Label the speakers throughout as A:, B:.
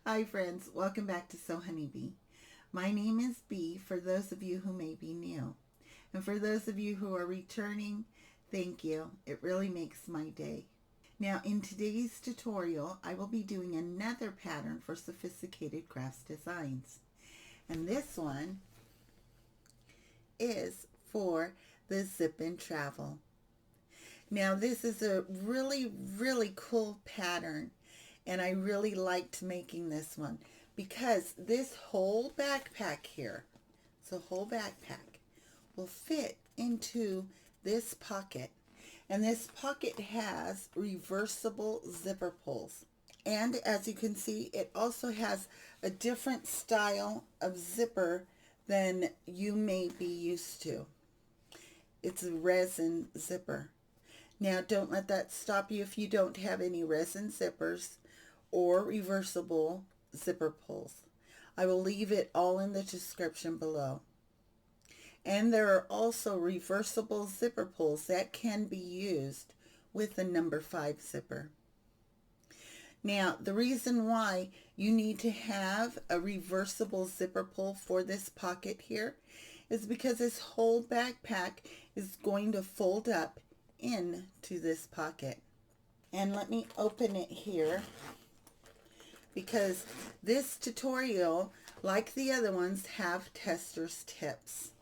A: Hi friends, welcome back to Sew Honeybee. My name is Bee for those of you who may be new. And for those of you who are returning, thank you. It really makes my day. Now in today's tutorial, I will be doing another pattern for Sophisticated Crafts Designs. And this one is for the ZipN'Travel. Now this is a really cool pattern. And I really liked making this one because this whole backpack here, so whole backpack, will fit into this pocket. And this pocket has reversible zipper pulls. And as you can see, it also has a different style of zipper than you may be used to. It's a resin zipper. Now don't let that stop you if you don't have any resin zippers or reversible zipper pulls. I will leave it all in the description below. And there are also reversible zipper pulls that can be used with the number 5 zipper. Now the reason why you need to have a reversible zipper pull for this pocket here is because this whole backpack is going to fold up into this pocket. And let me open it here, because this tutorial, like the other ones, have tester's tips.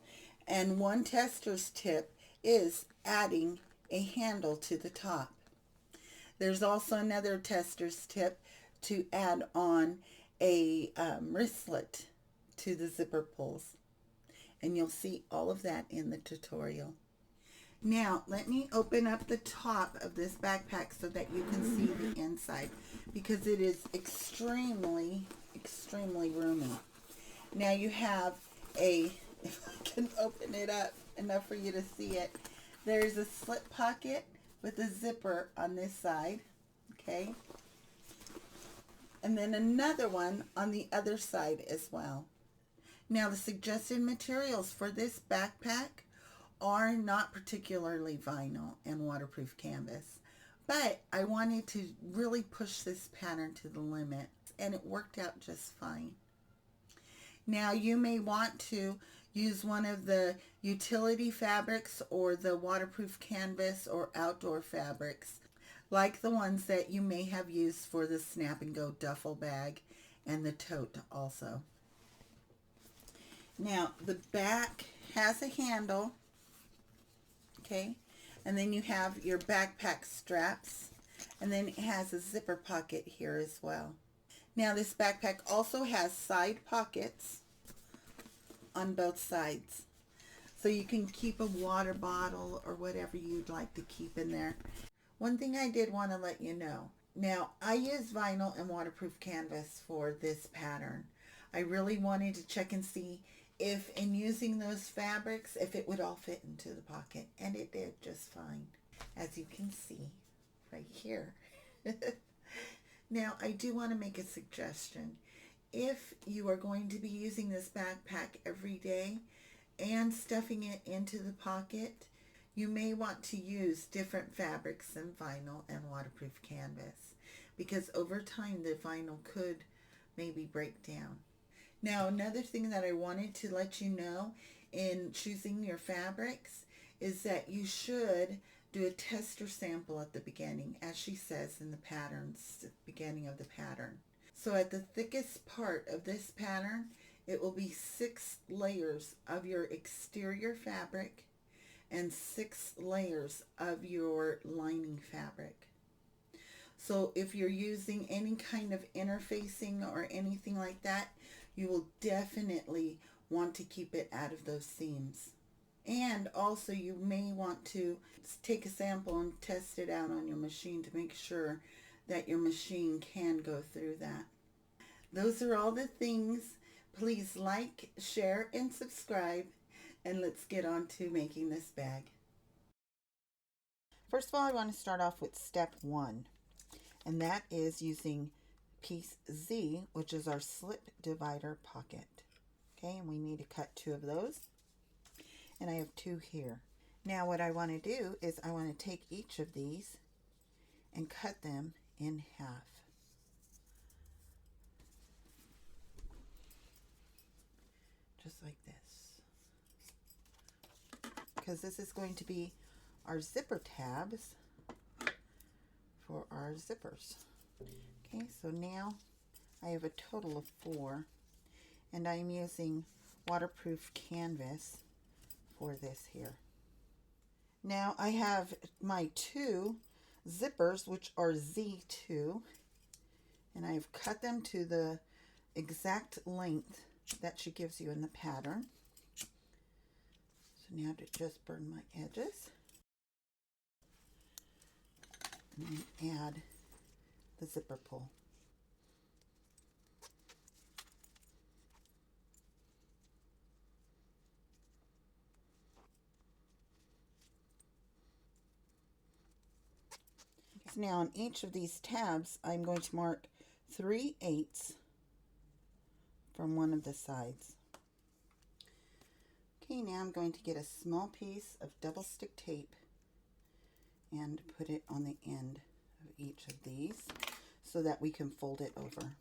A: And one tester's tip is adding a handle to the top. There's also another tester's tip to add on a wristlet to the zipper pulls. And you'll see all of that in the tutorial. Now let me open up the top of this backpack so that you can see the inside, because it is extremely roomy. Now you have a, if I can open it up enough for you to see it, there's a slip pocket with a zipper on this side, okay, and then another one on the other side as well. Now the suggested materials for this backpack are not particularly vinyl and waterproof canvas, but I wanted to really push this pattern to the limit, and it worked out just fine. Now you may want to use one of the utility fabrics or the waterproof canvas or outdoor fabrics, like the ones that you may have used for the SnapN'Go duffel bag and the tote also. Now the back has a handle, okay, and then you have your backpack straps, and then it has a zipper pocket here as well. Now this backpack also has side pockets on both sides, so you can keep a water bottle or whatever you'd like to keep in there. One thing I did want to let you know, now I use vinyl and waterproof canvas for this pattern. I really wanted to check and see if in using those fabrics, if it would all fit into the pocket, and it did just fine, as you can see right here. Now I do want to make a suggestion. If you are going to be using this backpack every day and stuffing it into the pocket, you may want to use different fabrics than vinyl and waterproof canvas, because over time the vinyl could maybe break down. Now another thing that I wanted to let you know in choosing your fabrics is that you should do a tester sample at the beginning, as she says in the patterns, at the beginning of the pattern. So at the thickest part of this pattern, it will be 6 layers of your exterior fabric and 6 layers of your lining fabric. So if you're using any kind of interfacing or anything like that, you will definitely want to keep it out of those seams. And also you may want to take a sample and test it out on your machine to make sure that your machine can go through that. Those are all the things. Please like, share, and subscribe, and let's get on to making this bag. First of all, I want to start off with step 1, and that is using piece Z, which is our slip divider pocket. Okay, and we need to cut 2 of those, and I have 2 here. Now what I want to do is I want to take each of these and cut them in half. because this is going to be our zipper tabs for our zippers. Okay, so now I have a total of 4, and I'm using waterproof canvas for this here. Now I have my 2 zippers, which are Z2, and I've cut them to the exact length that she gives you in the pattern. So now to just burn my edges and then add the zipper pull. So now on each of these tabs, I'm going to mark 3/8 from one of the sides. Okay, now I'm going to get a small piece of double stick tape and put it on the end of each of these so that we can fold it over.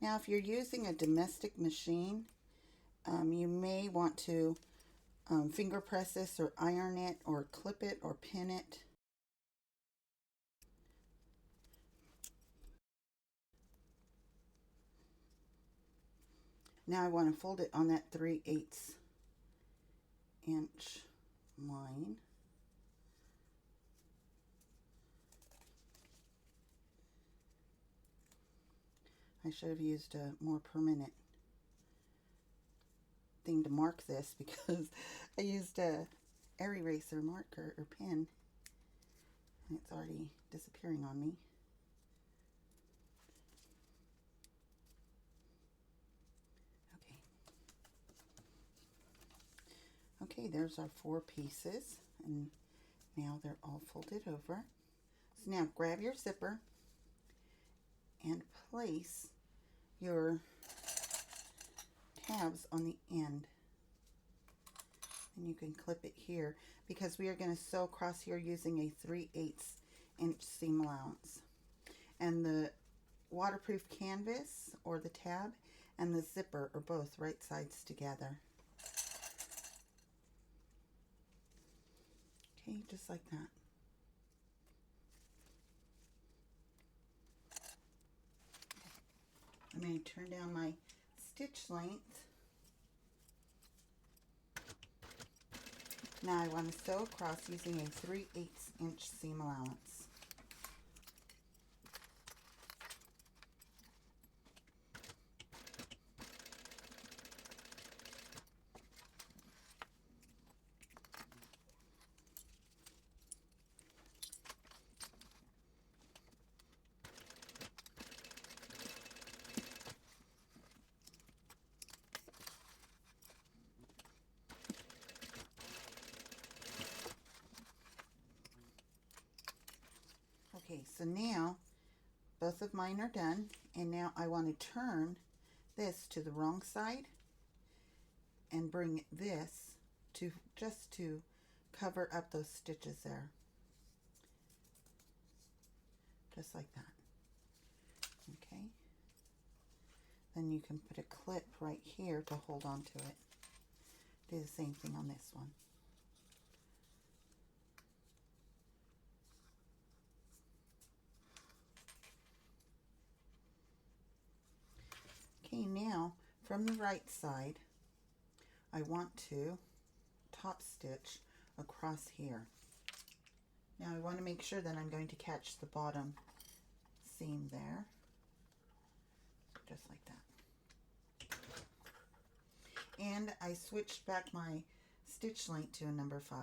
A: Now if you're using a domestic machine, you may want to finger press this or iron it or clip it or pin it. Now I want to fold it on that 3/8 inch line. I should have used a more permanent thing to mark this because I used a air eraser marker or pen and it's already disappearing on me. Okay, there's our 4 pieces, and now they're all folded over. So now grab your zipper and place your tabs on the end. And you can clip it here because we are going to sew across here using a 3/8 inch seam allowance. And the waterproof canvas or the tab and the zipper are both right sides together. Okay, just like that. I'm going to turn down my stitch length. Now I want to sew across using a 3/8 inch seam allowance. Okay, so now both of mine are done, and now I want to turn this to the wrong side and bring this to just to cover up those stitches there. Just like that. Okay. Then you can put a clip right here to hold on to it. Do the same thing on this one. Okay, now from the right side, I want to top stitch across here. Now I want to make sure that I'm going to catch the bottom seam there, just like that. And I switched back my stitch length to a number 5.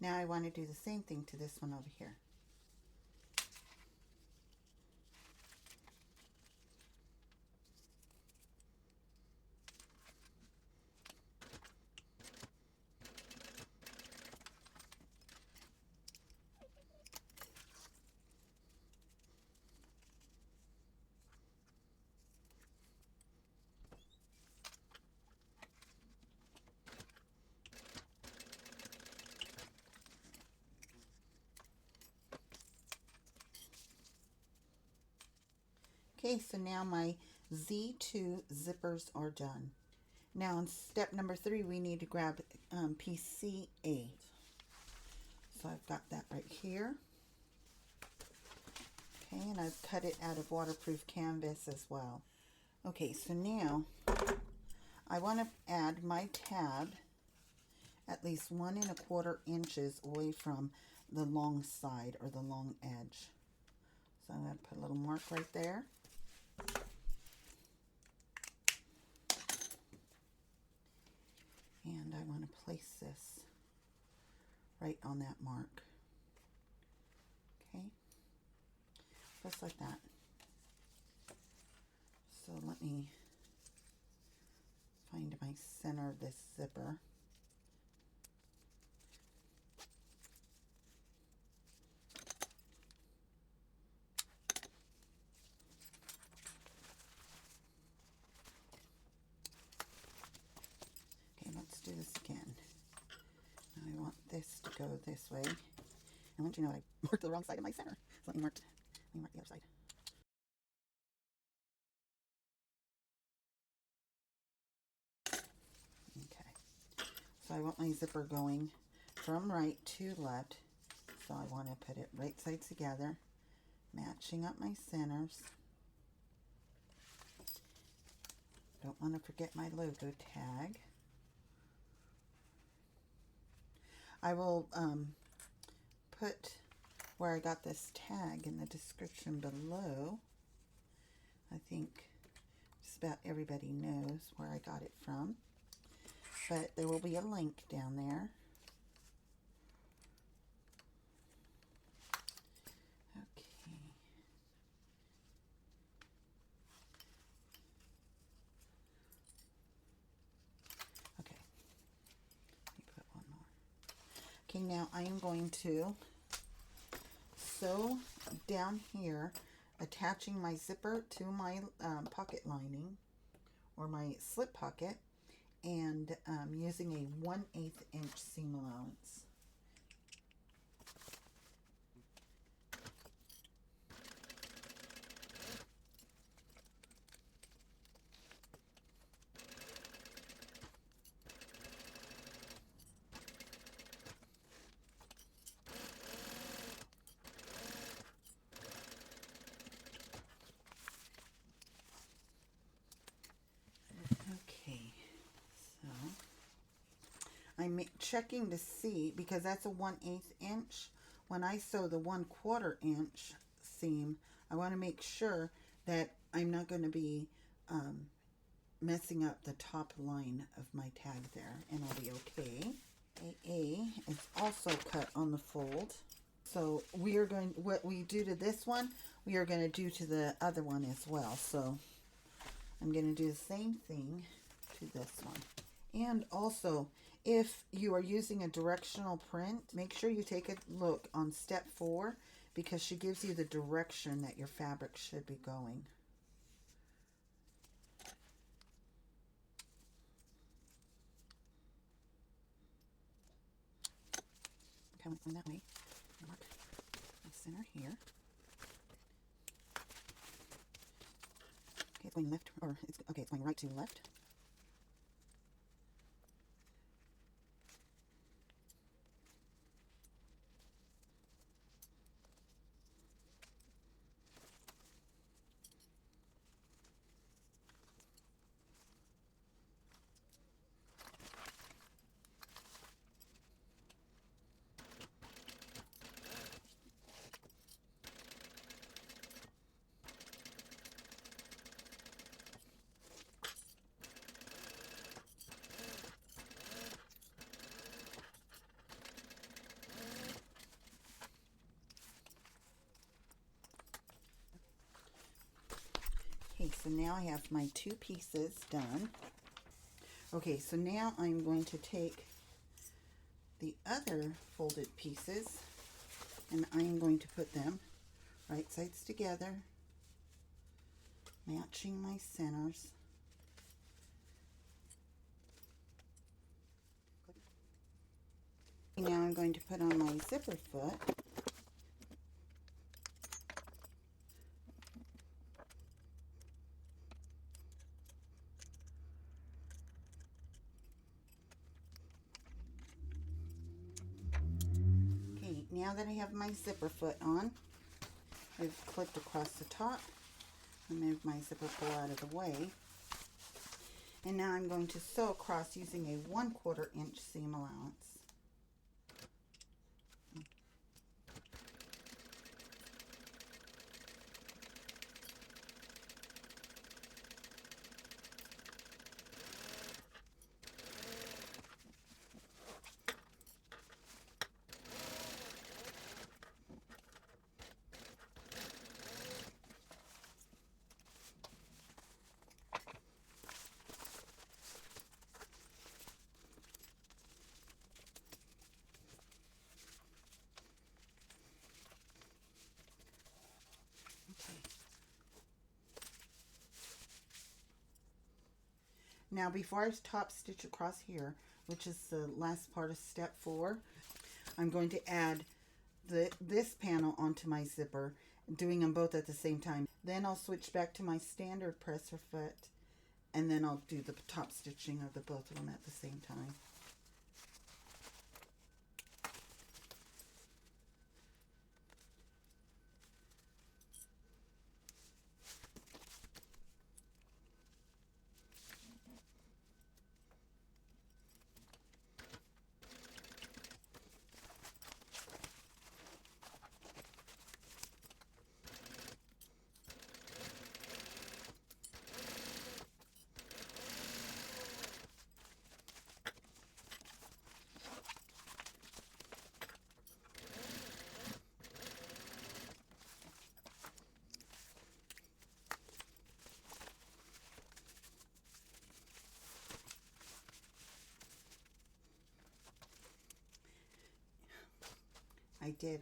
A: Now I want to do the same thing to this one over here. Okay, so now my Z2 zippers are done. Now in step number 3, we need to grab piece C8. So I've got that right here. Okay, and I've cut it out of waterproof canvas as well. Okay, so now I want to add my tab at least 1 1/4 inches away from the long side or the long edge. So I'm going to put a little mark right there. And I want to place this right on that mark. Okay, just like that. So let me find my center of this zipper. Okay, let's do this again. Now I want this to go this way. I want you to know I marked the wrong side of my center. So let me mark the other side. Okay. So I want my zipper going from right to left. So I want to put it right sides together, matching up my centers. Don't want to forget my logo tag. I will put where I got this tag in the description below. I think just about everybody knows where I got it from, but there will be a link down there. Okay. Okay. Let me put one more. Okay, now I am going to sew down here, attaching my zipper to my pocket lining or my slip pocket, and using a 1/8 inch seam allowance. I'm checking to see, because that's a 1/8 inch. When I sew the 1/4 inch seam, I want to make sure that I'm not going to be messing up the top line of my tag there, and I'll be okay. AA is also cut on the fold. So we are going, what we do to this one, we are going to do to the other one as well. So I'm going to do the same thing to this one. And also, if you are using a directional print, make sure you take a look on step 4, because she gives you the direction that your fabric should be going. Okay, I'm going that way. Mark my center here. Okay, it's going left, or it's going right to left. Okay, so now I have my 2 pieces done. Okay, so now I'm going to take the other folded pieces, and I'm going to put them right sides together, matching my centers. Now I'm going to put on my zipper foot. that I have my zipper foot on, I've clipped across the top. I move my zipper pull out of the way. And now I'm going to sew across using a 1/4 inch seam allowance. Now before I top stitch across here, which is the last part of step 4, I'm going to add this panel onto my zipper, doing them both at the same time. Then I'll switch back to my standard presser foot, and then I'll do the top stitching of the both of them at the same time.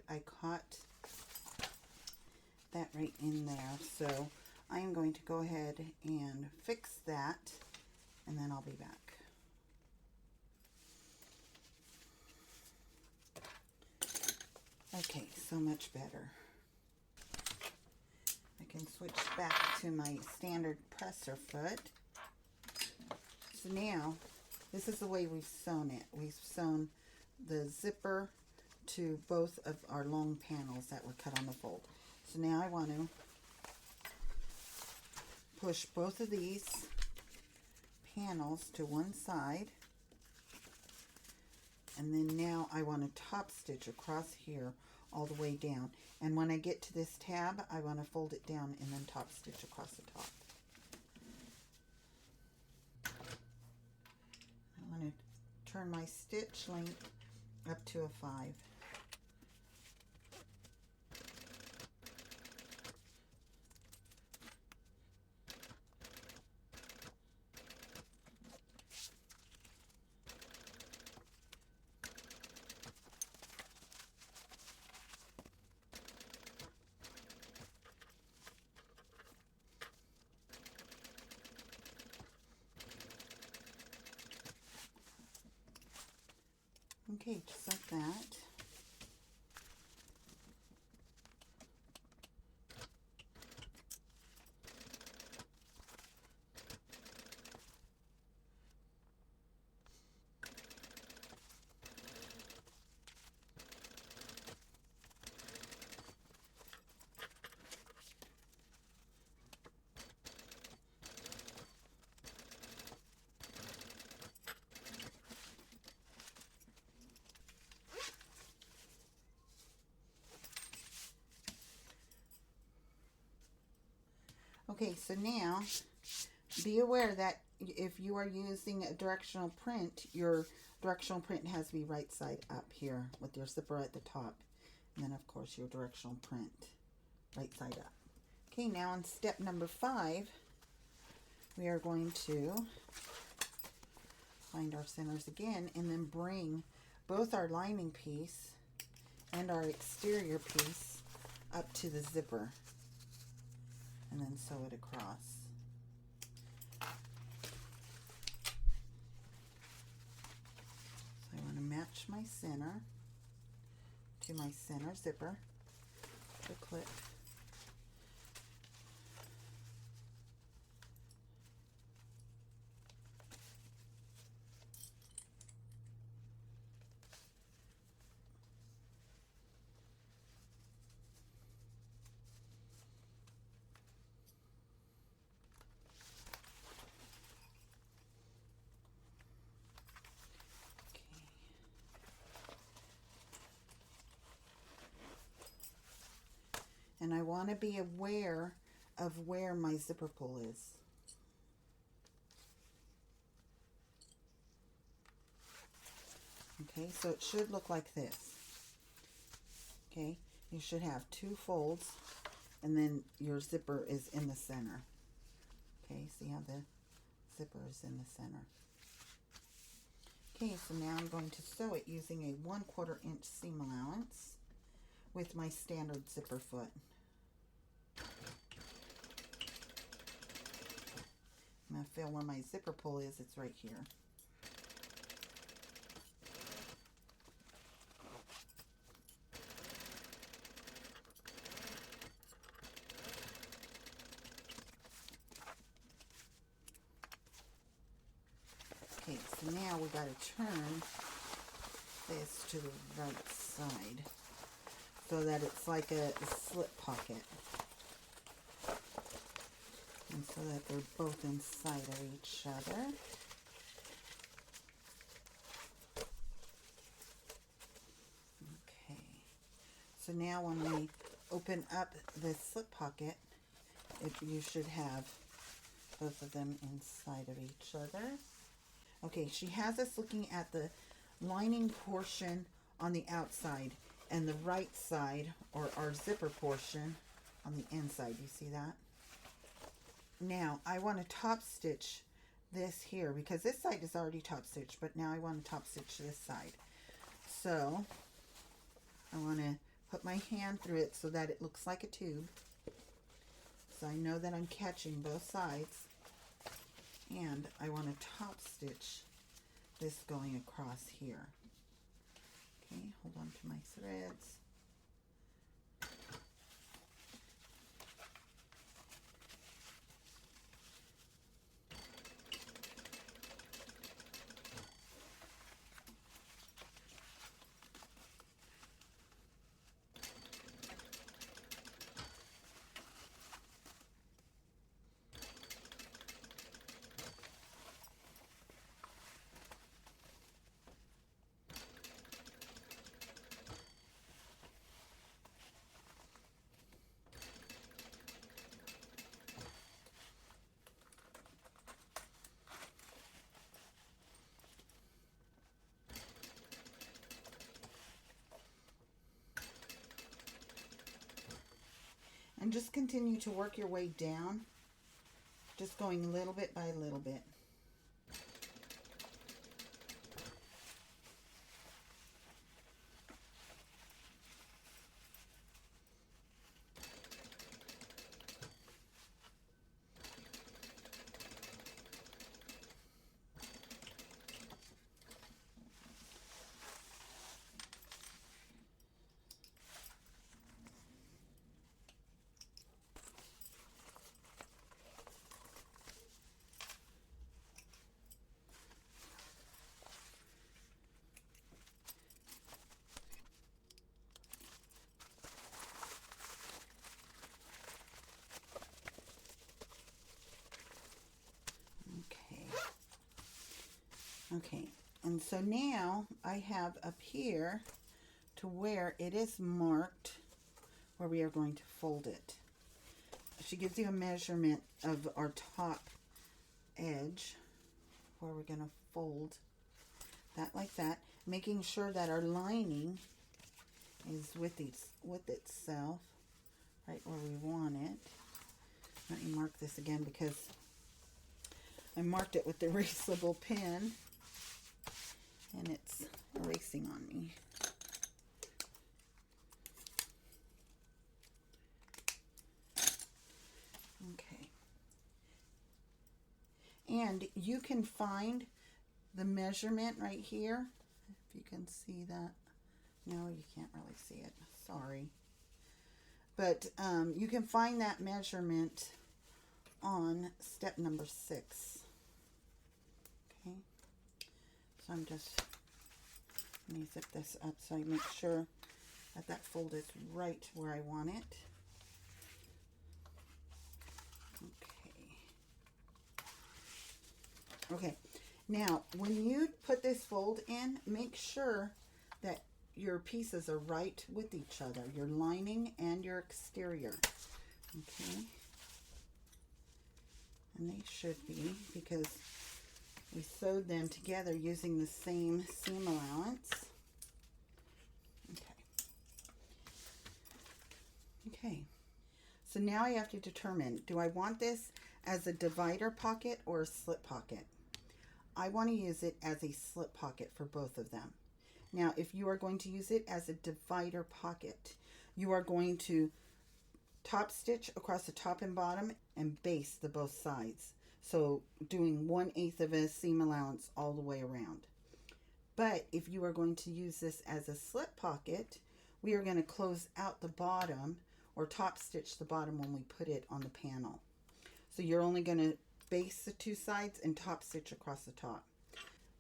A: I caught that right in there, so I am going to go ahead and fix that, and then I'll be back. Okay, so much better. I can switch back to my standard presser foot. So now, this is the way we've sewn it. We've sewn the zipper to both of our long panels that were cut on the fold. So now I want to push both of these panels to one side, and then now I want to top stitch across here all the way down. And when I get to this tab, I want to fold it down and then top stitch across the top. I want to turn my stitch length up to a 5. Okay, just like that. Okay, so now be aware that if you are using a directional print, your directional print has to be right side up here with your zipper at the top. And then, of course, your directional print right side up. Okay, now on step number 5, we are going to find our centers again and then bring both our lining piece and our exterior piece up to the zipper, and then sew it across. So I want to match my center to my center zipper, the clip. And I want to be aware of where my zipper pull is. Okay, so it should look like this. Okay, you should have 2 folds, and then your zipper is in the center. Okay, see how the zipper is in the center. Okay, so now I'm going to sew it using a 1/4 inch seam allowance with my standard zipper foot. I'm going to feel where my zipper pull is. It's right here. Okay, so now we got to turn this to the right side so that it's like a slip pocket, and so that they're both inside of each other. Okay, so now when we open up this slip pocket, you should have both of them inside of each other. Okay, she has us looking at the lining portion on the outside and the right side, or our zipper portion, on the inside. You see that? Now, I want to top stitch this here because this side is already top stitched, but now I want to top stitch this side. So, I want to put my hand through it so that it looks like a tube. So I know that I'm catching both sides. And I want to top stitch this going across here. Okay, hold on to my threads. And just continue to work your way down, just going little bit by little bit. Okay, and so now I have up here to where it is marked where we are going to fold it. She gives you a measurement of our top edge where we're going to fold that like that, making sure that our lining is with itself right where we want it. Let me mark this again because I marked it with the erasable pen and it's erasing on me. Okay. And you can find the measurement right here. If you can see that. No, you can't really see it. Sorry. But you can find that measurement on step number 6. Okay. So I'm just, let me zip this up so I make sure that that fold is right where I want it. Okay, now when you put this fold in, make sure that your pieces are right with each other, your lining and your exterior. Okay. And they should be, because we sewed them together using the same seam allowance. Okay. Okay. So now I have to determine, do I want this as a divider pocket or a slip pocket? I want to use it as a slip pocket for both of them. Now, if you are going to use it as a divider pocket, you are going to top stitch across the top and bottom and baste the both sides. So doing 1/8 of a seam allowance all the way around. But if you are going to use this as a slip pocket, we are going to close out the bottom or top stitch the bottom when we put it on the panel. So you're only going to baste the 2 sides and top stitch across the top.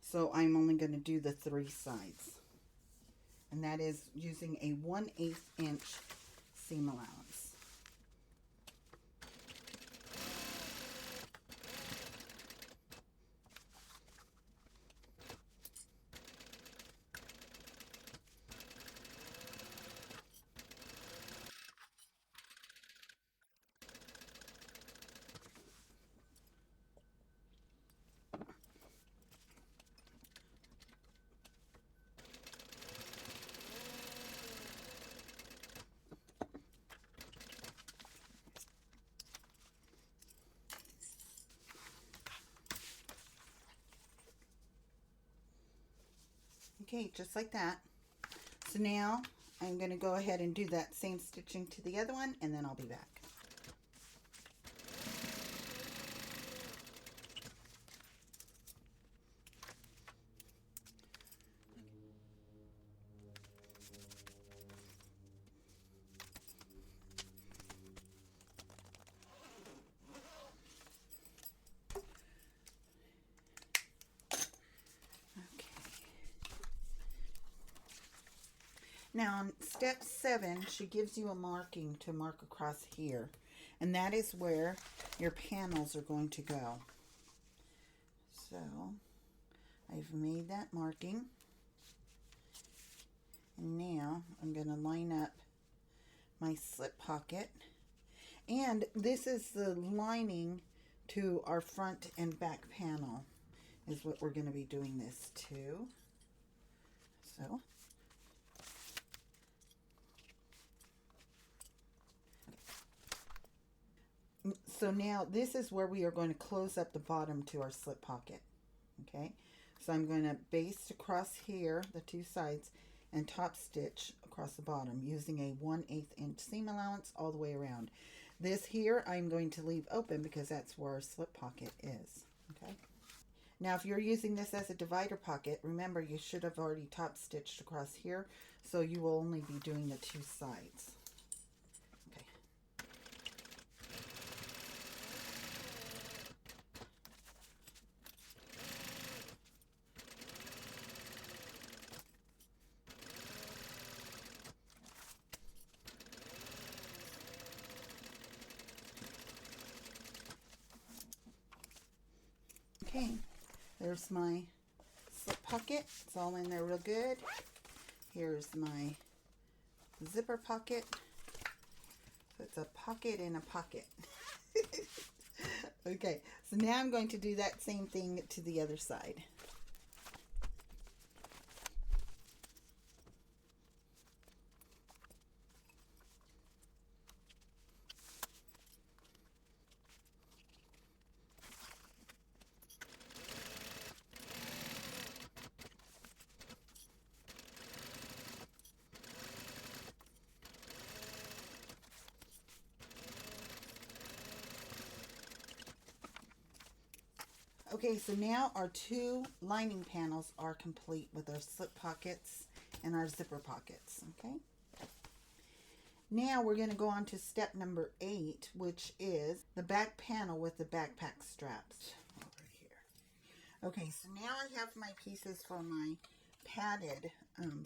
A: So I'm only going to do the 3 sides. And that is using a 1/8 inch seam allowance. Okay, just like that. So now I'm going to go ahead and do that same stitching to the other one, and then I'll be back. Now on step 7, she gives you a marking to mark across here, and that is where your panels are going to go. So I've made that marking, and now I'm going to line up my slip pocket, and this is the lining to our front and back panel is what we're going to be doing this to. So now this is where we are going to close up the bottom to our slip pocket. Okay, so I'm going to baste across here the 2 sides and top stitch across the bottom using a 1/8 inch seam allowance all the way around. This here I'm going to leave open because that's where our slip pocket is. Okay, now if you're using this as a divider pocket, remember you should have already top stitched across here, so you will only be doing the 2 sides. Okay. Okay, there's my slip pocket. It's all in there real good. Here's my zipper pocket. So it's a pocket in a pocket. Okay, so now I'm going to do that same thing to the other side. Okay, so now our 2 lining panels are complete with our slip pockets and our zipper pockets. Okay, now we're going to go on to step number 8, which is the back panel with the backpack straps over here. Okay, so now I have my pieces for my padded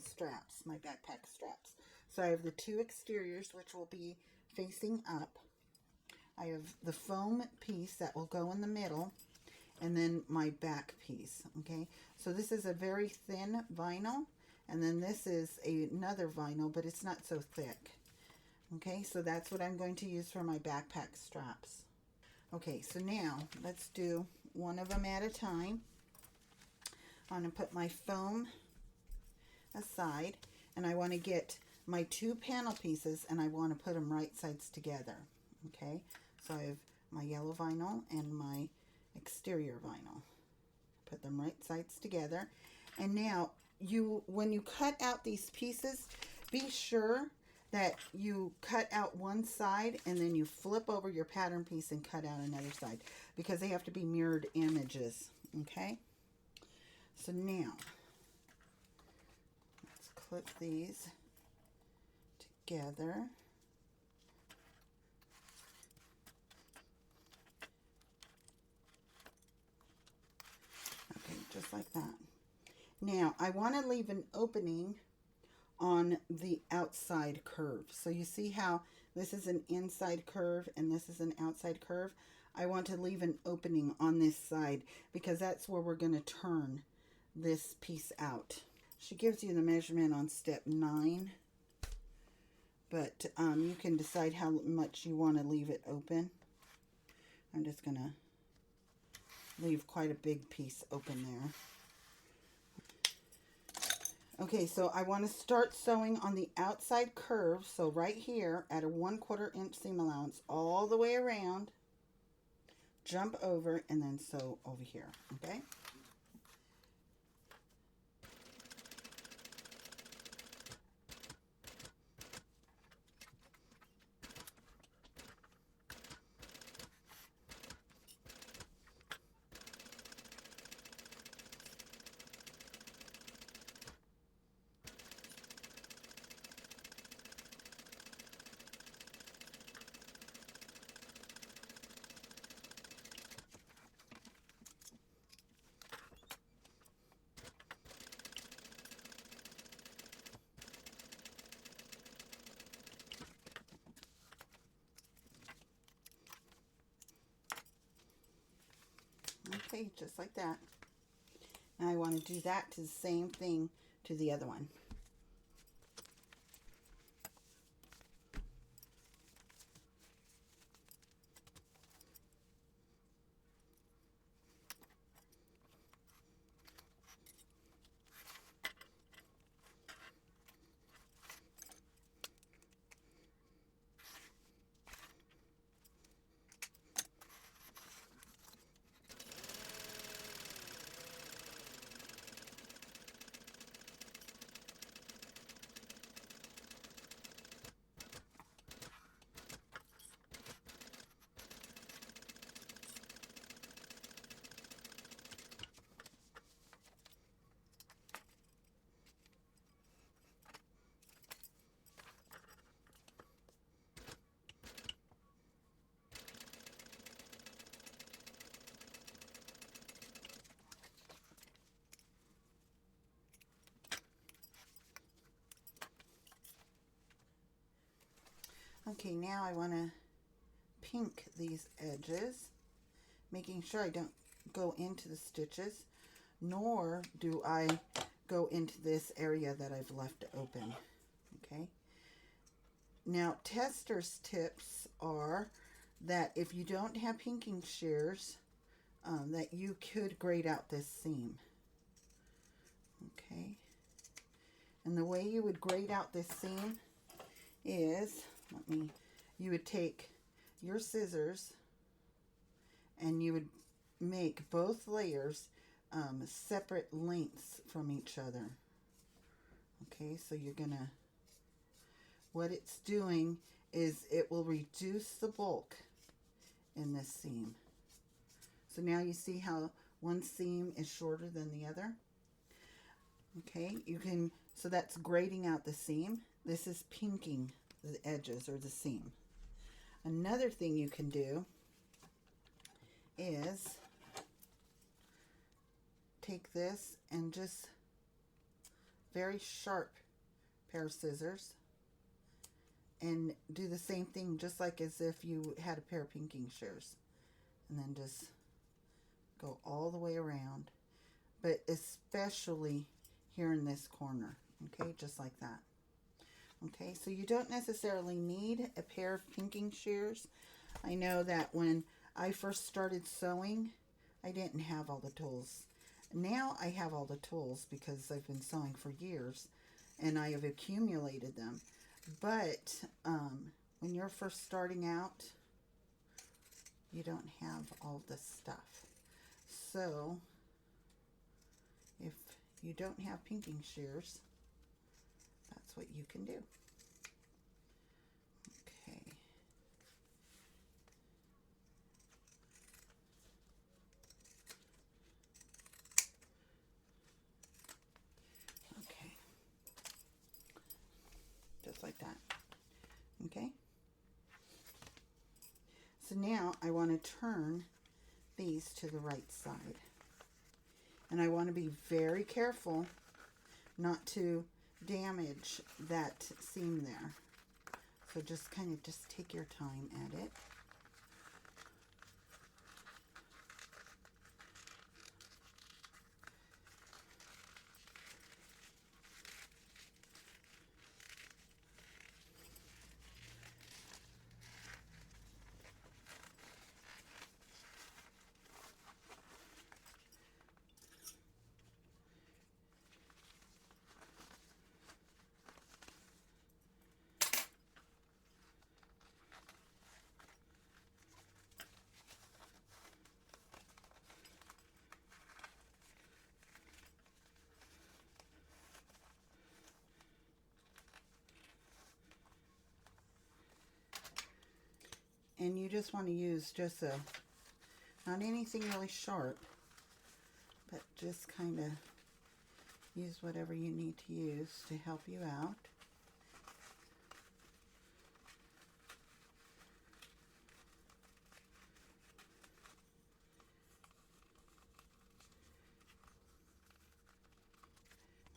A: straps, my backpack straps. So I have the 2 exteriors, which will be facing up. I have the foam piece that will go in the middle, and then my back piece. Okay, so this is a very thin vinyl, And then this is another vinyl, but it's not so thick. Okay, so that's what I'm going to use for my backpack straps. Okay, so now let's do one of them at a time. I'm going to put my foam aside, and I want to get my 2 panel pieces, and I want to put them right sides together. Okay, so I have my yellow vinyl and my exterior vinyl. Put them right sides together. And now, when you cut out these pieces, be sure that you cut out one side and then you flip over your pattern piece and cut out another side, because they have to be mirrored images. Okay, so now let's clip these together. Okay, just like that. Now I want to leave an opening on the outside curve. So you see how this is an inside curve and this is an outside curve? I want to leave an opening on this side because that's where we're going to turn this piece out. She gives you the measurement on step 9, but you can decide how much you want to leave it open. I'm just going to leave quite a big piece open there. Okay, so I want to start sewing on the outside curve, so right here at a 1/4 inch seam allowance all the way around, jump over, and then sew over here, okay? Okay, just like that. Now I want to do that to the same thing to the other one. Okay, now I want to pink these edges, making sure I don't go into the stitches, nor do I go into this area that I've left open. Okay. Now, tester's tips are that if you don't have pinking shears, that you could grade out this seam. Okay. And the way you would grade out this seam is, you would take your scissors and you would make both layers separate lengths from each other. Okay, so you're gonna, what it's doing is it will reduce the bulk in this seam. So now you see how one seam is shorter than the other. Okay, you can, so that's grading out the seam. This is pinking the edges or the seam. Another thing you can do is take this and just very sharp pair of scissors and do the same thing just like as if you had a pair of pinking shears, and then just go all the way around, but especially here in this corner. Okay, just like that. Okay, so you don't necessarily need a pair of pinking shears. I know that when I first started sewing, I didn't have all the tools. Now I have all the tools because I've been sewing for years and I have accumulated them. But when you're first starting out, you don't have all this stuff. So if you don't have pinking shears, that's what you can do. Okay. Okay. Just like that. Okay. So now I want to turn these to the right side. And I want to be very careful not to damage that seam there. So just kind of just take your time at it. And you just want to use just not anything really sharp, but just kind of use whatever you need to use to help you out.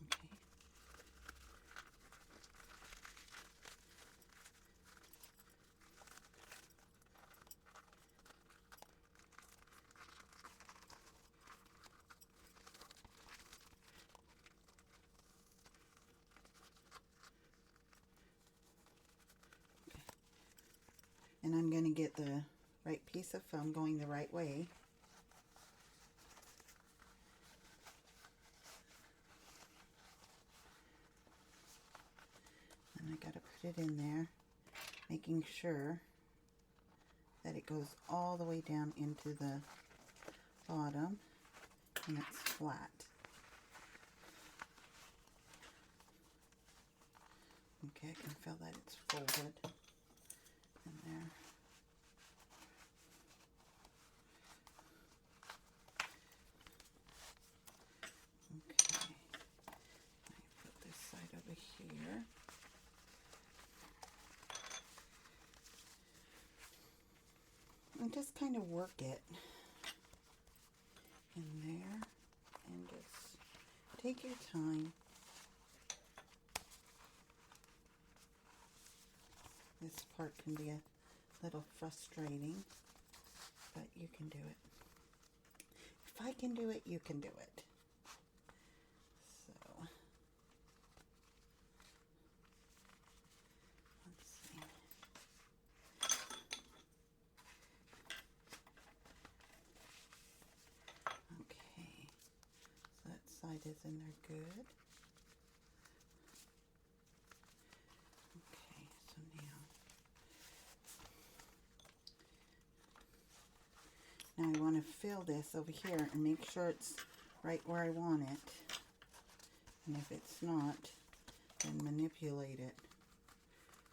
A: Okay. And I'm going to get the right piece of foam going the right way. And I got to put it in there, making sure that it goes all the way down into the bottom and it's flat. Okay, I can feel that it's folded in there. Okay, I put this side over here. And just kind of work it in there and just take your time. This part can be a little frustrating, but you can do it. If I can do it, you can do it. So, let's see. Okay, so that side is in there good. Okay, so now I want to fill this over here and make sure it's right where I want it. And if it's not, then manipulate it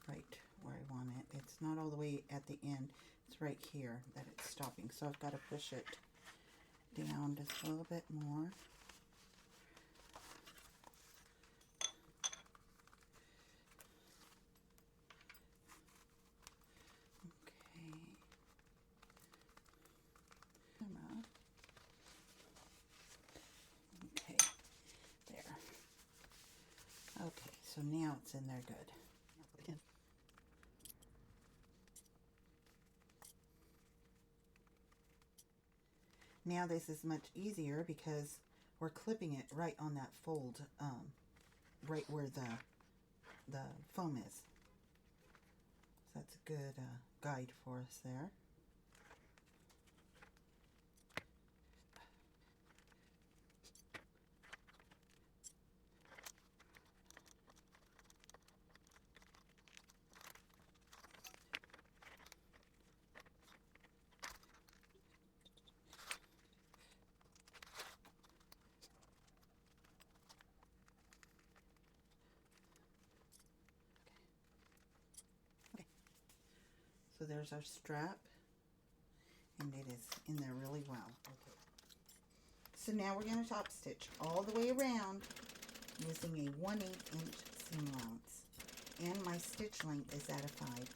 A: right where I want it. It's not all the way at the end. It's right here that it's stopping. So I've got to push it down just a little bit more. Okay. Okay, there. Okay, so now it's in there good. Now this is much easier because we're clipping it right on that fold right where the foam is. So that's a good guide for us there. So there's our strap, and it is in there really well. Okay. So now we're going to top stitch all the way around using a 1/8 inch seam allowance, and my stitch length is at a 5.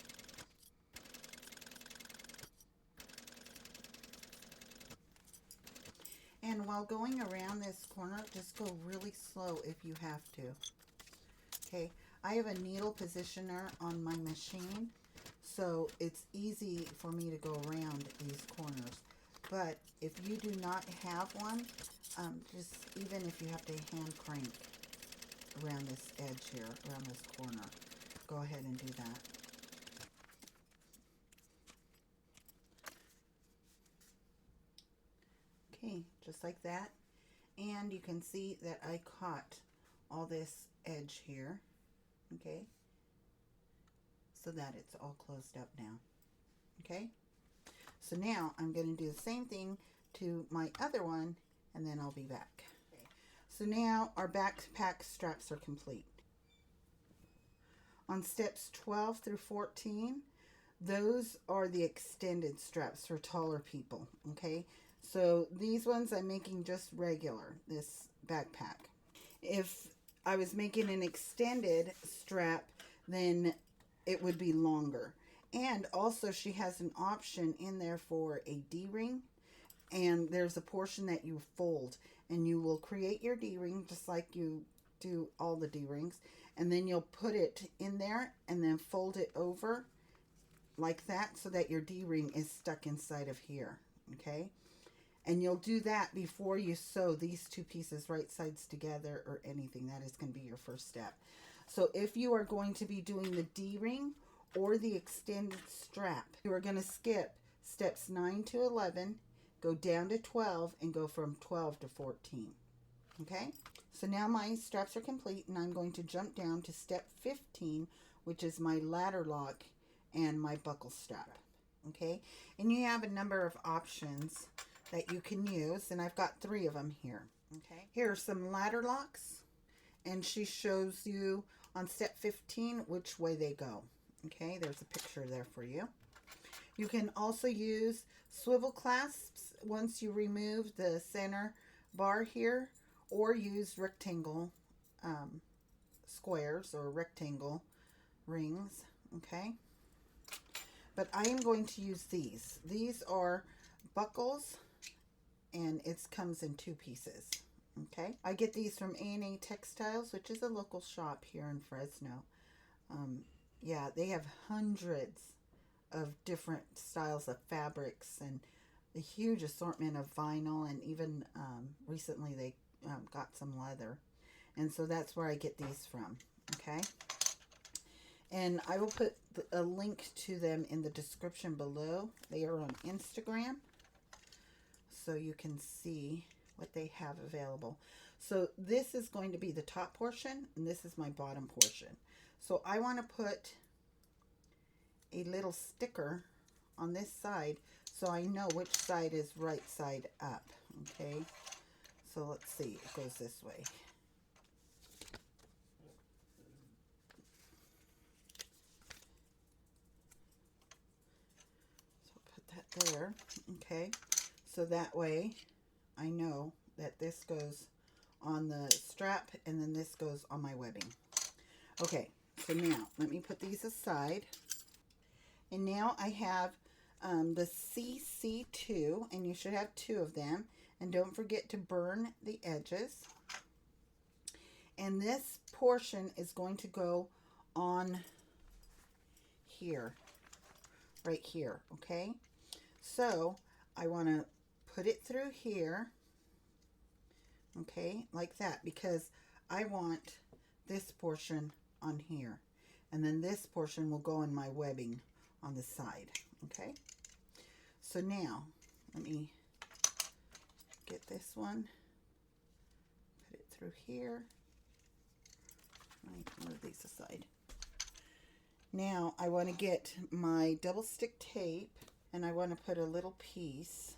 A: And while going around this corner, just go really slow if you have to. Okay, I have a needle positioner on my machine, so it's easy for me to go around these corners. But if you do not have one, just even if you have to hand crank around this edge here, around this corner, go ahead and do that. Okay, just like that. And you can see that I caught all this edge here, okay, so that it's all closed up now. Okay, so now I'm going to do the same thing to my other one, and then I'll be back. Okay. So now our backpack straps are complete. On steps 12 through 14, those are the extended straps for taller people. Okay, so these ones I'm making just regular, this backpack. If I was making an extended strap, then it would be longer. And also she has an option in there for a D-ring, and there's a portion that you fold, and you will create your D-ring just like you do all the D-rings, and then you'll put it in there and then fold it over like that so that your D-ring is stuck inside of here. Okay, and you'll do that before you sew these two pieces right sides together or anything. That is going to be your first step. So if you are going to be doing the D-ring or the extended strap, you are going to skip steps 9 to 11, go down to 12, and go from 12 to 14. Okay, so now my straps are complete, and I'm going to jump down to step 15, which is my ladder lock and my buckle strap. Okay, and you have a number of options that you can use, and I've got 3 of them here. Okay, here are some ladder locks, and she shows you on step 15 which way they go. Okay, there's a picture there for you. You can also use swivel clasps once you remove the center bar here, or use rectangle squares or rectangle rings. Okay, but I am going to use these. These are buckles, and it comes in 2 pieces. Okay, I get these from A&A Textiles, which is a local shop here in Fresno. Yeah, they have hundreds of different styles of fabrics and a huge assortment of vinyl, and even recently they got some leather, and so that's where I get these from. Okay, and I will put a link to them in the description below. They are on Instagram, so you can see what they have available. So this is going to be the top portion, and this is my bottom portion. So I want to put a little sticker on this side so I know which side is right side up. Okay, so let's see, it goes this way. So put that there. Okay, so that way I know that this goes on the strap, and then this goes on my webbing. Okay, so now let me put these aside. And now I have the CC2, and you should have 2 of them. And don't forget to burn the edges. And this portion is going to go on here, right here, okay? So I want to put it through here, okay, like that, because I want this portion on here, and then this portion will go in my webbing on the side. Okay, so now let me get this one, put it through here. Let me move these aside. Now I want to get my double stick tape, and I want to put a little piece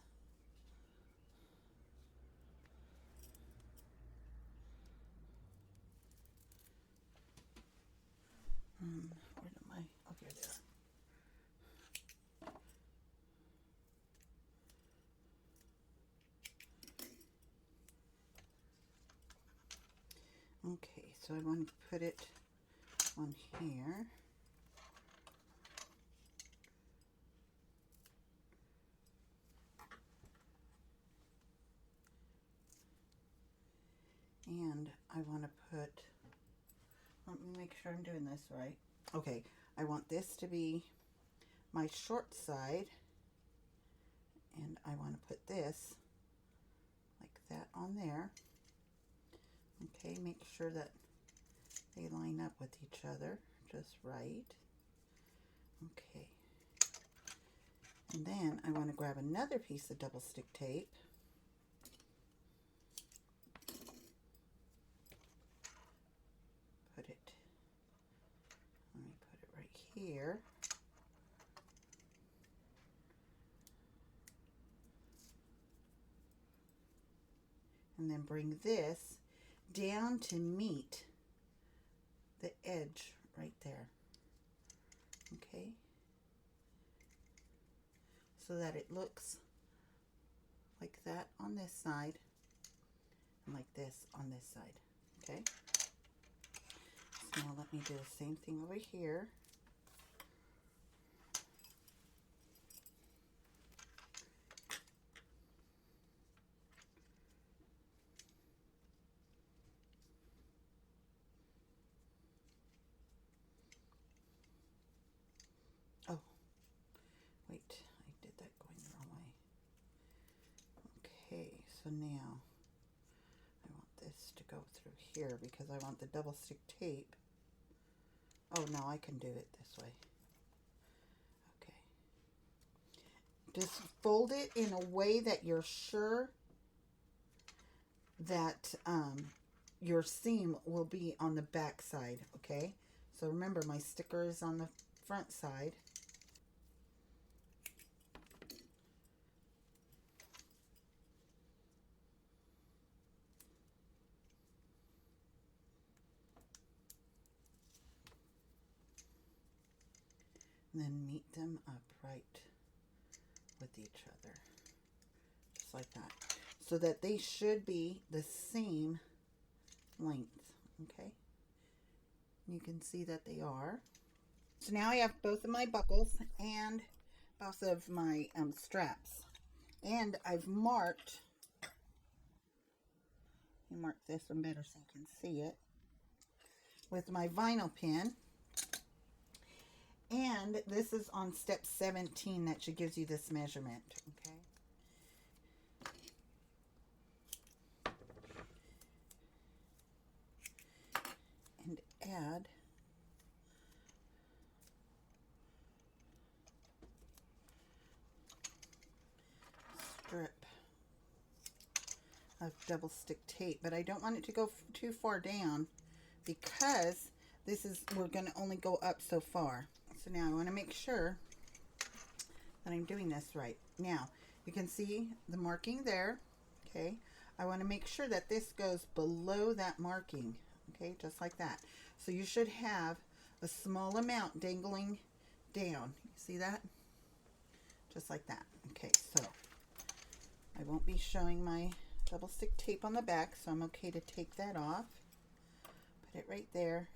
A: where am I? Oh, here they are. Okay, so I want to put it on here. And I want to put, let me make sure I'm doing this right. Okay, I want this to be my short side, and I want to put this like that on there. Okay, make sure that they line up with each other just right. Okay, and then I want to grab another piece of double stick tape. Let me put it right here. And then bring this down to meet the edge right there. Okay? So that it looks like that on this side and like this on this side. Okay? Now let me do the same thing over here. Oh, wait, I did that going the wrong way. Okay, so now I want this to go through here because I want the double stick tape. Oh, no, I can do it this way. Okay. Just fold it in a way that you're sure that your seam will be on the back side, okay? So remember, my sticker is on the front side. And then meet them up right with each other, just like that, so that they should be the same length. Okay, you can see that they are. So now I have both of my buckles and both of my straps, and I've marked. Let me mark this one better so you can see it with my vinyl pin. And this is on step 17 that she gives you this measurement, okay? And add strip of double stick tape, but I don't want it to go too far down because this is, we're going to only go up so far. So now I want to make sure that I'm doing this right. Now, you can see the marking there, okay? I want to make sure that this goes below that marking, okay? Just like that. So you should have a small amount dangling down. You see that? Just like that. Okay, so I won't be showing my double stick tape on the back, so I'm okay to take that off. Put it right there.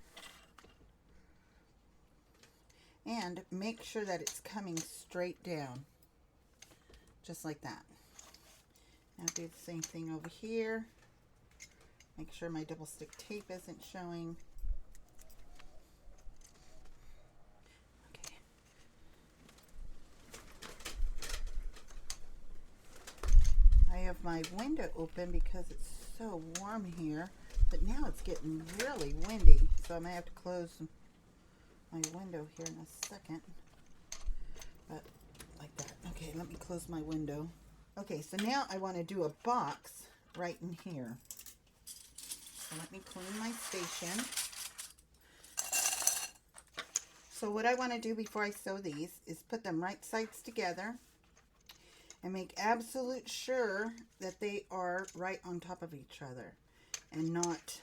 A: And make sure that it's coming straight down, just like that. Now do the same thing over here. Make sure my double stick tape isn't showing. Okay. I have my window open because it's so warm here. But now it's getting really windy, so I'm going to have to close my window here in a second. But like that. Okay, let me close my window. Okay, so now I want to do a box right in here. So let me clean my station. So what I want to do before I sew these is put them right sides together and make absolute sure that they are right on top of each other and not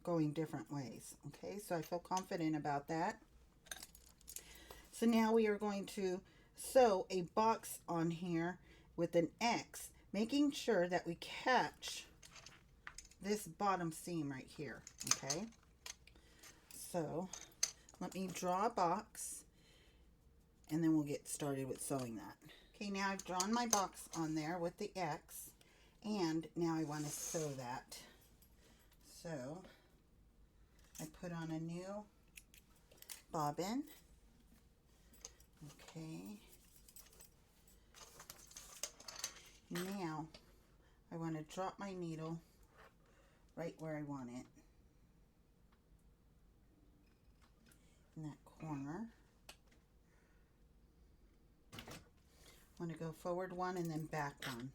A: going different ways. Okay, so I feel confident about that. So now we are going to sew a box on here with an X, making sure that we catch this bottom seam right here. Okay, so let me draw a box and then we'll get started with sewing that. Okay, now I've drawn my box on there with the X, and now I want to sew that. So I put on a new bobbin. Okay. Now I want to drop my needle right where I want it. In that corner. I want to go forward one and then back one.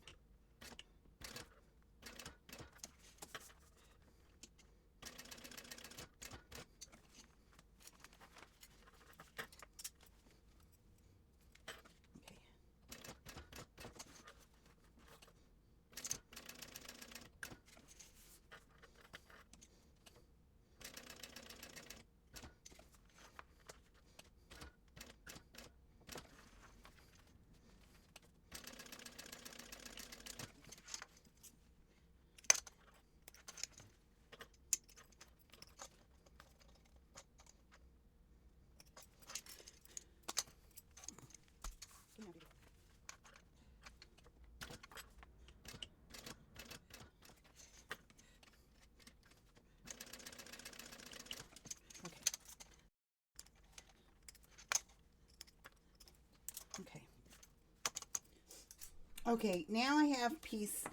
A: Okay, now I have piece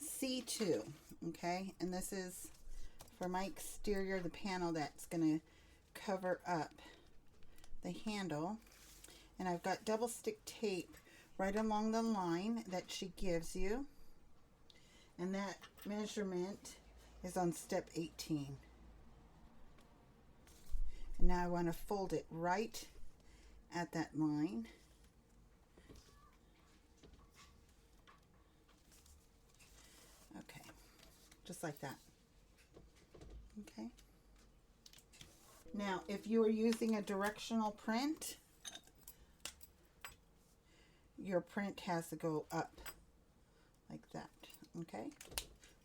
A: C2, okay, and this is for my exterior, the panel that's going to cover up the handle, and I've got double stick tape right along the line that she gives you, and that measurement is on step 18. And now I want to fold it right at that line. Okay, just like that. Okay. Now, if you are using a directional print, your print has to go up like that. Okay,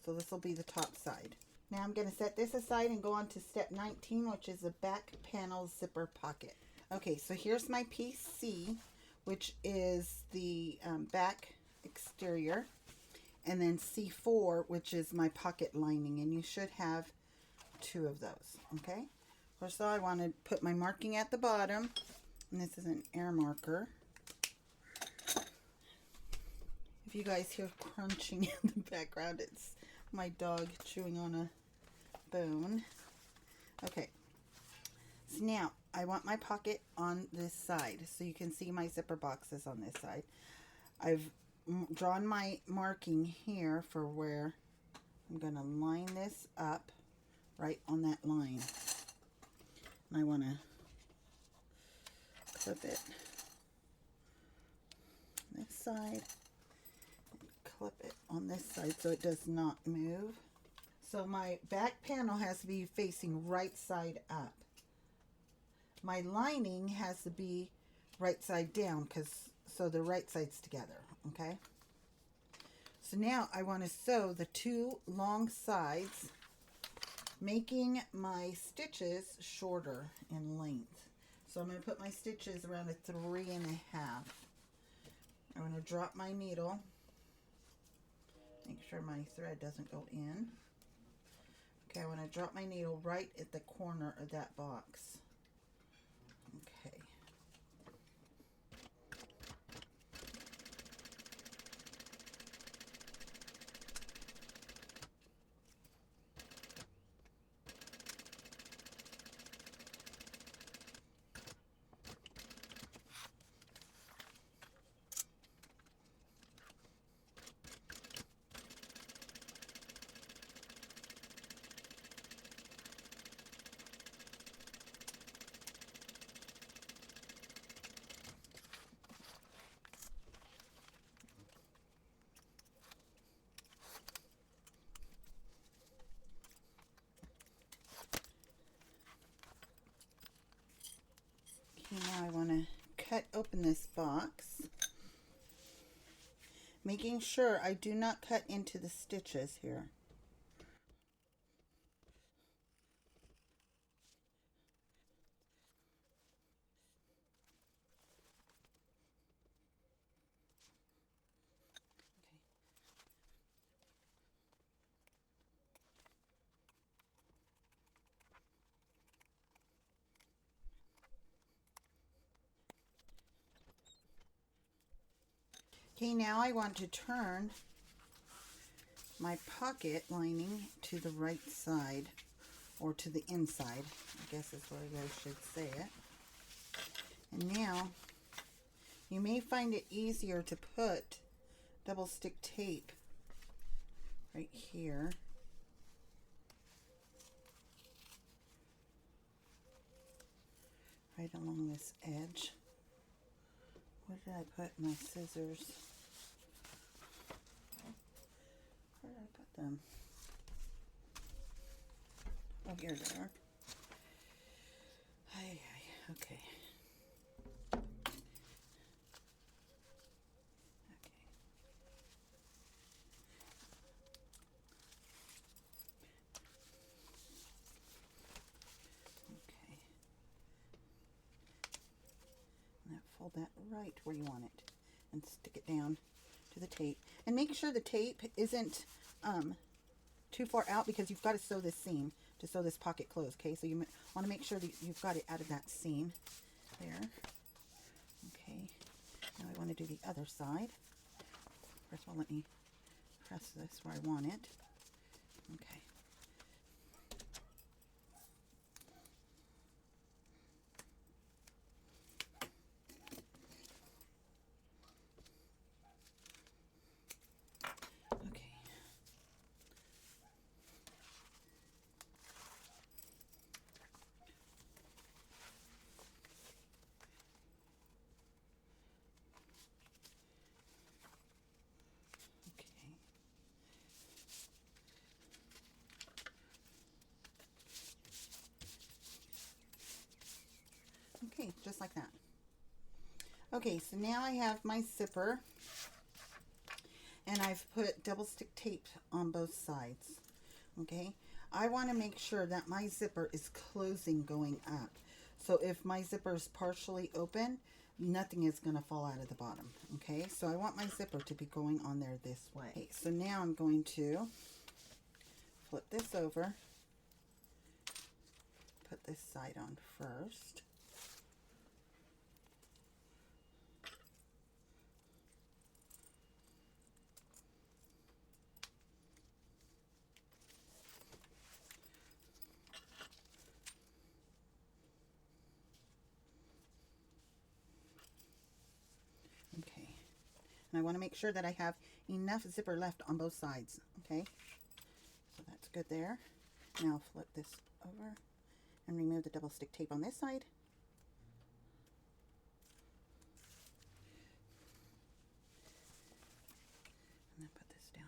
A: so this will be the top side. Now I'm going to set this aside and go on to step 19, which is the back panel zipper pocket. Okay, so here's my piece C, which is the back exterior, and then C4, which is my pocket lining, and you should have 2 of those. Okay, first of all, I want to put my marking at the bottom, and this is an air marker. If you guys hear crunching in the background, it's my dog chewing on a bone. Okay, so now I want my pocket on this side, so you can see my zipper boxes on this side. I've drawn my marking here for where I'm going to line this up right on that line, and I want to clip it this side, clip it on this side so it does not move. So my back panel has to be facing right side up. My lining has to be right side down, so the right side's together. Okay, so now I want to sew the 2 long sides, making my stitches shorter in length. So I'm going to put my stitches around a 3.5. I'm going to drop my needle, make sure my thread doesn't go in. Okay, I want to drop my needle right at the corner of that box. Okay. box, making sure I do not cut into the stitches here. Okay, now I want to turn my pocket lining to the right side, or to the inside, I guess is what I should say it. And now, you may find it easier to put double stick tape right here. Right along this edge. Where did I put my scissors? Where did I put them? Oh, here they are. Okay. Fold that right where you want it and stick it down to the tape, and make sure the tape isn't too far out, because you've got to sew this seam to sew this pocket closed. Okay, so you want to make sure that you've got it out of that seam there. Okay, now I want to do the other side. First of all, let me press this where I want it. Okay. Okay, just like that. Okay, so now I have my zipper, and I've put double stick tape on both sides. Okay, I want to make sure that my zipper is closing going up. So if my zipper is partially open, nothing is going to fall out of the bottom. Okay, so I want my zipper to be going on there this way. Okay, so now I'm going to flip this over, put this side on first. And I want to make sure that I have enough zipper left on both sides. Okay, so that's good there. Now I'll flip this over and remove the double stick tape on this side. And then put this down.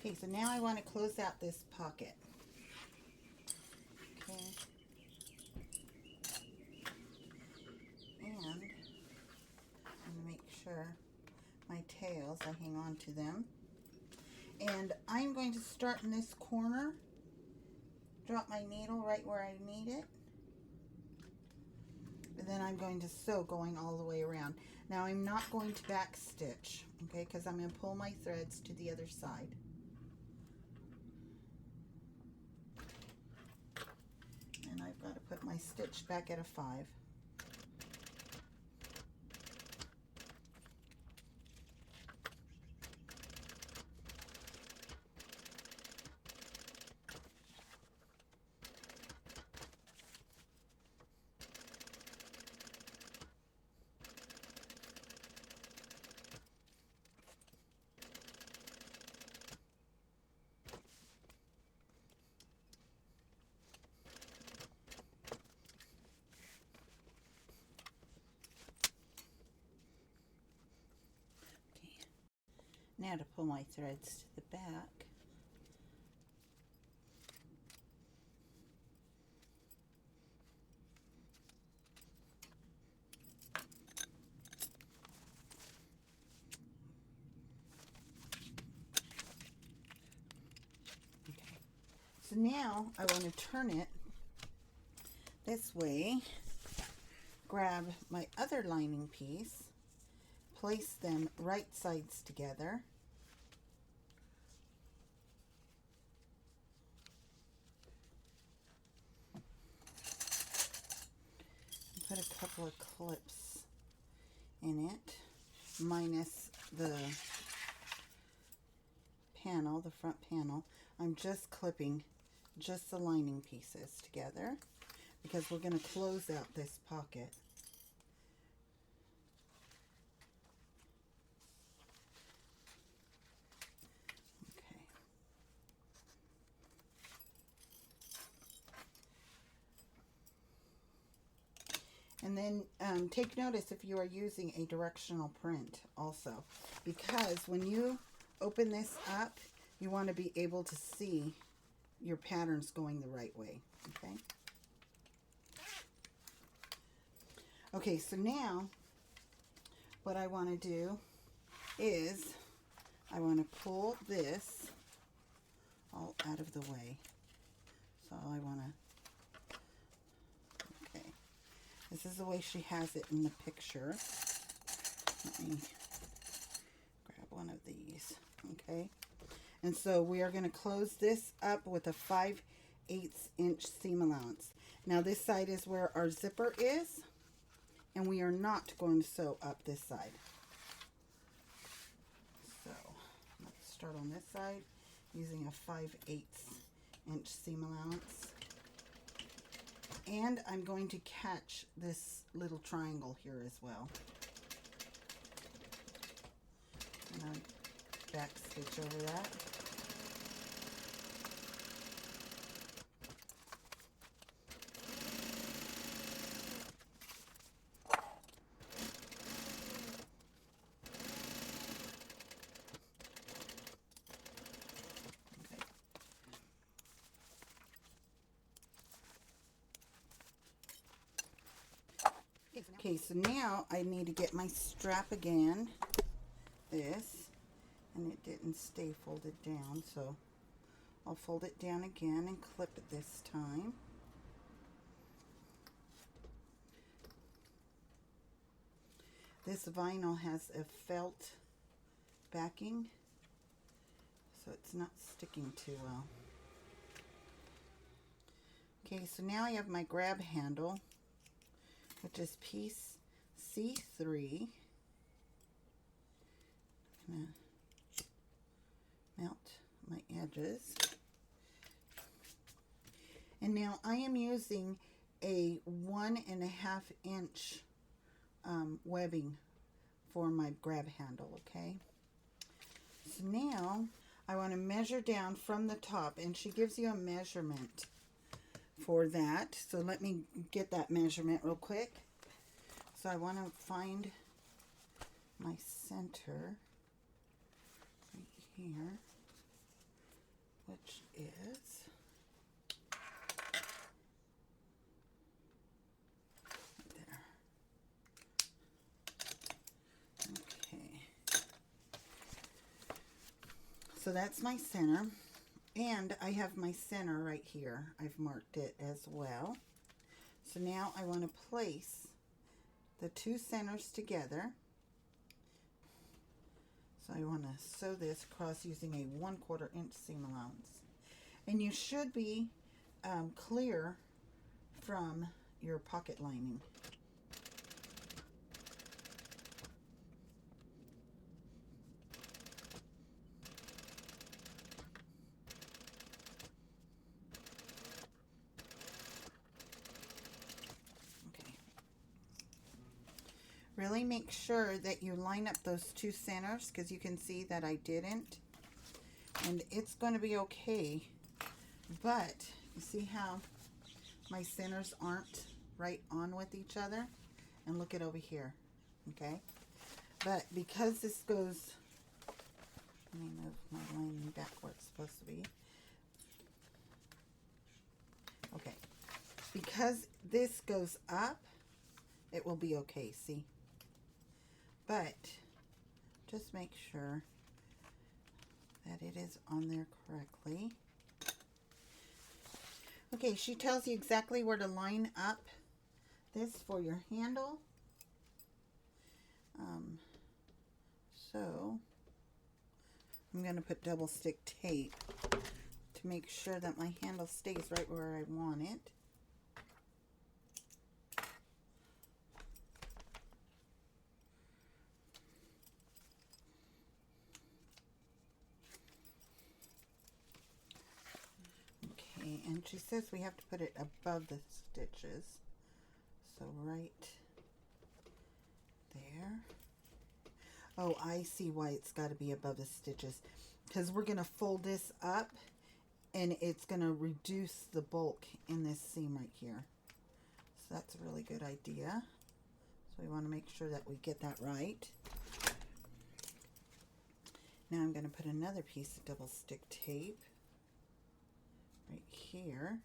A: Okay, so now I want to close out this pocket. Okay. And I'm going to make sure my tails, I hang on to them. And I'm going to start in this corner, drop my needle right where I need it. And then I'm going to sew going all the way around. Now I'm not going to back stitch, okay, because I'm going to pull my threads to the other side. And I've got to put my stitch back at a 5. Now to pull my threads to the back. So now I want to turn it this way, grab my other lining piece, place them right sides together, and put a couple of clips in it, minus the panel, the front panel. I'm just clipping just the lining pieces together because we're going to close out this pocket. Okay. And then take notice if you are using a directional print also, because when you open this up, you want to be able to see your patterns going the right way, okay? Okay, so now what I want to do is I want to pull this all out of the way. So I want to, okay, this is the way she has it in the picture. Let me grab one of these, okay? And so we are going to close this up with a 5/8 inch seam allowance. Now this side is where our zipper is, and we are not going to sew up this side. So let's start on this side using a 5/8 inch seam allowance. And I'm going to catch this little triangle here as well. And I'll back stitch over that. Okay, so now I need to get my strap again, this, and it didn't stay folded down, so I'll fold it down again and clip it this time. This vinyl has a felt backing, so it's not sticking too well. Okay, so now I have my grab handle, which is piece C3. I'm going to melt my edges. And now I am using a 1.5 inch webbing for my grab handle, okay? So now I want to measure down from the top, and she gives you a measurement for that. So let me get that measurement real quick. So I want to find my center right here, which is there. Okay. So that's my center. And I have my center right here. I've marked it as well. So now I want to place the two centers together. So I want to sew this across using a 1/4 inch seam allowance. And you should be clear from your pocket lining. Really make sure that you line up those two centers, because you can see that I didn't. And it's going to be okay. But you see how my centers aren't right on with each other? And look at over here. Okay? But because this goes Let me move my lining back where it's supposed to be. Okay, because this goes up, it will be okay, see? But just make sure that it is on there correctly. Okay, she tells you exactly where to line up this for your handle. So I'm going to put double stick tape to make sure that my handle stays right where I want it. Okay, and she says we have to put it above the stitches. So right there. Oh, I see why it's got to be above the stitches, because we're going to fold this up and it's going to reduce the bulk in this seam right here. So that's a really good idea. So we want to make sure that we get that right. Now I'm going to put another piece of double stick tape right here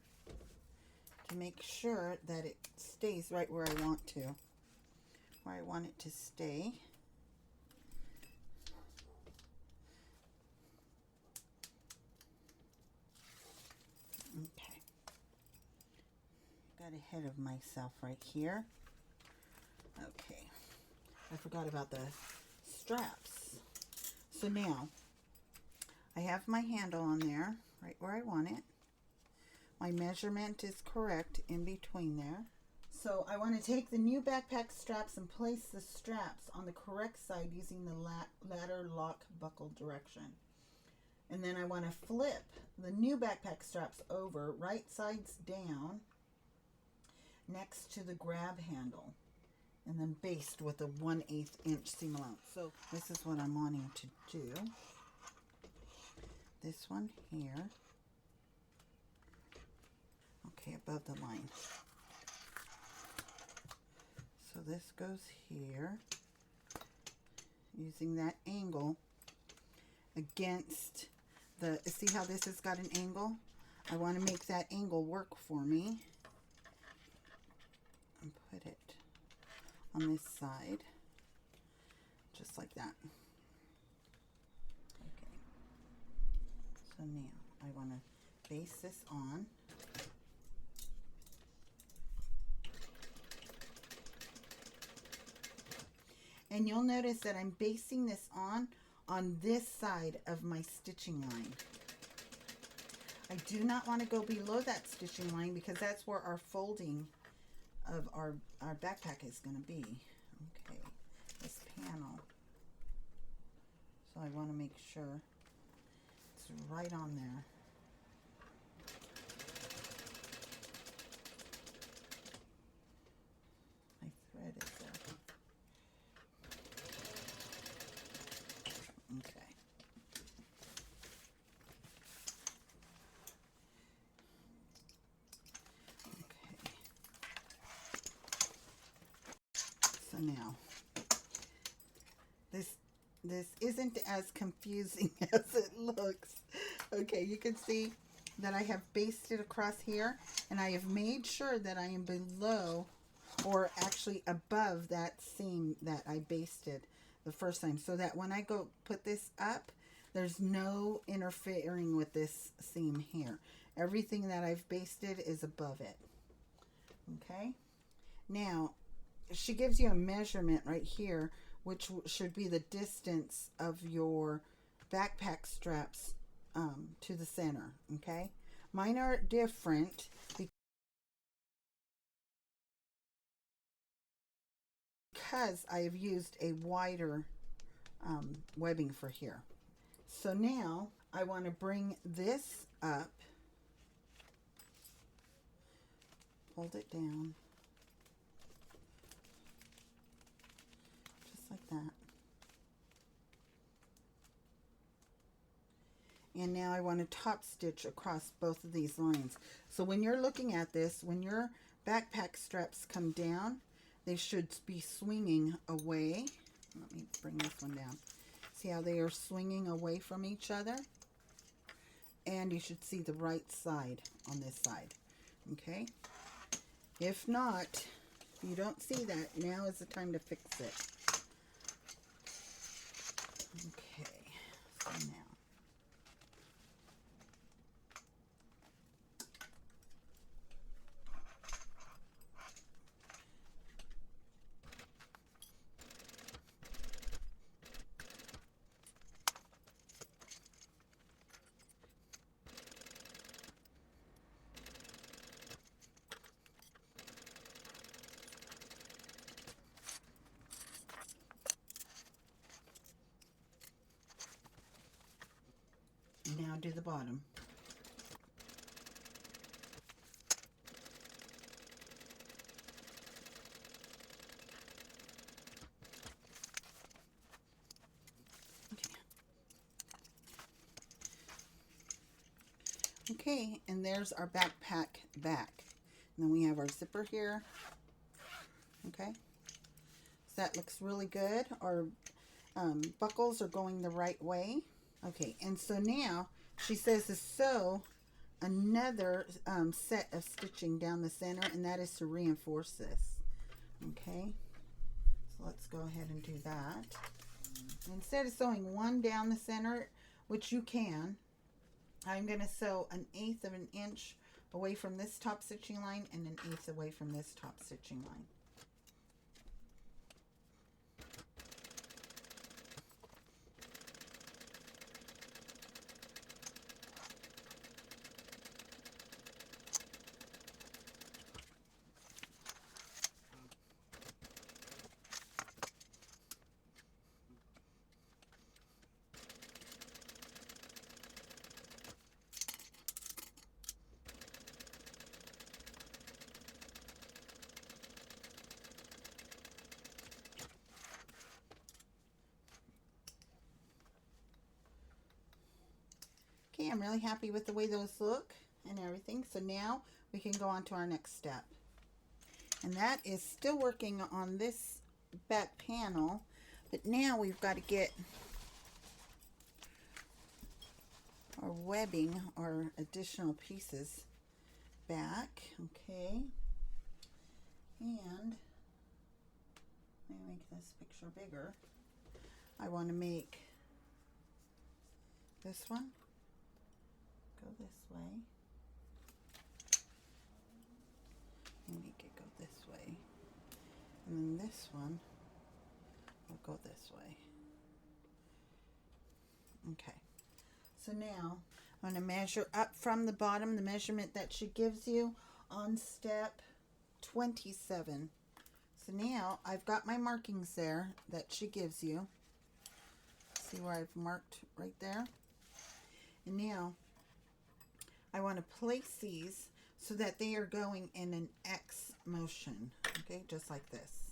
A: to make sure that it stays right where I want it to stay. Okay, got ahead of myself right here. Okay, I forgot about the straps. So now I have my handle on there right where I want it. My measurement is correct in between there. So I want to take the new backpack straps and place the straps on the correct side using the ladder lock buckle direction. And then I want to flip the new backpack straps over right sides down next to the grab handle, and then baste with a 1/8 inch seam allowance. So this is what I'm wanting to do. This one here. Okay, above the line. So this goes here, using that angle against the, see how this has got an angle? I want to make that angle work for me. And put it on this side, just like that. Okay. So now I want to base this on. And you'll notice that I'm basing this on this side of my stitching line. I do not want to go below that stitching line because that's where our folding of our backpack is going to be. Okay, this panel. So I want to make sure it's right on there. My thread is there. Okay. So now, this isn't as confusing as it looks. Okay, you can see that I have basted across here, and I have made sure that I am below, or actually above, that seam that I basted the first time, so that when I go put this up, there's no interfering with this seam here. Everything that I've basted is above it. Okay, now she gives you a measurement right here, which should be the distance of your backpack straps to the center. Okay, mine are different because I have used a wider webbing for here. So now I want to bring this up, hold it down, just like that. And now I want to top stitch across both of these lines. So when you're looking at this, when your backpack straps come down, they should be swinging away. Let me bring this one down. See how they are swinging away from each other? And you should see the right side on this side. Okay? If not, if you don't see that, now is the time to fix it. Okay, so now. Now do the bottom. Okay, and there's our backpack back. And then we have our zipper here. Okay, so that looks really good. Our buckles are going the right way. Okay, and so now she says to sew another set of stitching down the center, and that is to reinforce this. Okay, so let's go ahead and do that. Instead of sewing one down the center, which you can, I'm going to sew 1/8 of an inch away from this top stitching line and 1/8 away from this top stitching line. Okay, I'm really happy with the way those look and everything. So now we can go on to our next step. And that is still working on this back panel. But now we've got to get our webbing or additional pieces back. Okay. And let me make this picture bigger. I want to make this one go this way, and make it go this way, and then this one will go this way. Okay, so now I'm going to measure up from the bottom, the measurement that she gives you on step 27. So now I've got my markings there that she gives you. See where I've marked right there? And now I want to place these so that they are going in an X motion, okay, just like this.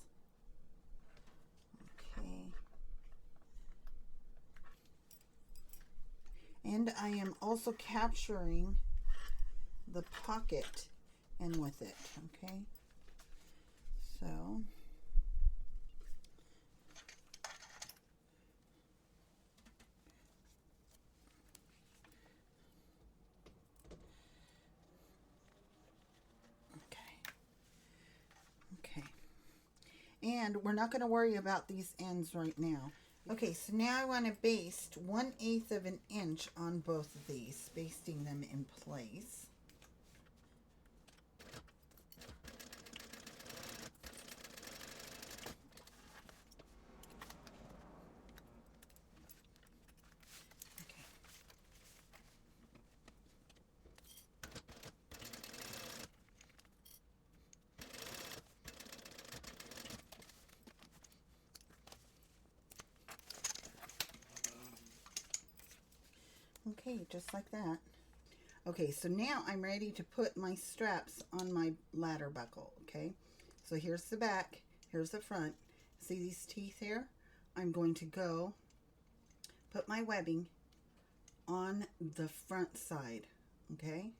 A: Okay. And I am also capturing the pocket in with it, okay? So and we're not going to worry about these ends right now. Okay, so now I want to baste 1/8 of an inch on both of these, basting them in place. Okay, just like that. Okay, so now I'm ready to put my straps on my ladder buckle, okay? So here's the back, here's the front. See these teeth here? I'm going to go put my webbing on the front side, okay?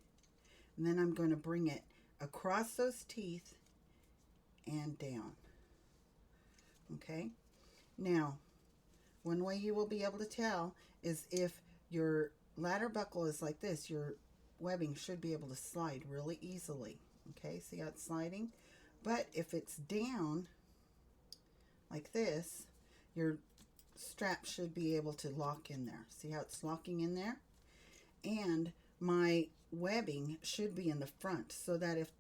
A: And then I'm going to bring it across those teeth and down, okay? Now, One way you will be able to tell is if your ladder buckle is like this, your webbing should be able to slide really easily. Okay, see how it's sliding? But if it's down like this, your strap should be able to lock in there. See how it's locking in there? And my webbing should be in the front, so that if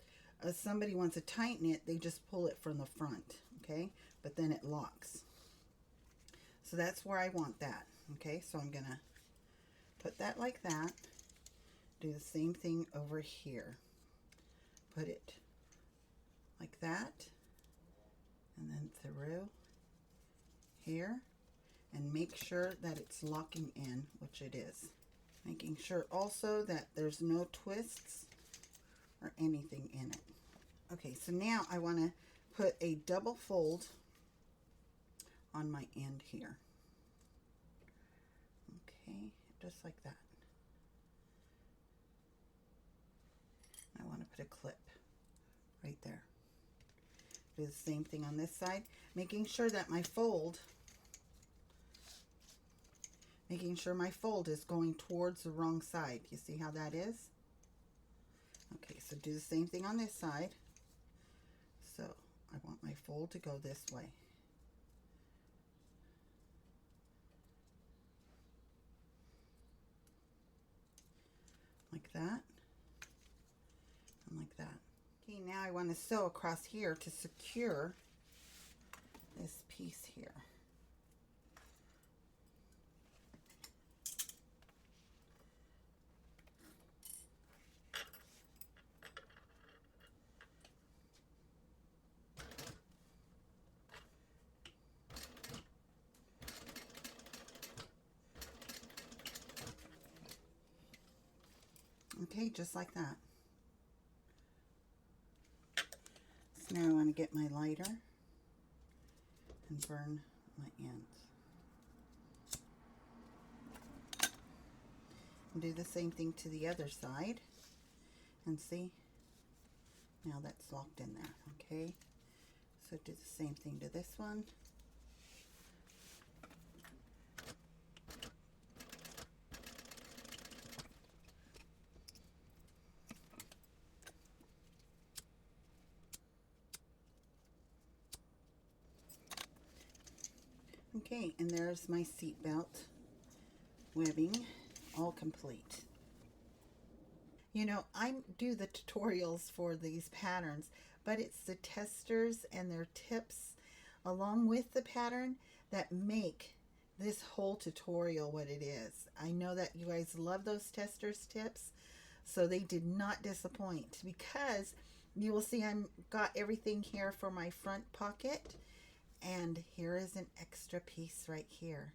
A: somebody wants to tighten it, they just pull it from the front, okay? But then it locks. So that's where I want that, okay? So I'm gonna put that like that. Do the same thing over here. Put it like that, and then through here, and make sure that it's locking in, which it is. Making sure also that there's no twists or anything in it. Okay, so now I want to put a double fold on my end here. Okay, just like that. I want to put a clip right there. Do the same thing on this side, making sure that my fold is going towards the wrong side. You see how that is? Okay, so do the same thing on this side. So I want my fold to go this way. Like that. And like that. Okay, now I want to sew across here to secure this piece here. Okay, just like that. So now I want to get my lighter and burn my ends. And do the same thing to the other side. And see, now that's locked in there, okay? So do the same thing to this one. Okay, and there's my seat belt webbing, all complete. You know, I do the tutorials for these patterns, but it's the testers and their tips along with the pattern that make this whole tutorial what it is. I know that you guys love those testers tips, so they did not disappoint, because you will see I've got everything here for my front pocket. And here is an extra piece right here.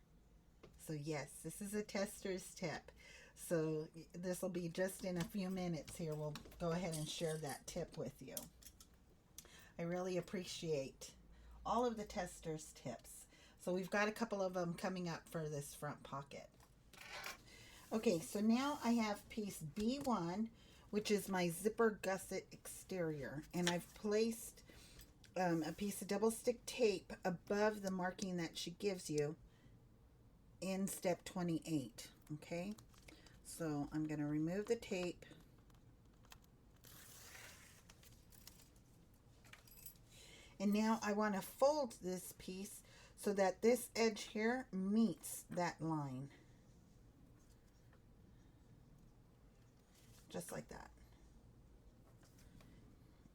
A: So yes, this is a tester's tip. So this will be just in a few minutes here. We'll go ahead and share that tip with you. I really appreciate all of the tester's tips. So we've got a couple of them coming up for this front pocket. Okay, so now I have piece B1, which is my zipper gusset exterior. And I've placed a piece of double stick tape above the marking that she gives you in step 28. Okay, so I'm going to remove the tape, and now I want to fold this piece so that this edge here meets that line, just like that.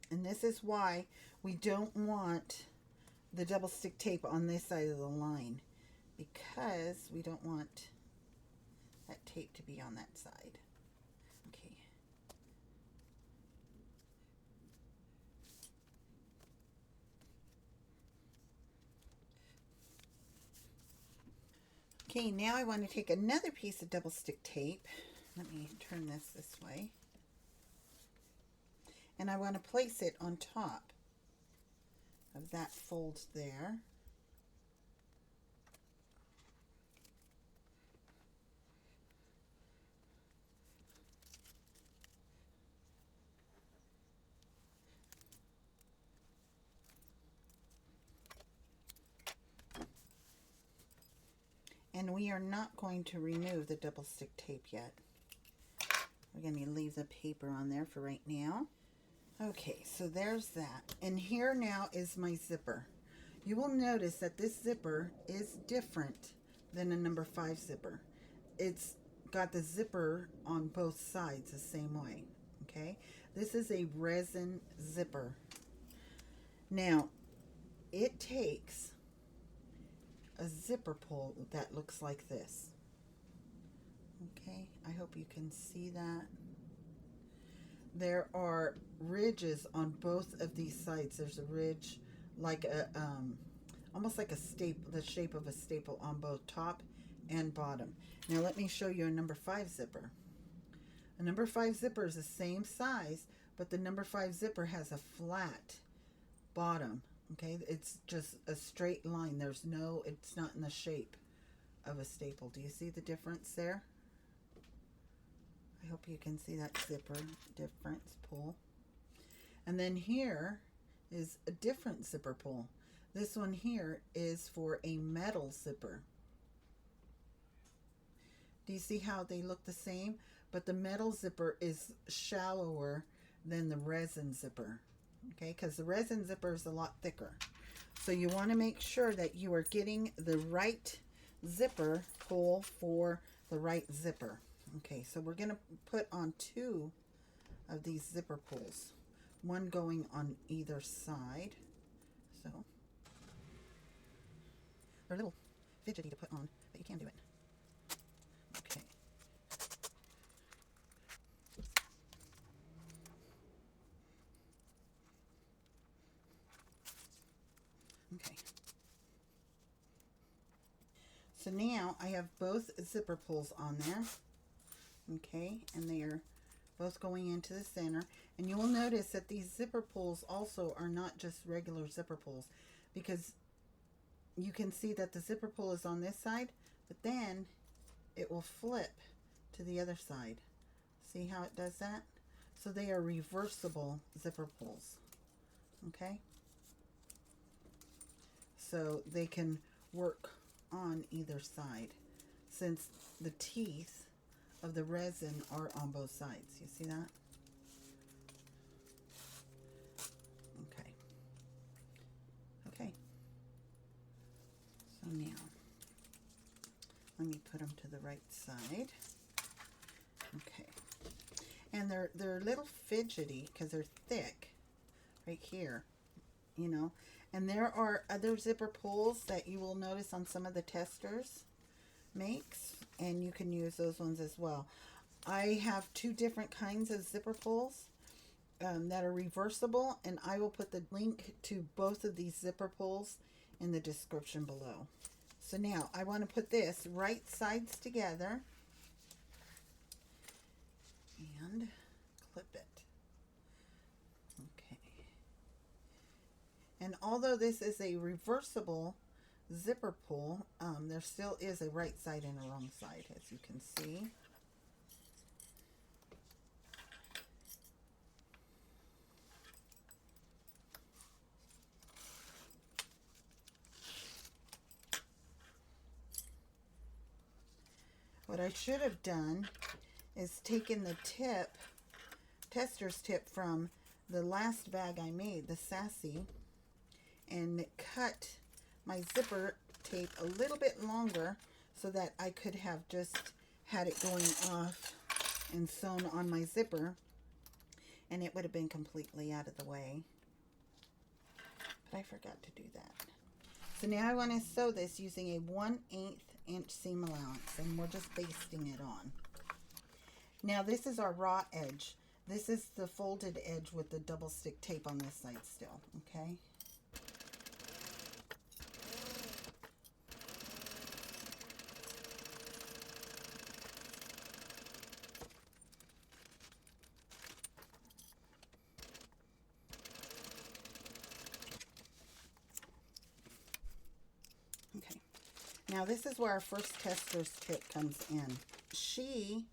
A: And this is why we don't want the double stick tape on this side of the line, because we don't want that tape to be on that side. Okay. Okay, now I want to take another piece of double stick tape. Let me turn this way. And I want to place it on top of that fold there. And we are not going to remove the double stick tape yet. We're going to leave the paper on there for right now. Okay, so there's that. And here now is my zipper. You will notice that this zipper is different than a number 5 zipper. It's got the zipper on both sides the same way. Okay, this is a resin zipper. Now, it takes a zipper pull that looks like this. Okay, I hope you can see that. There are ridges on both of these sides. There's a ridge like a almost like a staple, the shape of a staple on both top and bottom. Now let me show you a number 5 zipper. A number 5 zipper is the same size, but the number 5 zipper has a flat bottom. Okay, it's just a straight line. There's no, it's not in the shape of a staple. Do you see the difference there? I hope you can see that zipper difference pull. And then here is a different zipper pull. This one here is for a metal zipper. Do you see how they look the same? But the metal zipper is shallower than the resin zipper. Okay, because the resin zipper is a lot thicker. So you want to make sure that you are getting the right zipper pull for the right zipper. Okay, so we're going to put on 2 of these zipper pulls, one going on either side. So they're a little fidgety to put on, but you can do it. Okay. Okay. So now I have both zipper pulls on there. Okay, and they are both going into the center. And you will notice that these zipper pulls also are not just regular zipper pulls, because you can see that the zipper pull is on this side, but then it will flip to the other side. See how it does that? So they are reversible zipper pulls. Okay, so they can work on either side, since the teeth of the resin are on both sides. You see that? Okay. Okay. So now, let me put them to the right side. Okay. And they're a little fidgety because they're thick right here, you know. And there are other zipper pulls that you will notice on some of the testers makes, and you can use those ones as well. I have 2 different kinds of zipper pulls that are reversible, and I will put the link to both of these zipper pulls in the description below. So now I want to put this right sides together and clip it. Okay. And although this is a reversible zipper pull, there still is a right side and a wrong side, as you can see. What I should have done is taken the tip, tester's tip from the last bag I made, the Sassy, and cut my zipper tape a little bit longer so that I could have just had it going off and sewn on my zipper, and it would have been completely out of the way. But I forgot to do that. So now I want to sew this using a 1/8 inch seam allowance, and we're just basting it on. Now this is our raw edge. This is the folded edge with the double stick tape on this side still, okay? Okay, now this is where our first tester's tip comes in. She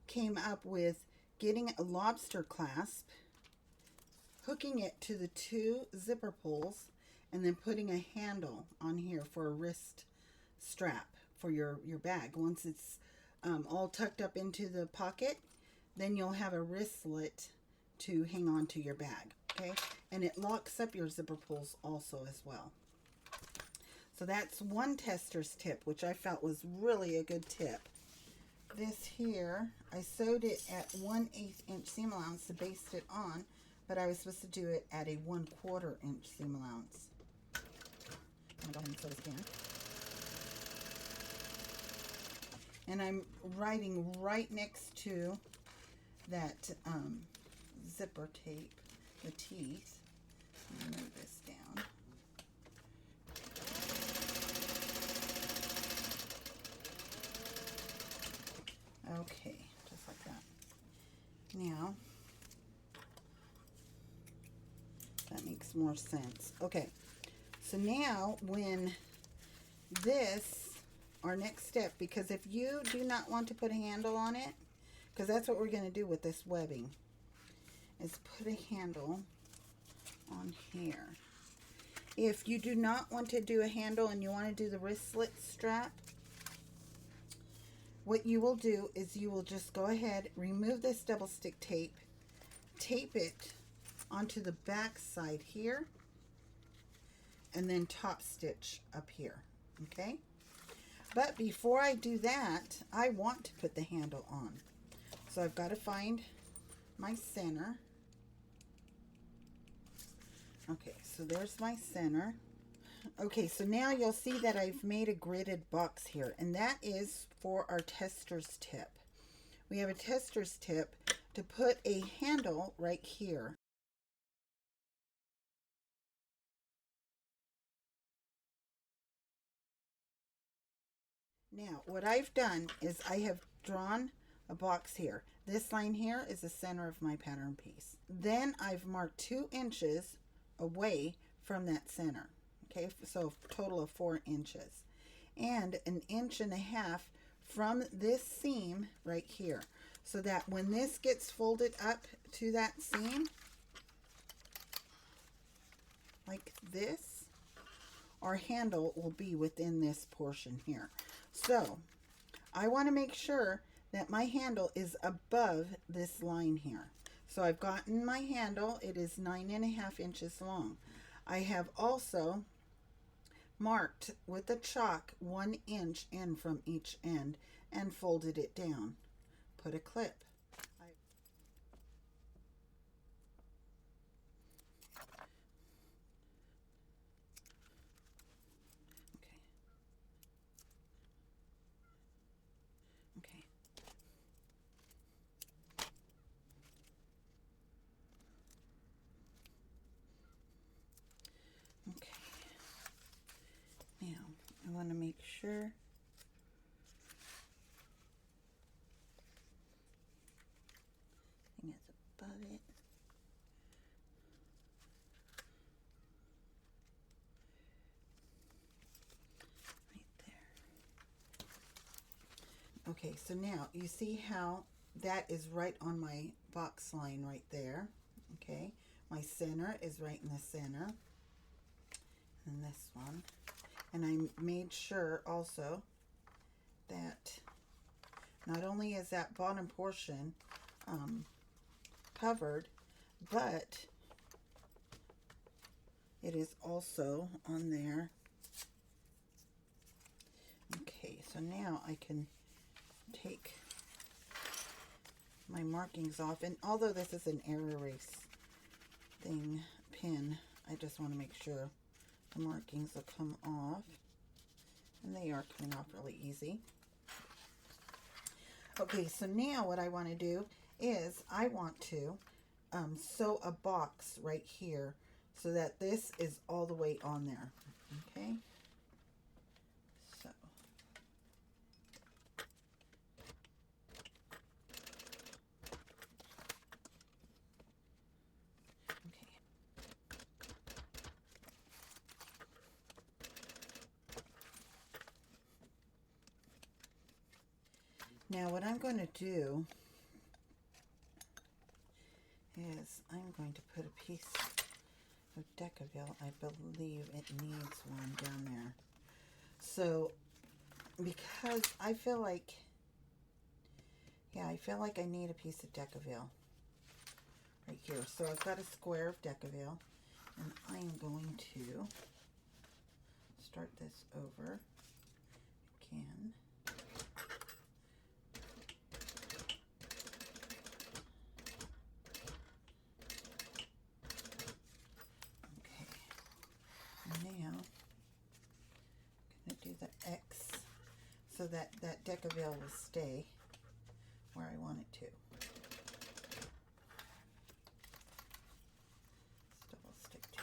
A: came up with getting a lobster clasp, hooking it to the 2 zipper pulls, and then putting a handle on here for a wrist strap for your bag. Once it's all tucked up into the pocket, then you'll have a wristlet to hang on to your bag, okay? And it locks up your zipper pulls also as well. So that's one tester's tip, which I felt was really a good tip. This here, I sewed it at 1/8 inch seam allowance to baste it on, but I was supposed to do it at a 1/4 inch seam allowance. I'm going to go ahead and sew this again. And I'm writing right next to that zipper tape, the teeth. I'm going to move this down. Okay, just like that. Now, that makes more sense. Okay, so now when this, our next step, because if you do not want to put a handle on it, because that's what we're going to do with this webbing, is put a handle on here. If you do not want to do a handle and you want to do the wristlet strap, what you will do is you will just go ahead, remove this double stick tape, tape it onto the back side here, and then top stitch up here, okay? But before I do that, I want to put the handle on. So I've got to find my center. Okay, so there's my center. Okay, so now you'll see that I've made a gridded box here, and that is for our tester's tip. We have a tester's tip to put a handle right here. Now, what I've done is I have drawn a box here. This line here is the center of my pattern piece. Then I've marked 2 inches away from that center. Okay, so a total of 4 inches. And 1.5 inches from this seam right here. So that when this gets folded up to that seam, like this, our handle will be within this portion here. So I want to make sure that my handle is above this line here. So I've gotten my handle. It is 9.5 inches long. I have also marked with the chalk 1 inch in from each end and folded it down. Put a clip. Okay. Now, I want to make sure I think it's above it. Right there. Okay, so now you see how that is right on my box line right there. Okay, my center is right in the center. And this one. And I made sure also that not only is that bottom portion covered, but it is also on there. Okay, so now I can take my markings off, and although this is an air erase pin, I just want to make sure the markings will come off, and they are coming off really easy. Okay, so now what I want to do is I want to sew a box right here so that this is all the way on there. Okay, so now what I'm going to do is I'm going to put a piece of Decaville. I believe it needs one down there. So because I feel like, yeah, I feel like I need a piece of Decaville right here. So I've got a square of Decaville, and I am going to start this over again. Okay, now I'm going to do the X so that that Decaville will stay where I want it to. It's double stick tape.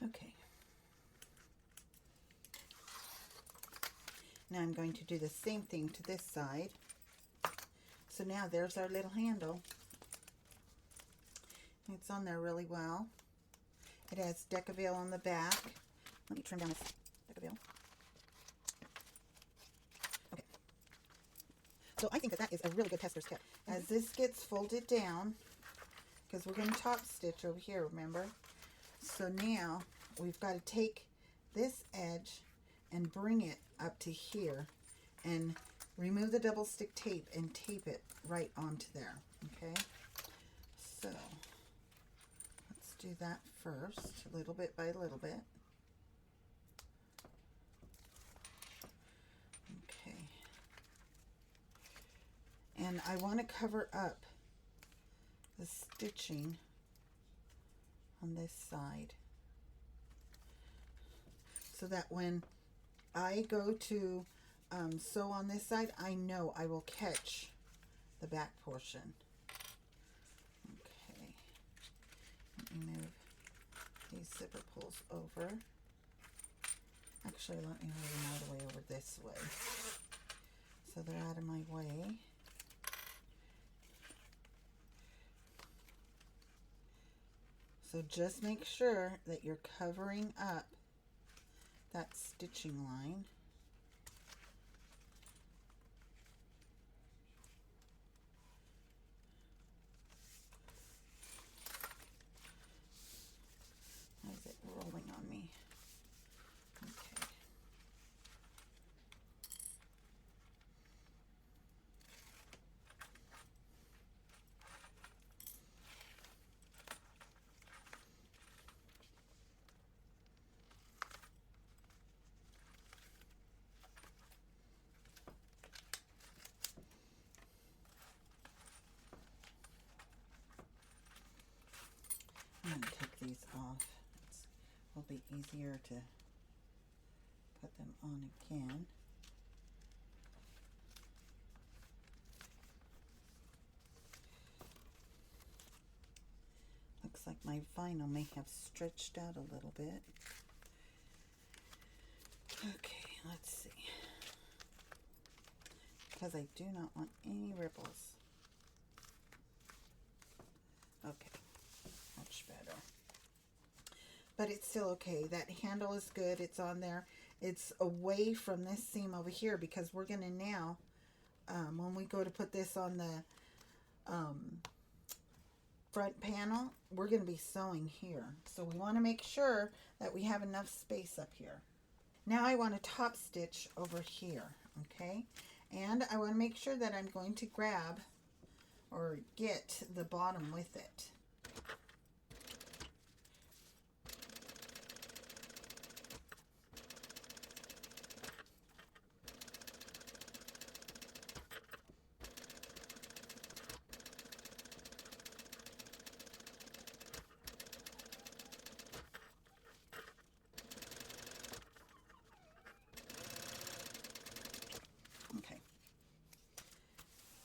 A: Okay. Now I'm going to do the same thing to this side. So now there's our little handle. It's on there really well. It has Decaville on the back. Let me trim down this Decaville. Okay. So I think that that is a really good tester's kit. As this gets folded down, because we're going to top stitch over here, remember? So now we've got to take this edge and bring it up to here and remove the double stick tape and tape it right onto there. Okay, so let's do that first, little bit by little bit. Okay, and I want to cover up the stitching on this side so that when I go to sew on this side, I know I will catch the back portion. Okay, let me move these zipper pulls over. Actually, let me move them all the way over this way so they're out of my way. So just make sure that you're covering up that stitching line. Why is it rolling on me? Okay. I'm going to take these off. It'll be easier to put them on again. Looks like my vinyl may have stretched out a little bit. Okay, let's see. Because I do not want any ripples. Okay, much better. But it's still okay. That handle is good. It's on there. It's away from this seam over here because we're going to now, when we go to put this on the front panel, we're going to be sewing here. So we want to make sure that we have enough space up here. Now I want to top stitch over here, okay? And I want to make sure that I'm going to grab or get the bottom with it.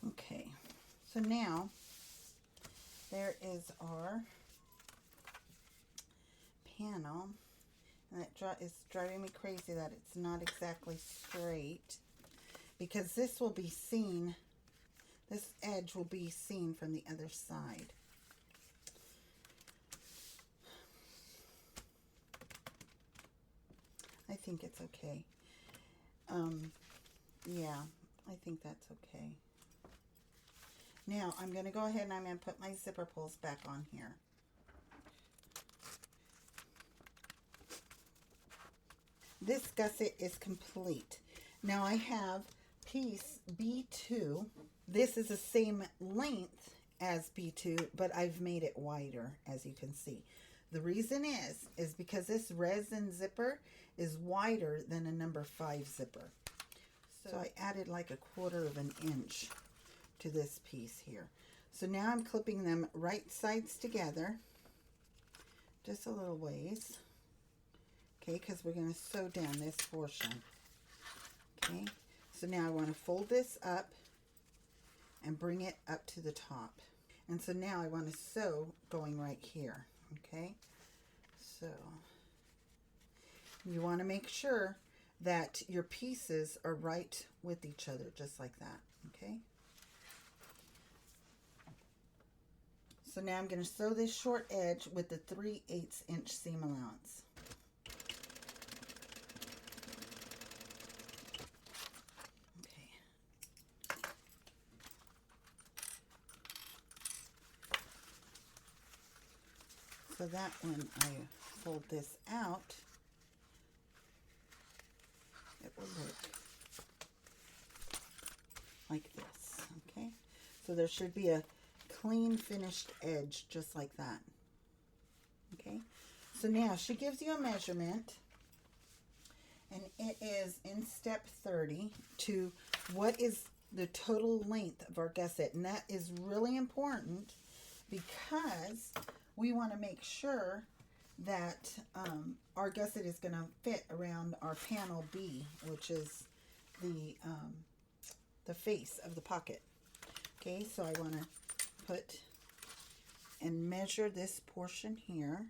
A: Okay, so now there is our panel, and it is driving me crazy that it's not exactly straight because this will be seen This edge will be seen from the other side. I think it's okay. Yeah, I think that's okay. Now I'm going to go ahead and I'm going to put my zipper pulls back on here. This gusset is complete. Now I have piece B2. This is the same length as B2, but I've made it wider, as you can see. The reason is because this resin zipper is wider than a number 5 zipper. So I added like 1/4 of an inch to this piece here. So now I'm clipping them right sides together, just a little ways. Okay, because we're going to sew down this portion. Okay, so now I want to fold this up and bring it up to the top. And so now I want to sew going right here. Okay, so you want to make sure that your pieces are right with each other, just like that. Okay, so now I'm going to sew this short edge with the 3/8 inch seam allowance. So that when I fold this out, it will look like this, okay? So there should be a clean finished edge just like that, okay? So now she gives you a measurement, and it is in step 30 to what is the total length of our gusset, and that is really important because we want to make sure that our gusset is going to fit around our panel B, which is the face of the pocket. Okay, so I want to put and measure this portion here.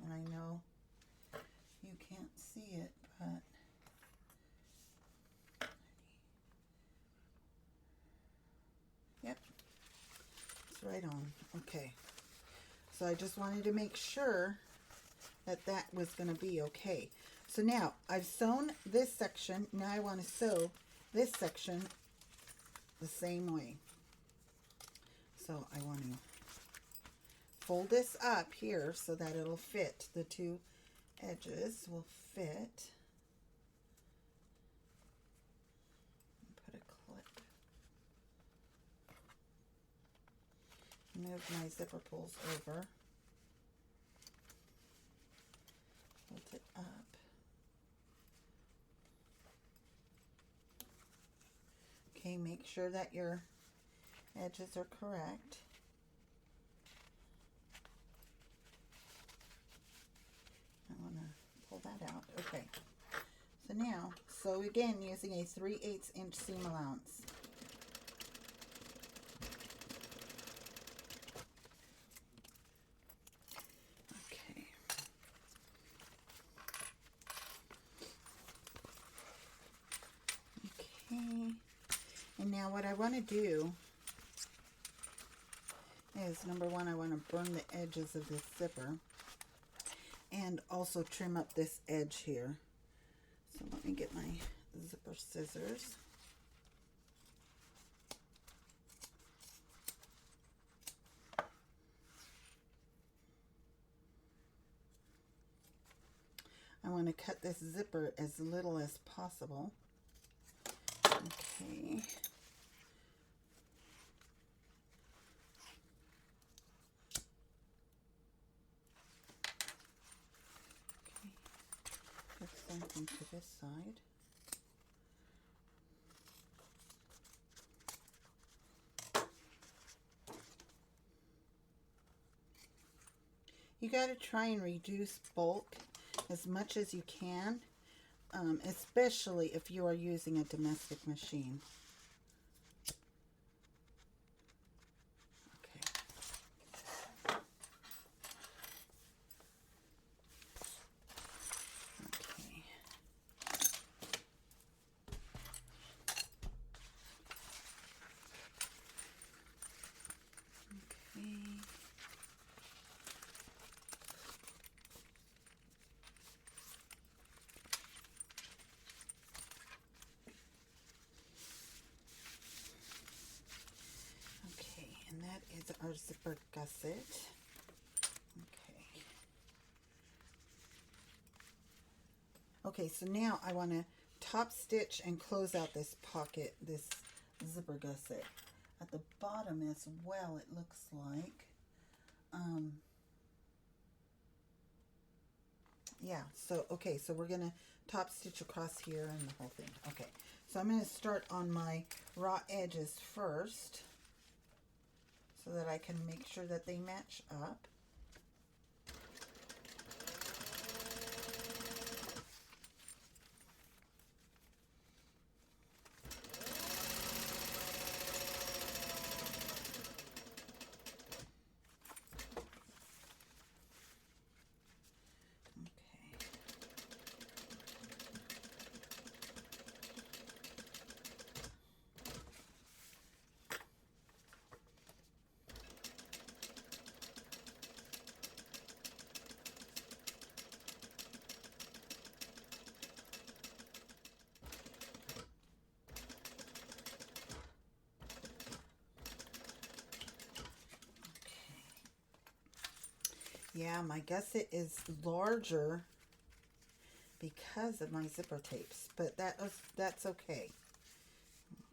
A: And I know you can't see it, but yep, it's right on. Okay, so I just wanted to make sure that that was going to be okay. So now I've sewn this section. Now I want to sew this section the same way. So I want to fold this up here so that it'll fit. The two edges will fit. Put a clip. Move my zipper pulls over. Hold it up. Okay, make sure that your edges are correct. I want to pull that out. Okay, so now sew again using a 3/8 inch seam allowance. Okay. Okay. And now what I want to do is, number one, I want to burn the edges of this zipper and also trim up this edge here. So let me get my zipper scissors. I want to cut this zipper as little as possible. Okay. Put something to this side. You got to try and reduce bulk as much as you can, especially if you are using a domestic machine. our zipper gusset. Okay. Okay, so now I want to top stitch and close out this pocket, this zipper gusset. At the bottom as well, it looks like. Yeah, so, okay, so we're going to top stitch across here and the whole thing. Okay, so I'm going to start on my raw edges first so that I can make sure that they match up. Yeah, my gusset is larger because of my zipper tapes, but that's okay.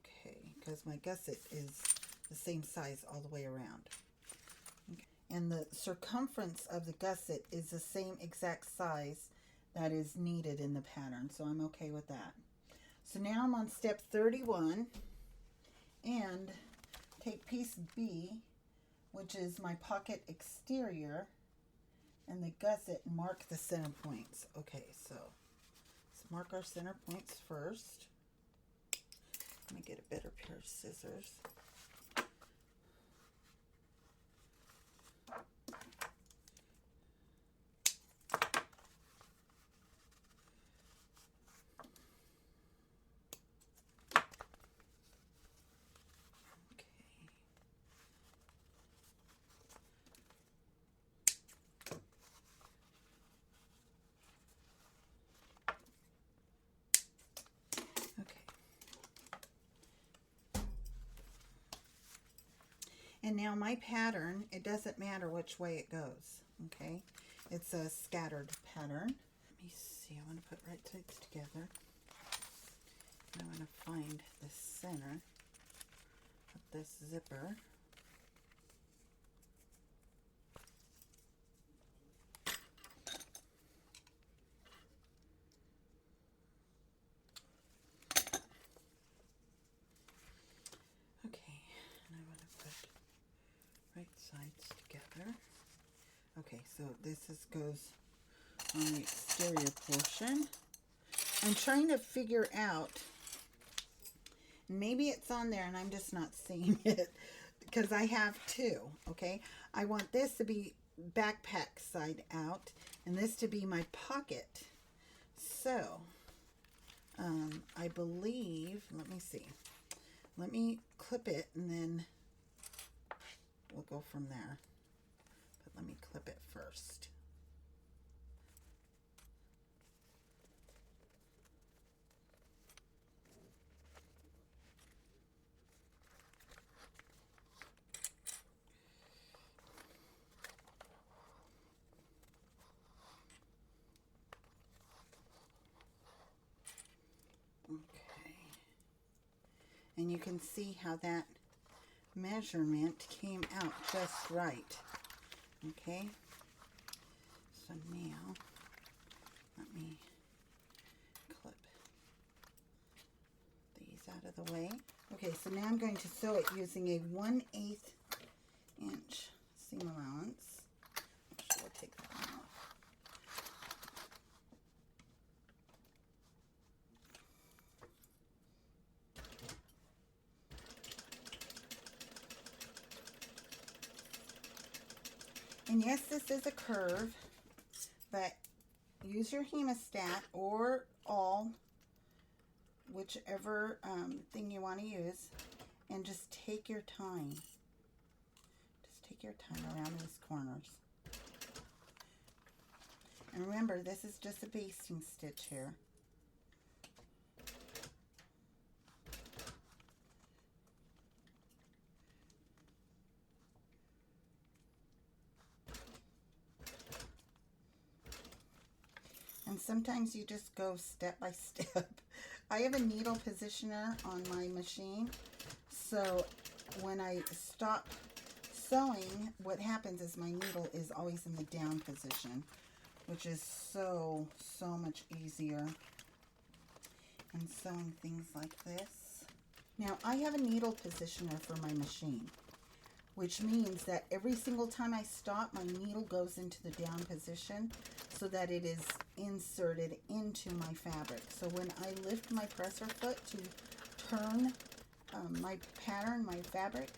A: Okay, because my gusset is the same size all the way around. Okay. And the circumference of the gusset is the same exact size that is needed in the pattern, so I'm okay with that. So now I'm on step 31, and take piece B, which is my pocket exterior, and the gusset, and mark the center points. Okay, so let's mark our center points first. Let me get a better pair of scissors. And now my pattern, it doesn't matter which way it goes, okay? It's a scattered pattern. Let me see, I want to put right sides together. I want to find the center of this zipper. Okay, and I want to put right sides together. Okay, so this goes on the exterior portion. I'm trying to figure out, maybe it's on there and I'm just not seeing it because I have two, okay? I want this to be backpack side out and this to be my pocket. So, I believe, let me see. Let me clip it and then we'll go from there. But let me clip it first. Okay. And you can see how that measurement came out just right. Okay. So now, let me clip these out of the way. Okay, so now I'm going to sew it using a 1/8 inch seam allowance. Actually, we'll take that one off. And yes, this is a curve, but use your Hemostat or all, whichever thing you want to use, and just take your time. Just take your time around these corners. And remember, this is just a basting stitch here. And sometimes you just go step by step. I have a needle positioner on my machine, so when I stop sewing, what happens is my needle is always in the down position, which is so much easier in sewing things like this. Now, I have a needle positioner for my machine, which means that every single time I stop, my needle goes into the down position so that it is inserted into my fabric. So when I lift my presser foot to turn my pattern, my fabric,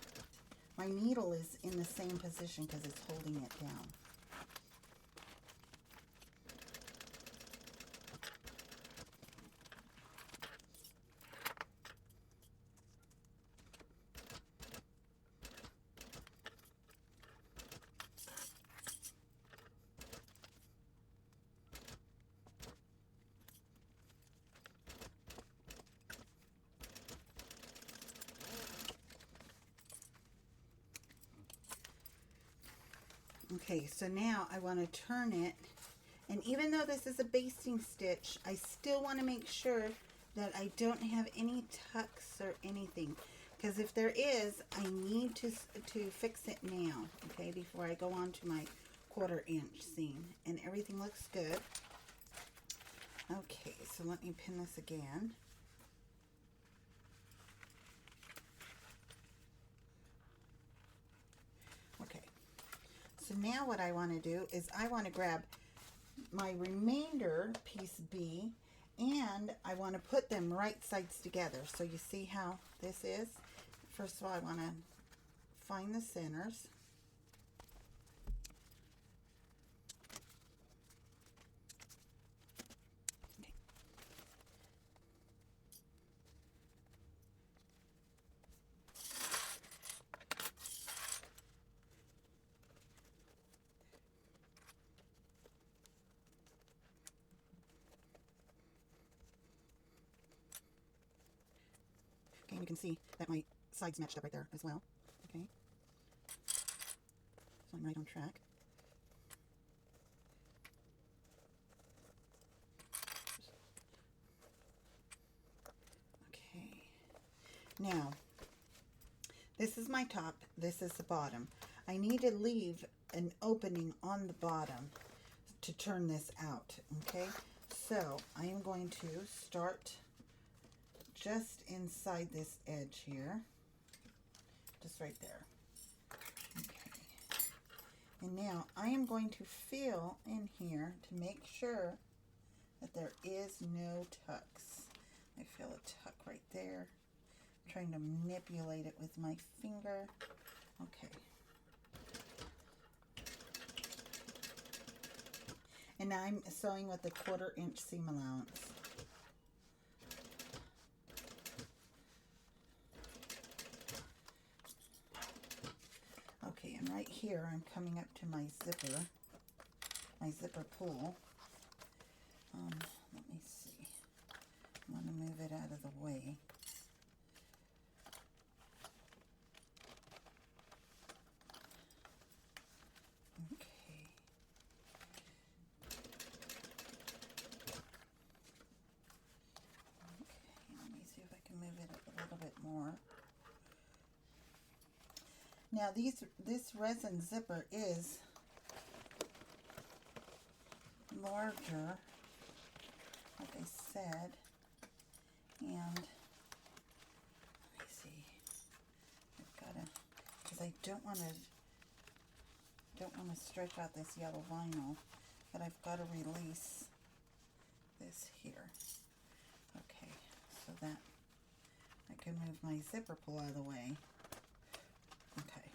A: my needle is in the same position because it's holding it down. Okay, so now I want to turn it, and even though this is a basting stitch, I still want to make sure that I don't have any tucks or anything, because if there is, I need to fix it now, okay, before I go on to my 1/4 inch seam. And everything looks good. Okay, so let me pin this again. Okay, so now what I want to do is I want to grab my remainder piece B, and I want to put them right sides together. So you see how this is? First of all, I want to find the centers. Okay. Okay, and you can see that my sides matched up right there as well. Okay, so I'm right on track. Okay, now this is my top, this is the bottom. I need to leave an opening on the bottom to turn this out. Okay, so I am going to start just inside this edge here, just right there. Okay, and now I am going to feel in here to make sure that there is no tucks. I feel a tuck right there. I'm trying to manipulate it with my finger. Okay. And now I'm sewing with a 1/4 inch seam allowance. Okay, and right here I'm coming up to my zipper pull. Let me see. I want to move it out of the way. Okay. Let me see if I can move it up a little bit more. Now this resin zipper is larger, like I said, and let me see. I've got to, because I don't want to stretch out this yellow vinyl, but I've got to release this here. Okay, so that I can move my zipper pull out of the way. Okay.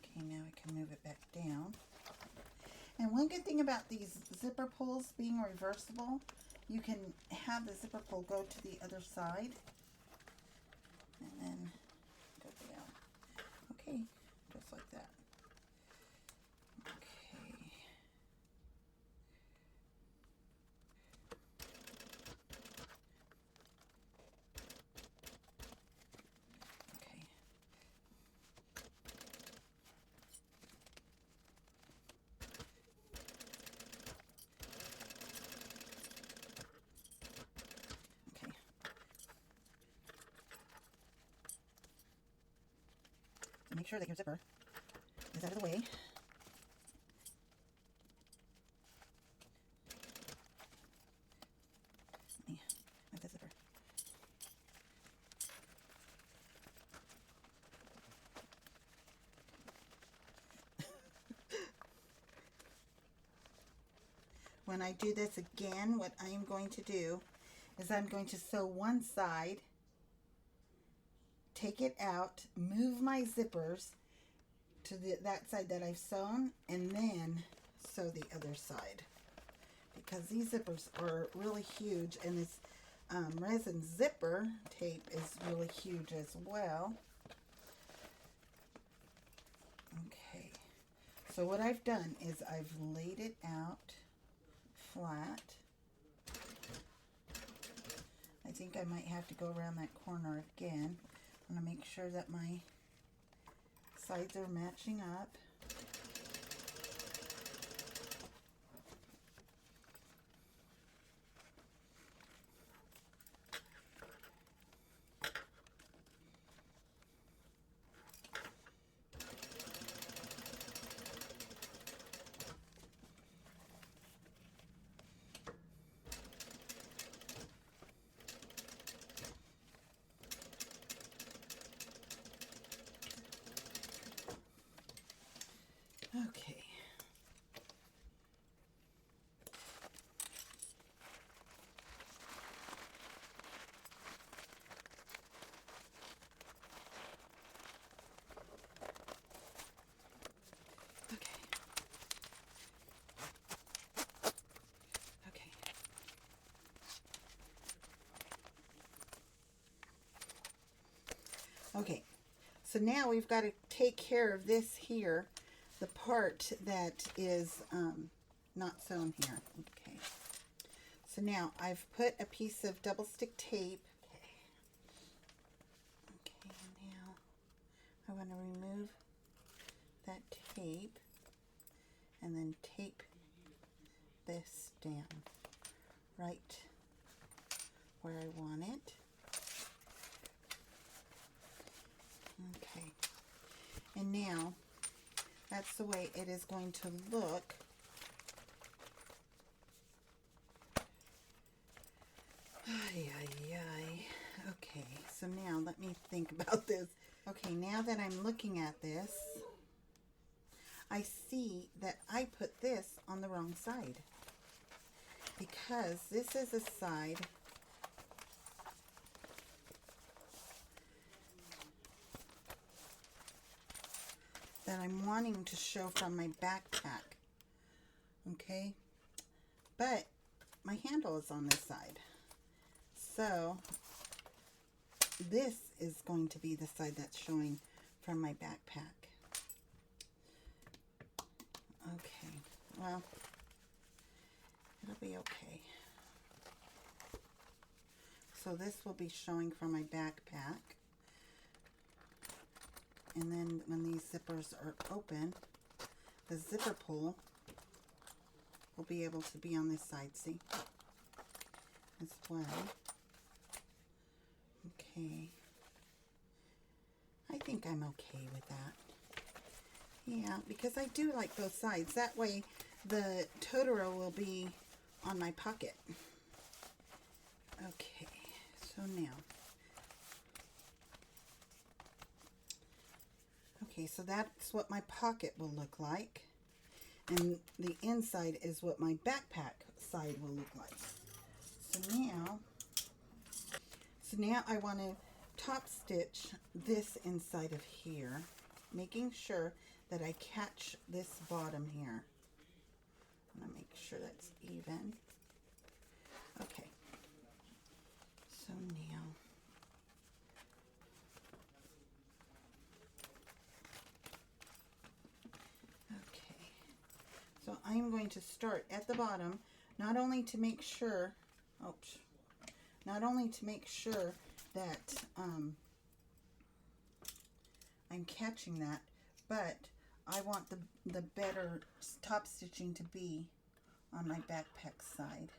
A: Okay, now I can move it back down. And one good thing about these zipper pulls being reversible, you can have the zipper pull go to the other side and then go down. Okay, just like that. sure that your zipper is out of the way. Let me move the zipper. When I do this again, what I am going to do is I'm going to sew one side, take it out, move my zippers to that side that I've sewn, and then sew the other side. Because these zippers are really huge, and this resin zipper tape is really huge as well. Okay, so what I've done is I've laid it out flat. I think I might have to go around that corner again. I'm going to make sure that my sides are matching up. Okay. Okay, so now we've got to take care of this here, the part that is not sewn here. Okay, so now I've put a piece of double stick tape. Okay, now I want to remove that tape and then tape this down right where I want it. Okay, and now that's the way it is going to look. Ay, ay, ay. Okay, so now let me think about this. Okay, now that I'm looking at this, I see that I put this on the wrong side, because this is a side that I'm wanting to show from my backpack. Okay, but my handle is on this side, so this is going to be the side that's showing from my backpack. Okay, well, it'll be okay. So this will be showing from my backpack. And then when these zippers are open, the zipper pull will be able to be on this side, see, as well. Okay. I think I'm okay with that. Yeah, because I do like both sides. That way the Totoro will be on my pocket. Okay, so now. Okay, so that's what my pocket will look like. And the inside is what my backpack side will look like. So now I want to top stitch this inside of here, making sure that I catch this bottom here. I'm going to make sure that's even. Okay. So now so I'm going to start at the bottom, not only to make sure, that I'm catching that, but I want the better top stitching to be on my backpack side.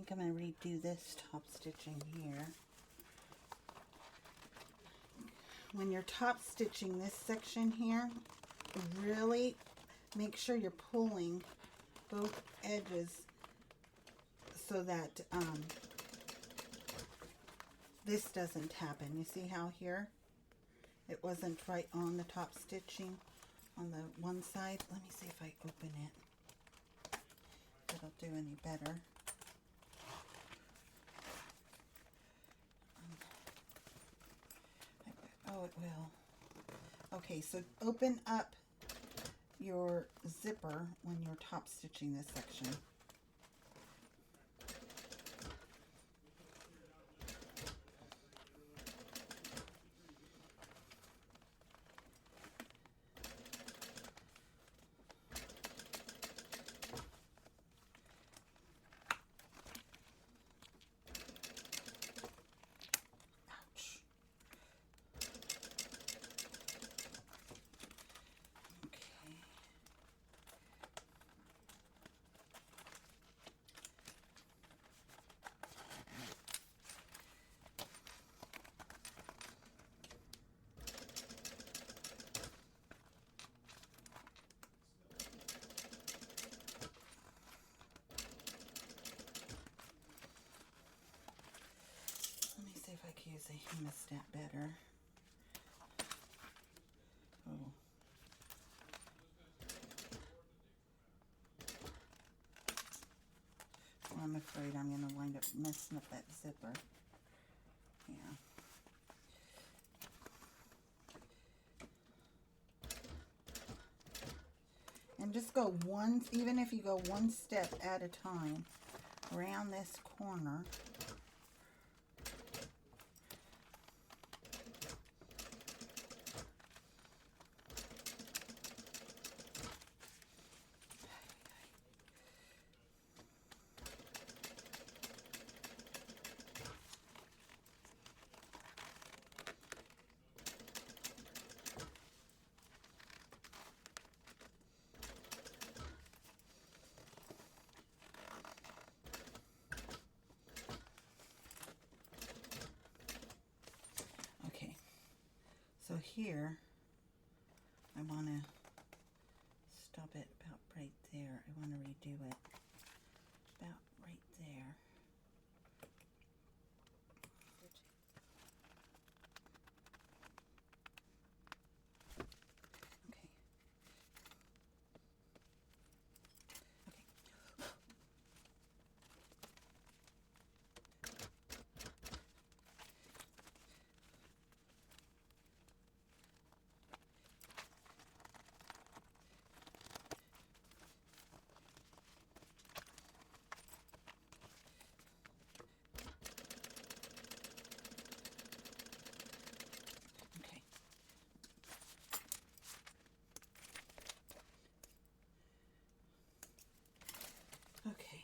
A: think I'm going to redo this top stitching here. When you're top stitching this section here, really make sure you're pulling both edges so that this doesn't happen. You see how here it wasn't right on the top stitching on the one side? Let me see if I open it. If it'll do any better. Oh, it will. Okay, so open up your zipper when you're top stitching this section. See if I can use a Hemostat better. Oh. Well, I'm afraid I'm going to wind up messing up that zipper. Yeah. And just go one, even if you go one step at a time around this corner. So here, I want to stop it about right there. I want to redo it about right there. Okay. Okay,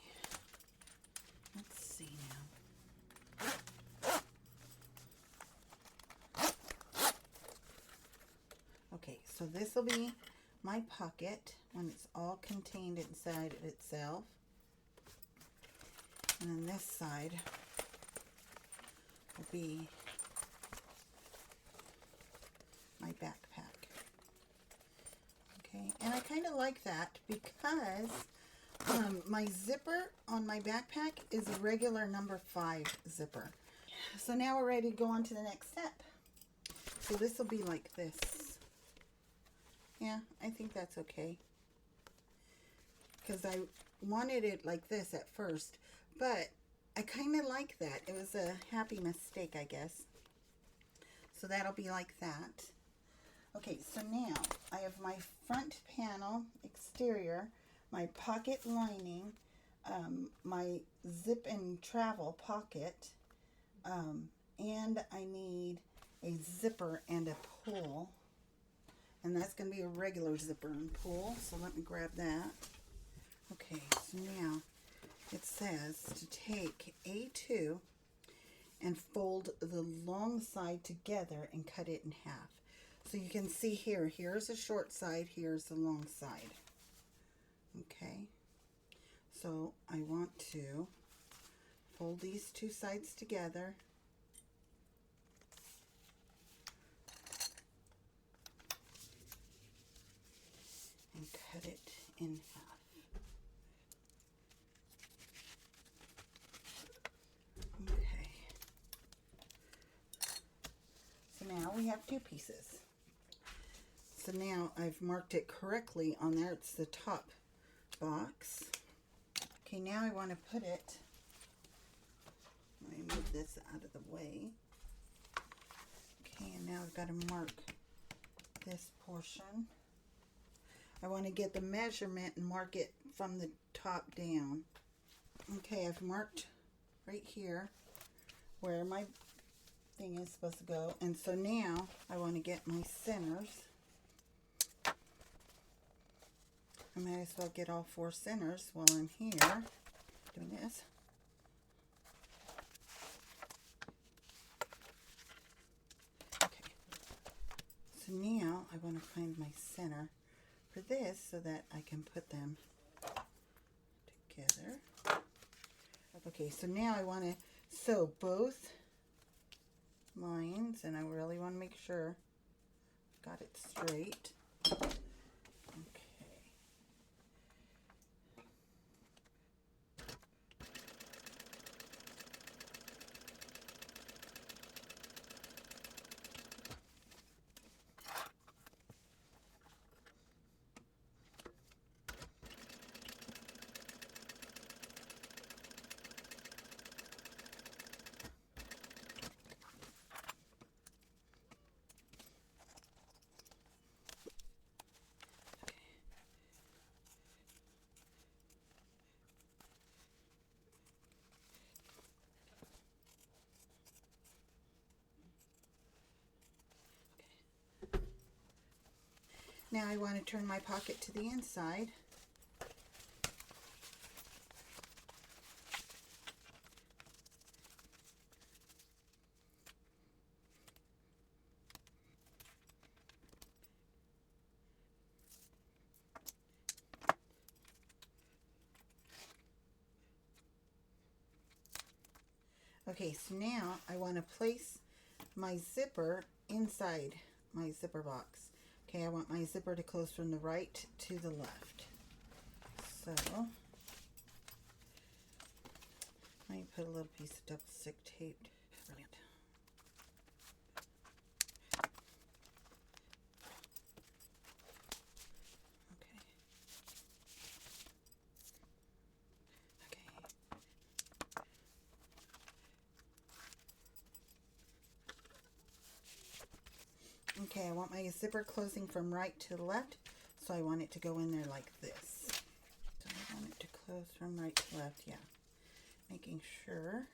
A: let's see now. Okay, so this will be my pocket when it's all contained inside of itself. And then this side will be my backpack. Okay, and I kind of like that because my zipper on my backpack is a regular number 5 zipper. So now we're ready to go on to the next step. So this will be like this. Yeah, I think that's okay. Because I wanted it like this at first, but I kind of like that. It was a happy mistake, I guess. So that'll be like that. Okay, so now I have my front panel exterior, my pocket lining, my ZipN'Travel pocket, and I need a zipper and a pull. And that's going to be a regular zipper and pull, so let me grab that. Okay, so now it says to take A2 and fold the long side together and cut it in half. So you can see here, here's the short side, here's the long side. Okay, so I want to Fold these two sides together. And cut it in half. Okay. So now we have two pieces. So now I've marked it correctly on there. It's the top box. Okay, now I want to put it, let me move this out of the way. Okay, and now I've got to mark this portion. I want to get the measurement and mark it from the top down. Okay, I've marked right here where my thing is supposed to go. And so now I want to get my centers. I might as well get all four centers while I'm here doing this. Okay. So now I want to find my center for this so that I can put them together. Okay, so now I want to sew both lines, and I really want to make sure I've got it straight. Now I want to turn my pocket to the inside. Okay, so now I want to place my zipper inside my zipper box. Okay, I want my zipper to close from the right to the left. So, let me put a little piece of double stick tape. Brilliant. Okay. Okay, I want my zipper closing from right to left, so I want it to go in there like this. So I want it to close from right to left, yeah. Making sure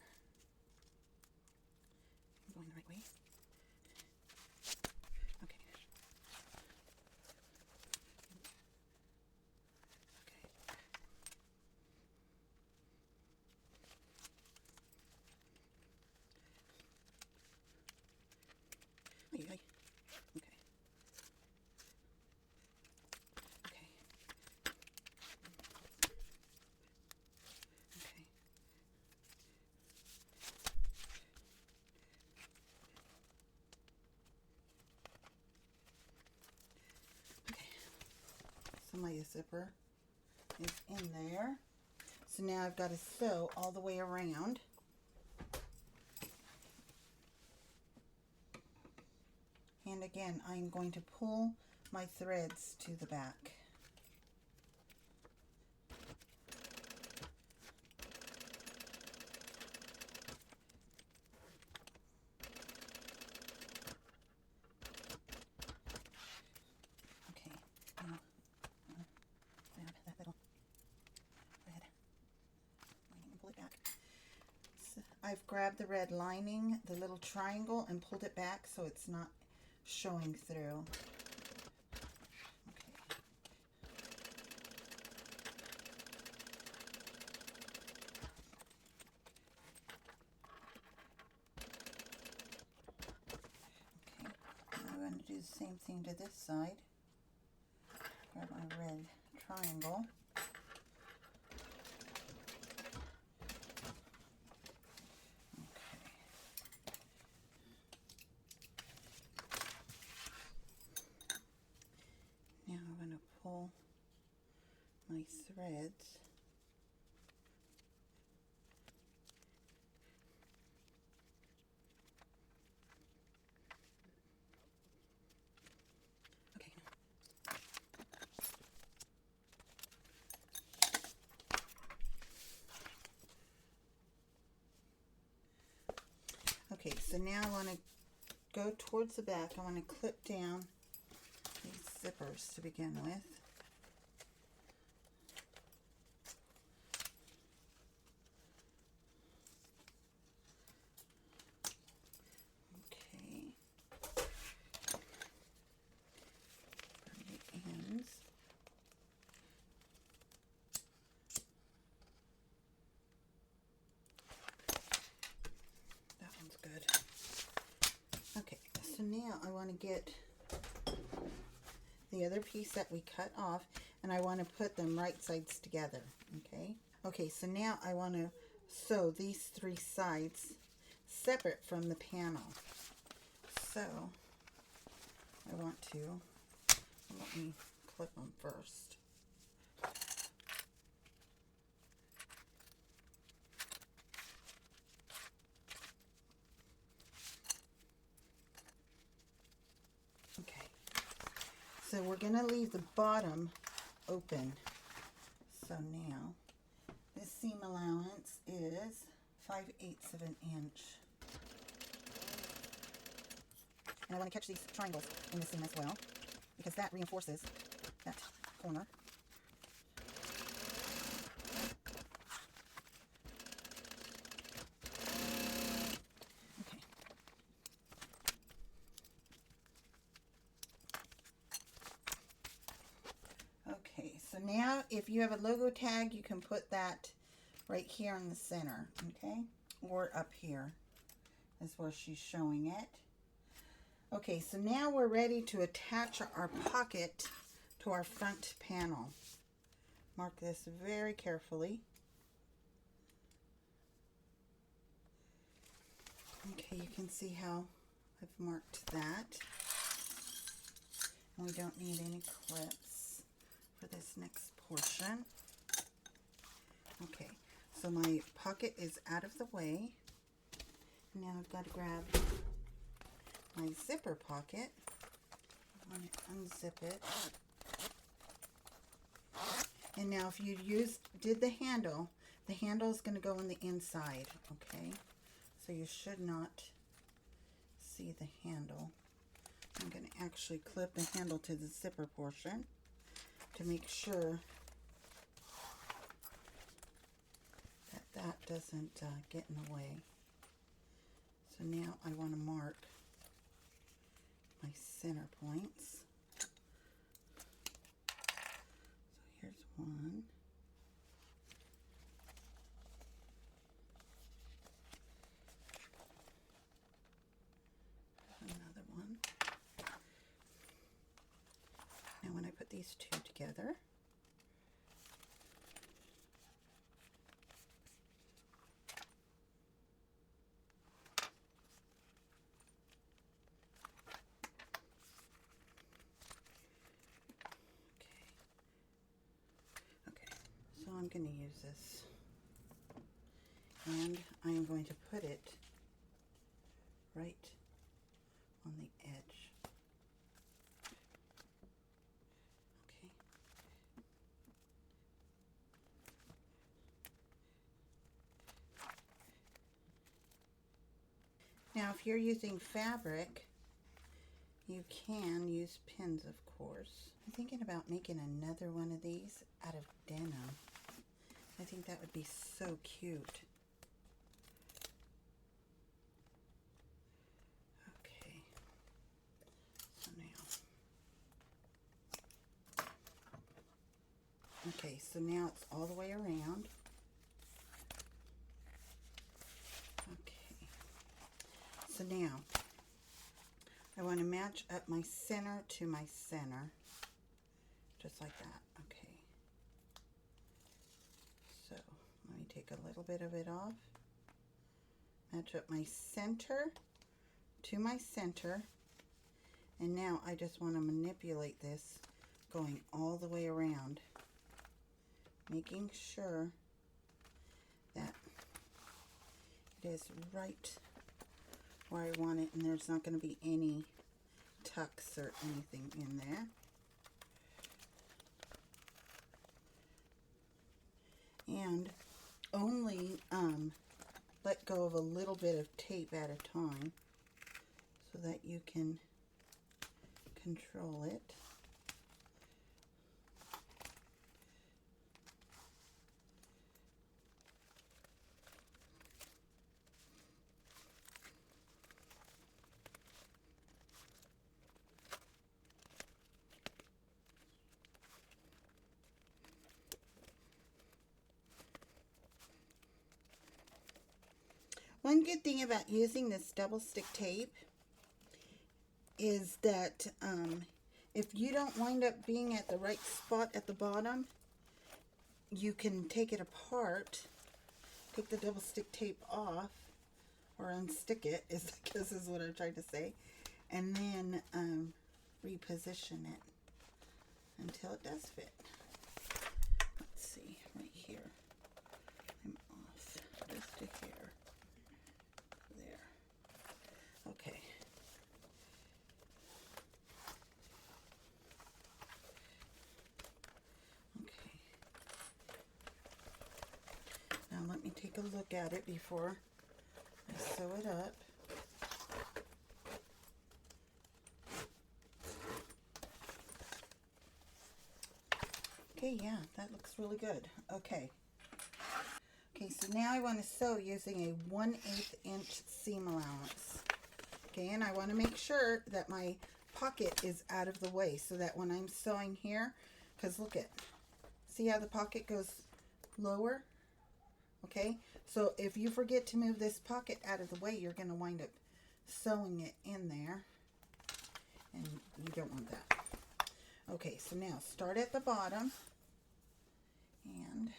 A: I'm going the right way. Okay. Okay. Okay. So my zipper is in there. So now I've got to sew all the way around. And again, I'm going to pull my threads to the back. I've grabbed the red lining, the little triangle, and pulled it back so it's not showing through. Okay, now I'm going to do the same thing to this side. Grab my red triangle. threads. Okay. Okay, so now I want to go towards the back. I want to clip down these zippers to begin with. Okay. From the ends. That one's good. Okay, so now I want to get the other piece that we cut off, and I want to put them right sides together. Okay, so now I want to sew these three sides separate from the panel. So I want to, let me clip them first. Okay, so we're going to leave the bottom open. So now this seam allowance is 5/8 of an inch. And I want to catch these triangles in the seam as well, because that reinforces that corner. Okay. Okay, so now if you have a logo tag, you can put that right here in the center, okay? Or up here is where she's showing it. Okay, so now we're ready to attach our pocket to our front panel. Mark this very carefully. Okay, you can see how I've marked that. And we don't need any clips for this next portion. Okay, so my pocket is out of the way. Now I've got to grab my zipper pocket. I want to unzip it. And now if you did the handle is going to go on the inside, okay? So you should not see the handle. I'm going to actually clip the handle to the zipper portion to make sure that that doesn't get in the way. So now I want to mark my center points. So here's one. Another one. Now when I put these two together, I'm going to use this, and I am going to put it right on the edge. Okay. Now if you're using fabric, you can use pins, of course. I'm thinking about making another one of these out of denim. I think that would be so cute. Okay, so now it's all the way around. Okay, so now I want to match up my center to my center, just like that. Okay. So let me take a little bit of it off, match up my center to my center, and now I just want to manipulate this going all the way around making sure that it is right where I want it, and there's not going to be any tucks or anything in there. And only let go of a little bit of tape at a time so that you can control it. One good thing about using this double stick tape is that if you don't wind up being at the right spot at the bottom, you can take it apart, take the double stick tape off, or unstick it, is what I'm trying to say, and then reposition it until it does fit. Let's see, right here. I'm off just a hair. Okay. Okay. Now let me take a look at it before I sew it up. Okay, yeah, that looks really good. Okay. Okay, so now I want to sew using a 1/8 inch seam allowance. Okay, and I want to make sure that my pocket is out of the way so that when I'm sewing here, because look at, see how the pocket goes lower? Okay, so if you forget to move this pocket out of the way, you're going to wind up sewing it in there, and you don't want that. Okay, so now start at the bottom, and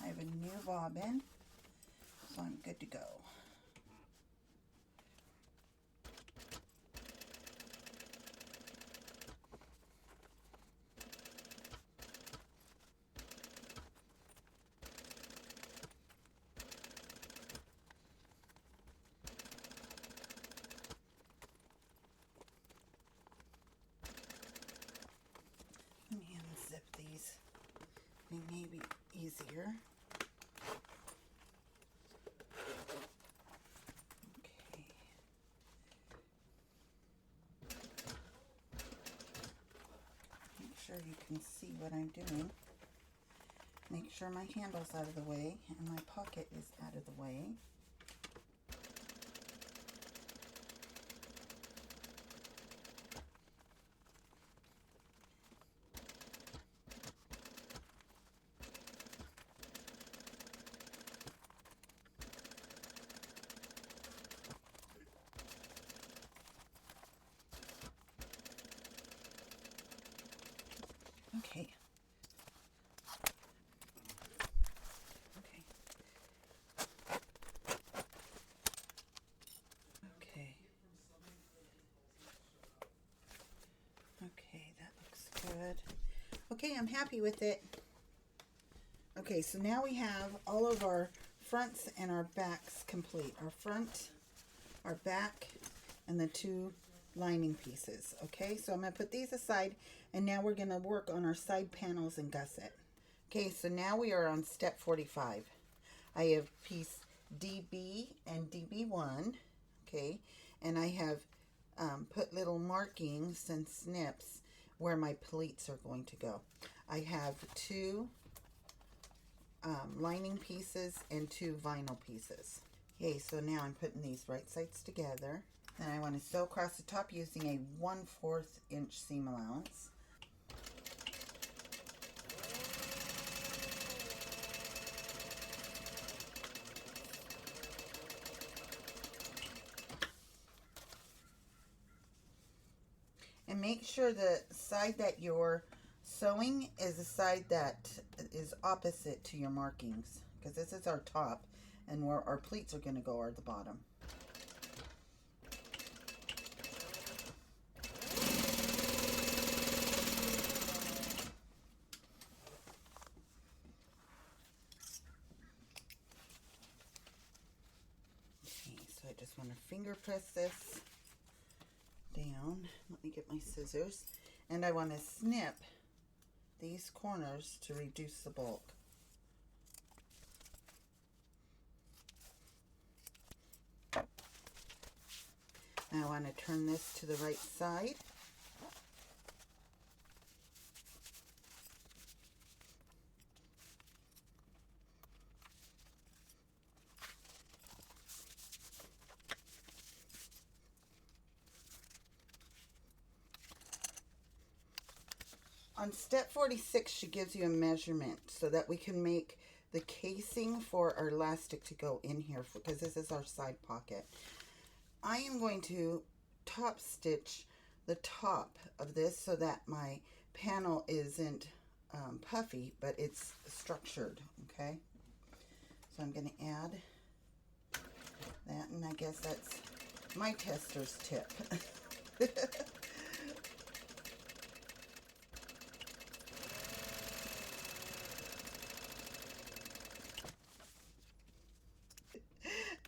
A: I have a new bobbin, so I'm good to go. Let me unzip these. They may be easier. Okay. Make sure you can see what I'm doing. Make sure my handle's out of the way and my pocket is out of the way. Okay. Okay. Okay. Okay, that looks good. Okay, I'm happy with it. Okay, so now we have all of our fronts and our backs complete. Our front, our back, and the 2 lining pieces. Okay, so I'm going to put these aside, and now we're going to work on our side panels and gusset. Okay, so now we are on step 45. I have piece DB and DB1, okay, and I have put little markings and snips where my pleats are going to go. I have 2 lining pieces and 2 vinyl pieces. Okay, so now I'm putting these right sides together. Then I want to sew across the top using a 1/4 inch seam allowance. And make sure the side that you're sewing is the side that is opposite to your markings, because this is our top, and where our pleats are going to go are the bottom. So I just want to finger press this down. Let me get my scissors. And I want to snip these corners to reduce the bulk. Now I want to turn this to the right side. On step 46, she gives you a measurement so that we can make the casing for our elastic to go in here, because this is our side pocket. I am going to top stitch the top of this so that my panel isn't puffy, but it's structured, okay? So I'm going to add that, and I guess that's my tester's tip.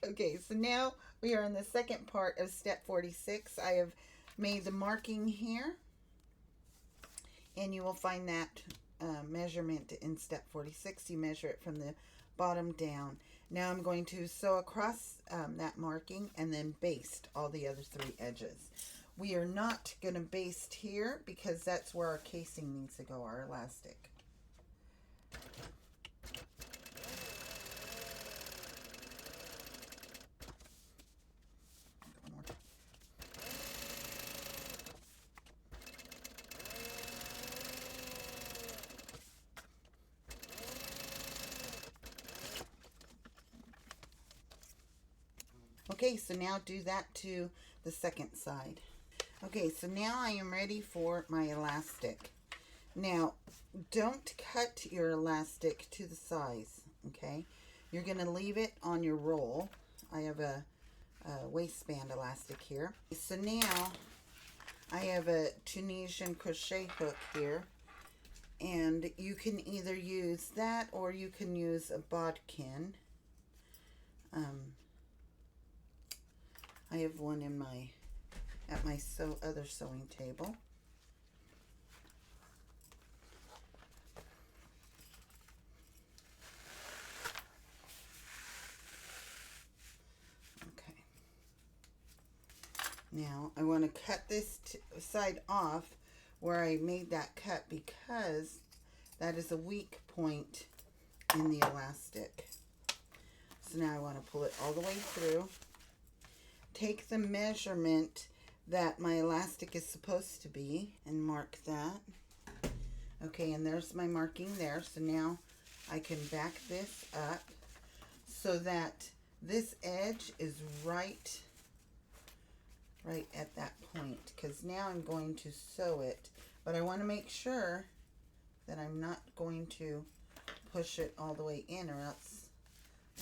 A: Okay, so now we are in the second part of step 46. I have made the marking here, and you will find that measurement in step 46. You measure it from the bottom down. Now I'm going to sew across that marking and then baste all the other 3 edges. We are not going to baste here because that's where our casing needs to go, our elastic. Okay, so now do that to the second side. Okay, so now I am ready for my elastic. Now, don't cut your elastic to the size, okay? You're going to leave it on your roll. I have a waistband elastic here. So now, I have a Tunisian crochet hook here. And you can either use that or you can use a bodkin. I have one in at my other sewing table. Okay. Now I want to cut this side off where I made that cut because that is a weak point in the elastic. So now I want to pull it all the way through. Take the measurement that my elastic is supposed to be and mark that. Okay, and there's my marking there. So now I can back this up so that this edge is right at that point, because now I'm going to sew it, but I want to make sure that I'm not going to push it all the way in, or else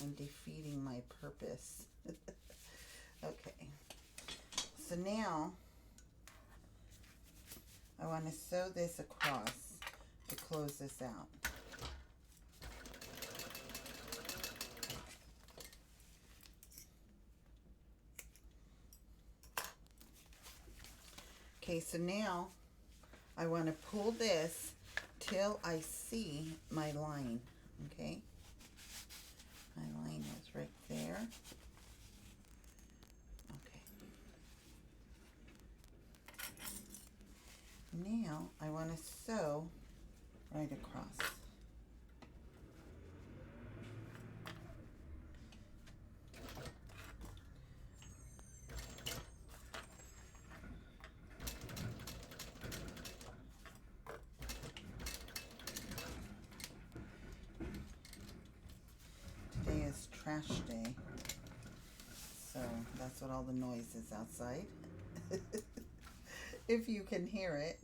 A: I'm defeating my purpose. Okay, so now I want to sew this across to close this out. Okay, so now I want to pull this till I see my line, okay? My line is right there. Now I want to sew right across. Today is trash day, so that's what all the noise is outside. If you can hear it.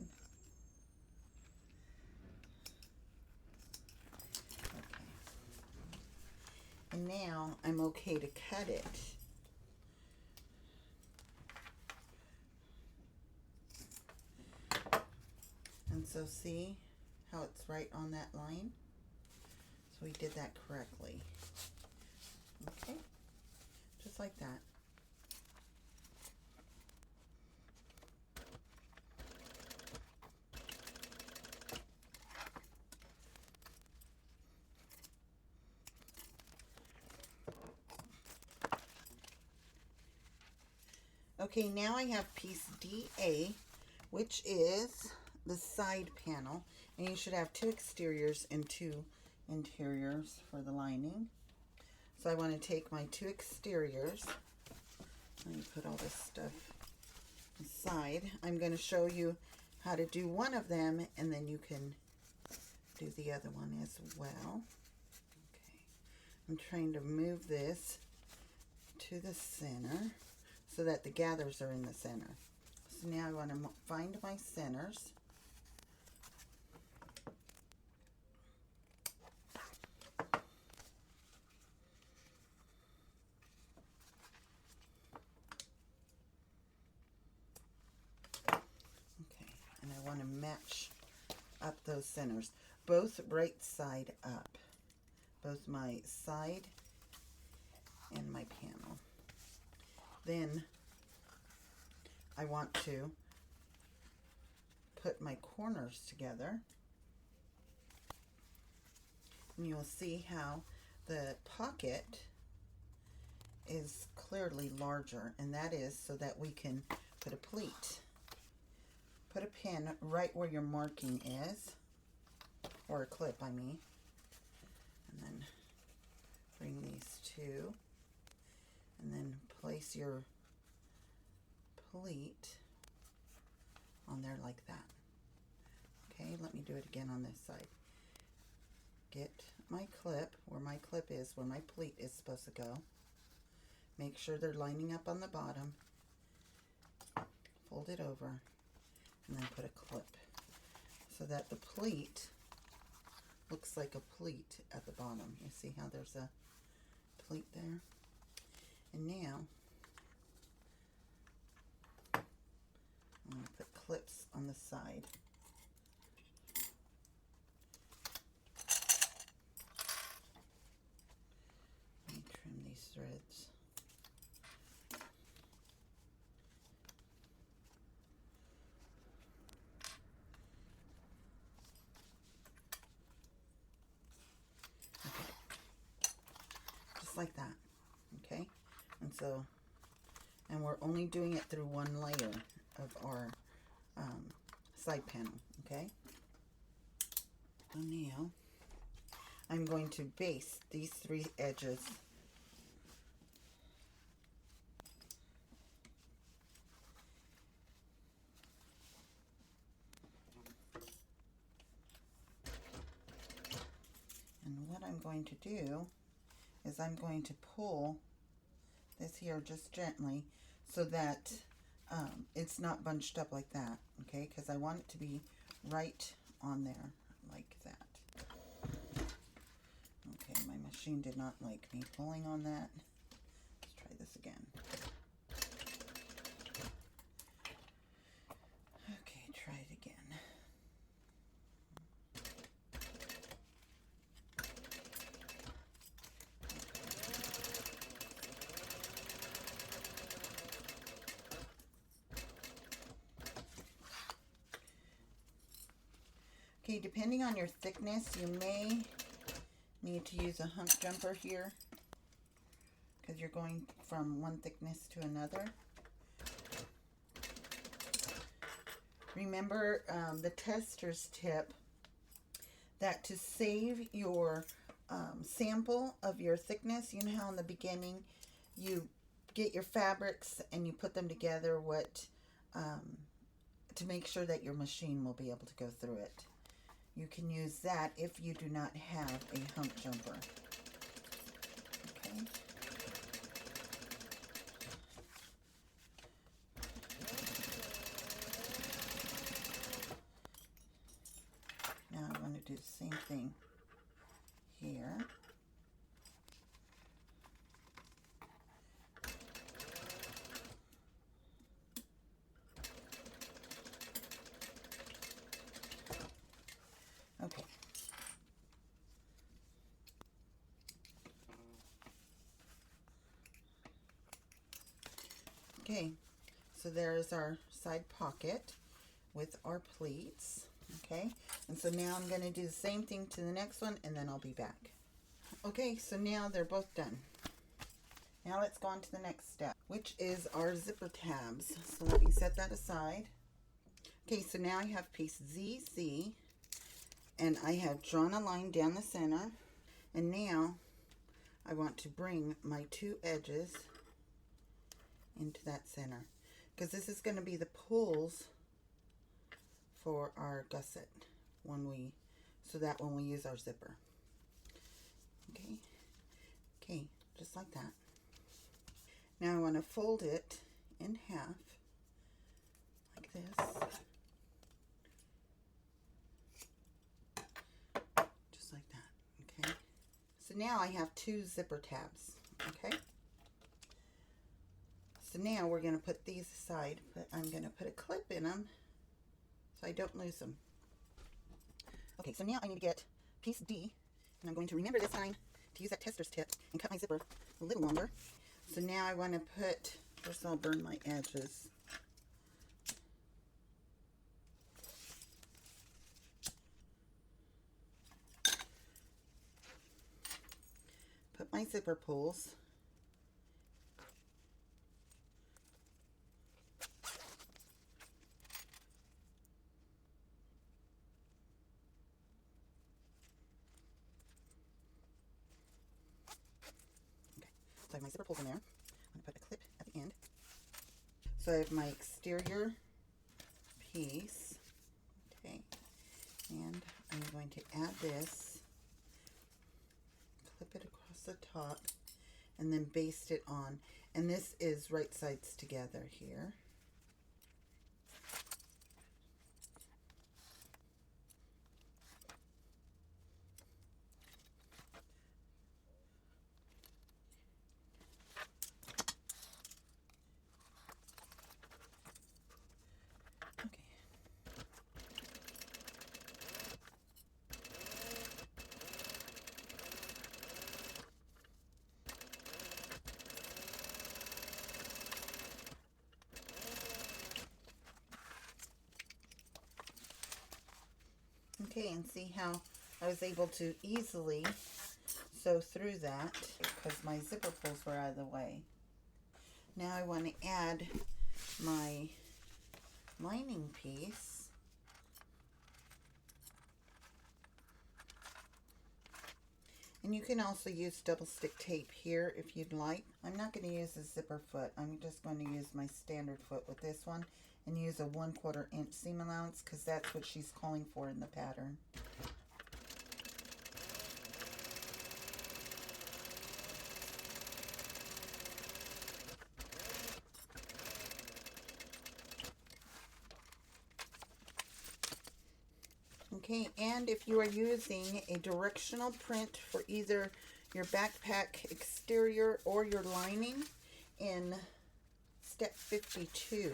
A: Okay. And now I'm okay to cut it. And so see how it's right on that line? So we did that correctly. Okay, just like that. Okay, now I have piece DA, which is the side panel, and you should have 2 exteriors and 2 interiors for the lining. So I want to take my 2 exteriors. Let me put all this stuff aside. I'm going to show you how to do one of them, and then you can do the other one as well. Okay, I'm trying to move this to the center so that the gathers are in the center. So now I want to find my centers. Okay, and I want to match up those centers, both right side up, both my side and my panel. Then I want to put my corners together, and you'll see how the pocket is clearly larger, and that is so that we can put a pleat. Put a pin right where your marking is, or a clip, I mean, and then bring these two, and then place your pleat on there like that. Okay, let me do it again on this side. Get my clip where my clip is, where my pleat is supposed to go. Make sure they're lining up on the bottom. Fold it over, and then put a clip so that the pleat looks like a pleat at the bottom. You see how there's a pleat there? And now I'm going to put clips on the side. Let me trim these threads. Okay. Just like that. Okay? And so, and we're only doing it through one layer of our side panel, okay? So now I'm going to base these 3 edges. And what I'm going to do is I'm going to pull this here just gently so that it's not bunched up like that, okay? Because I want it to be right on there like that. Okay, my machine did not like me pulling on that. Let's try this again. Okay, try it again. Okay, depending on your thickness, you may need to use a hump jumper here because you're going from one thickness to another. Remember the tester's tip that to save your sample of your thickness, you know how in the beginning you get your fabrics and you put them together to make sure that your machine will be able to go through it. You can use that if you do not have a hump jumper. Okay. Now I want to do the same thing here. Okay. Okay, so there is our side pocket with our pleats. Okay, and so now I'm going to do the same thing to the next one, and then I'll be back. Okay, so now they're both done. Now let's go on to the next step, which is our zipper tabs. So let me set that aside. Okay, so now I have piece ZZ, and I have drawn a line down the center, and now I want to bring my two edges into that center, because this is going to be the pulls for our gusset so that when we use our zipper. Okay, just like that. Now I want to fold it in half like this. Just like that, okay? So now I have two zipper tabs, okay? So now we're going to put these aside, but I'm going to put a clip in them so I don't lose them. Okay, so now I need to get piece D, and I'm going to remember this time to use that tester's tip and cut my zipper a little longer. So now I want to put, first I'll burn my edges. Put my zipper pulls. So I have my zipper pulls in there. I'm going to put a clip at the end. So I have my exterior piece. Okay. And I'm going to add this, clip it across the top, and then baste it on. And this is right sides together here. Okay, and see how I was able to easily sew through that because my zipper pulls were out of the way. Now I want to add my lining piece. And you can also use double stick tape here if you'd like. I'm not going to use a zipper foot. I'm just going to use my standard foot with this one and use a 1/4 inch seam allowance because that's what she's calling for in the pattern. Okay, and if you are using a directional print for either your backpack exterior or your lining, in step 52,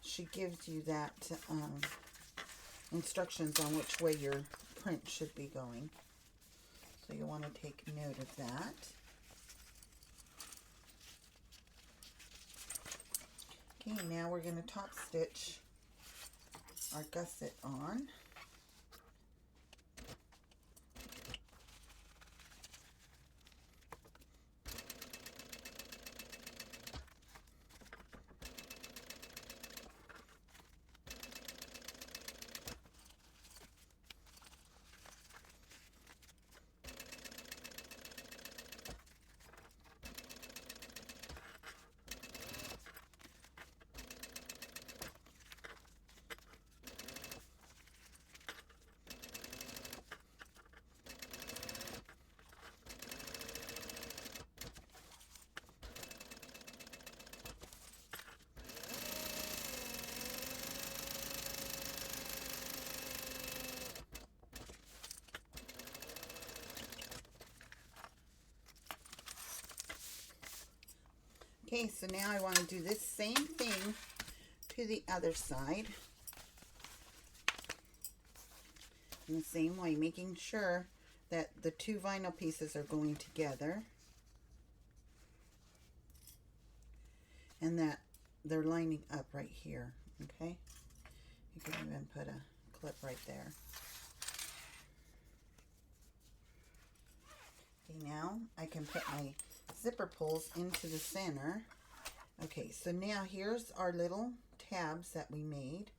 A: she gives you that instructions on which way your print should be going. So you want to take note of that. Okay, now we're going to top stitch our gusset on. Okay, so now I want to do this same thing to the other side. In the same way, making sure that the two vinyl pieces are going together and that they're lining up right here, okay? You can even put a clip right there. Okay, now I can put my zipper pulls into the center. Okay, so now here's our little tabs that we made.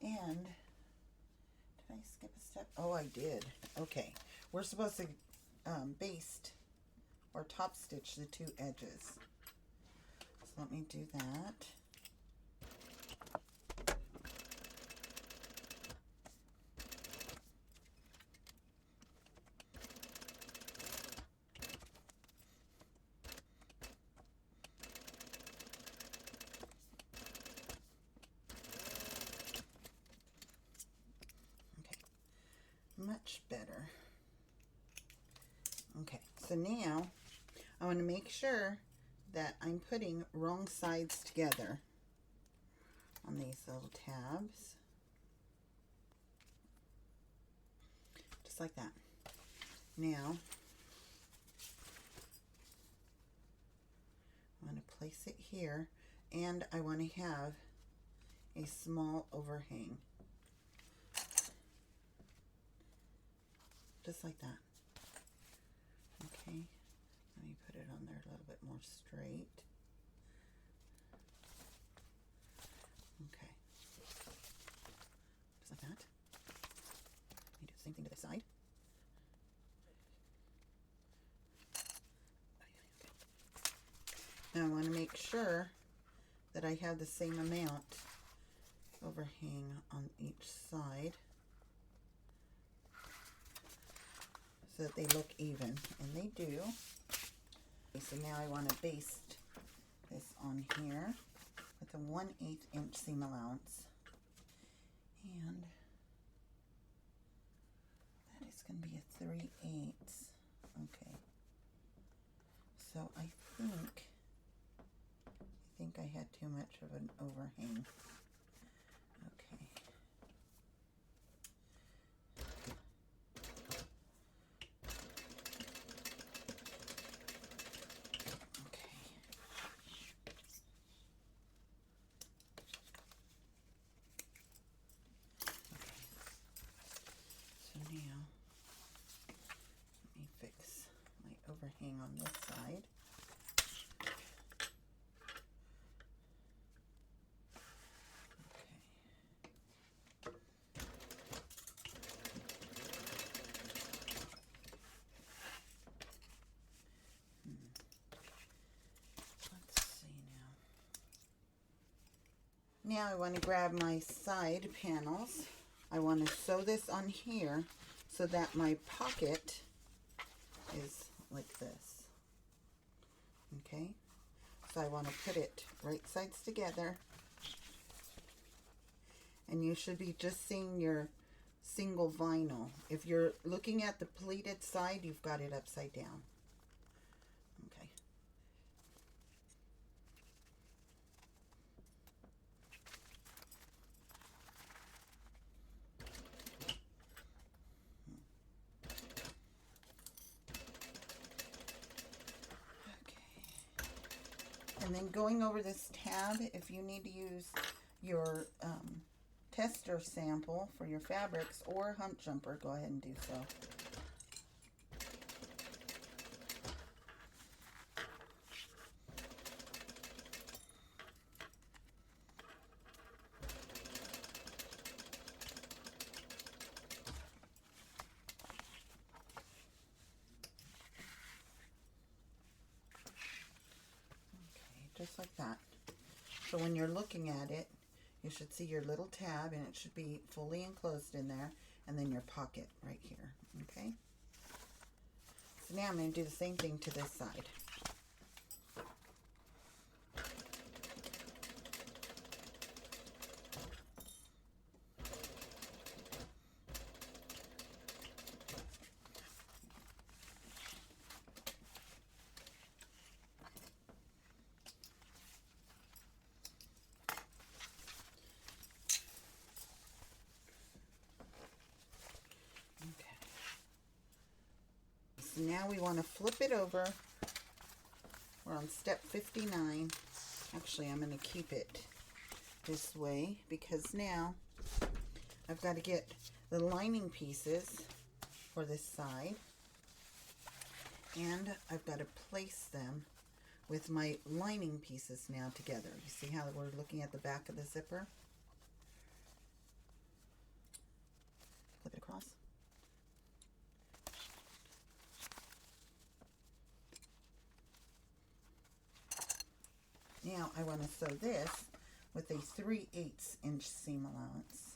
A: And did I skip a step? Oh, I did. Okay, we're supposed to baste or top stitch the two edges. So let me do that. Much better. Okay, so now I want to make sure that I'm putting wrong sides together on these little tabs. Just like that. Now, I want to place it here, and I want to have a small overhang. Just like that. Okay, let me put it on there a little bit more straight. Okay, just like that. Let me do the same thing to this side. Now I want to make sure that I have the same amount overhang on each side, so that they look even, and they do. Okay, so now I want to baste this on here with a 1/8 inch seam allowance, and that is going to be a 3/8. Okay, so I think I had too much of an overhang. Okay. Overhang on this side. Let's see now. Now I want to grab my side panels. I want to sew this on here so that my pocket is like this. Okay, so I want to put it right sides together, and you should be just seeing your single vinyl. If you're looking at the pleated side, you've got it upside down. Okay. And then going over this tab, if you need to use your tester sample for your fabrics or hump jumper, go ahead and do so. Just like that. So when you're looking at it, you should see your little tab, and it should be fully enclosed in there, and then your pocket right here. Okay? So now I'm going to do the same thing to this side. Now we want to flip it over. We're on step 59. Actually, I'm going to keep it this way because now I've got to get the lining pieces for this side. And I've got to place them with my lining pieces now together. You see how we're looking at the back of the zipper? Flip it across. Now I want to sew this with a 3/8 inch seam allowance.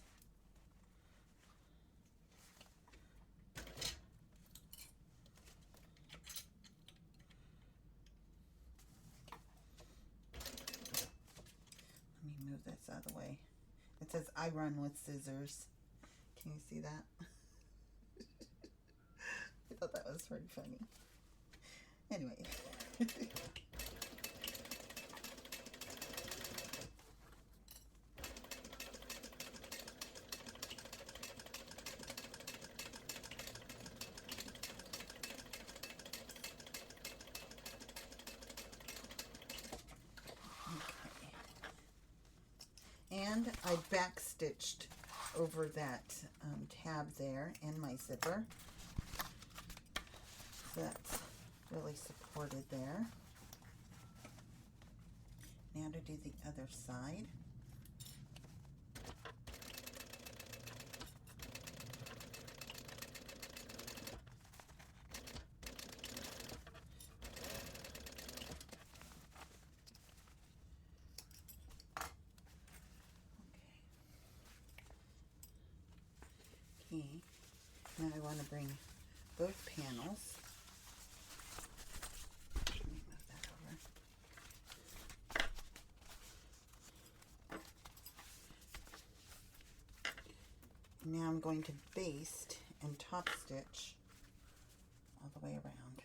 A: Let me move this out of the way. It says I run with scissors. Can you see that? I thought that was pretty funny. Anyway. And I backstitched over that tab there in my zipper. So that's really supported there. Now to do the other side. Now I want to bring both panels. Let me move that over. Now I'm going to baste and top stitch all the way around.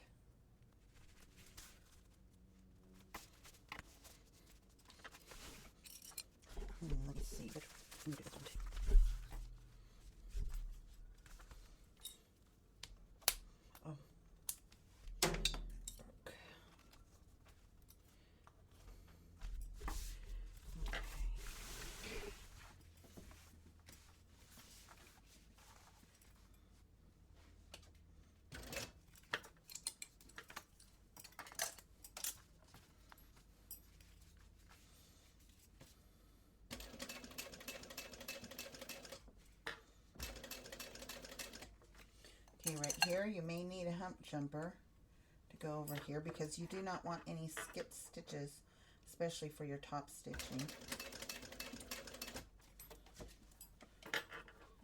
A: Let me see, but let me do this one too. Right here, you may need a hump jumper to go over here because you do not want any skip stitches, especially for your top stitching.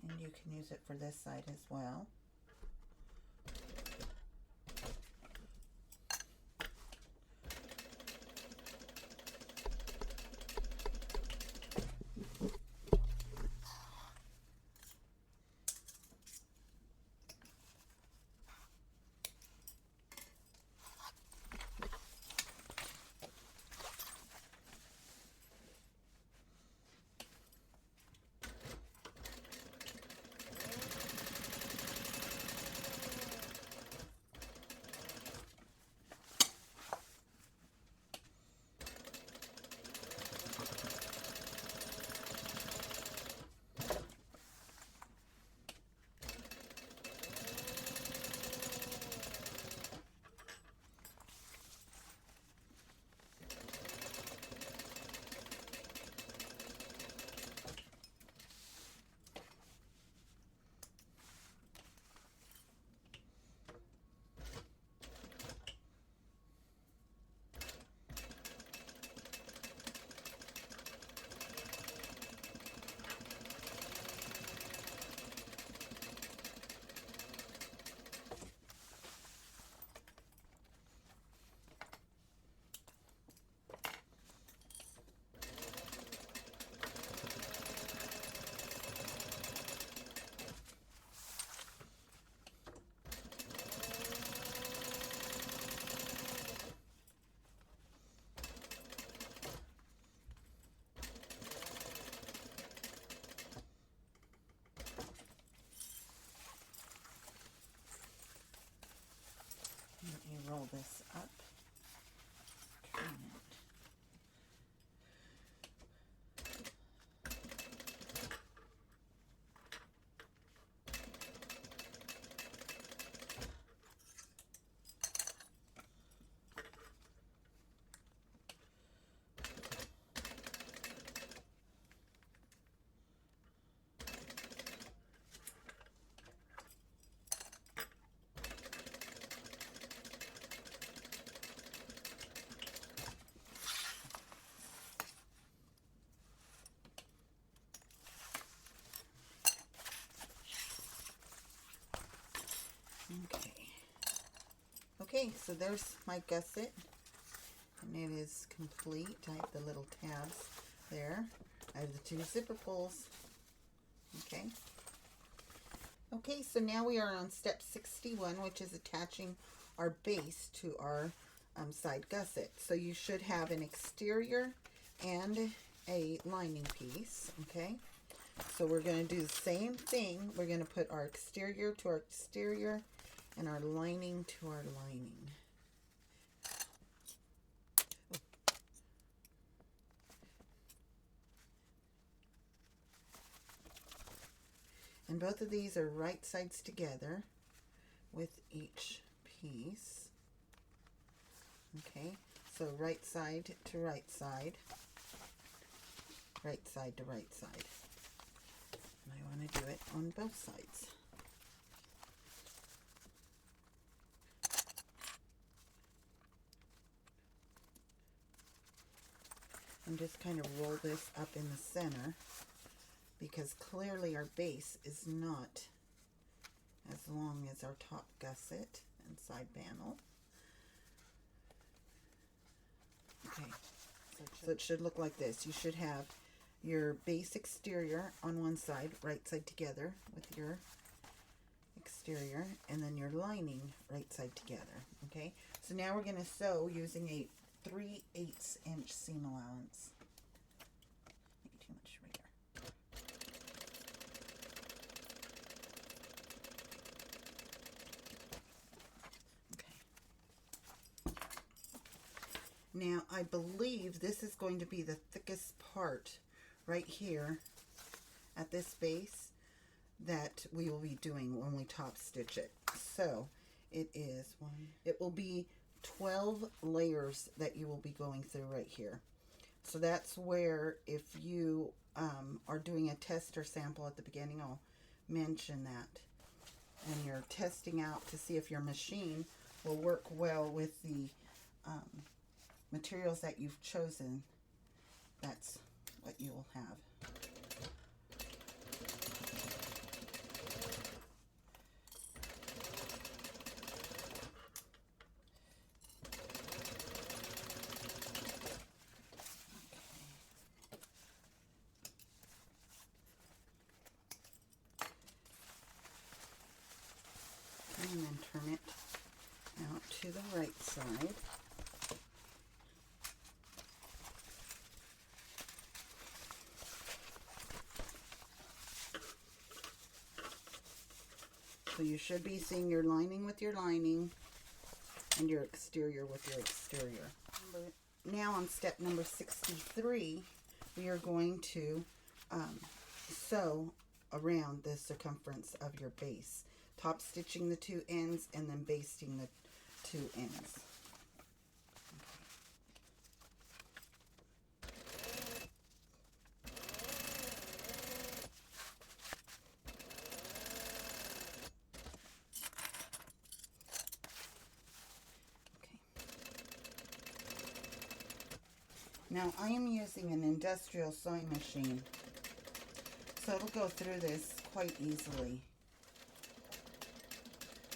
A: And you can use it for this side as well. Let me roll this up. Turn it. Okay, so there's my gusset, and it is complete. I have the little tabs there. I have the 2 zipper pulls. Okay. Okay, so now we are on step 61, which is attaching our base to our side gusset. So you should have an exterior and a lining piece. Okay. So we're going to do the same thing. We're going to put our exterior to our exterior and our lining to our lining. And both of these are right sides together with each piece. Okay, so right side to right side to right side. And I want to do it on both sides. And just kind of roll this up in the center, because clearly our base is not as long as our top gusset and side panel. Okay, so it should look like this. You should have your base exterior on one side, right side together with your exterior, and then your lining right side together. Okay, so now we're going to sew using a 3/8 inch seam allowance. Maybe too much right there. Okay. Now I believe this is going to be the thickest part right here at this base that we will be doing when we top stitch it. So it will be 12 layers that you will be going through right here. So that's where, if you are doing a test or sample at the beginning, I'll mention that. And you're testing out to see if your machine will work well with the materials that you've chosen. That's what you will have. And then turn it out to the right side. So you should be seeing your lining with your lining and your exterior with your exterior. Now on step number 63, we are going to sew around the circumference of your base, top stitching the 2 ends and then basting the 2 ends. Now I am using an industrial sewing machine, so it'll go through this quite easily.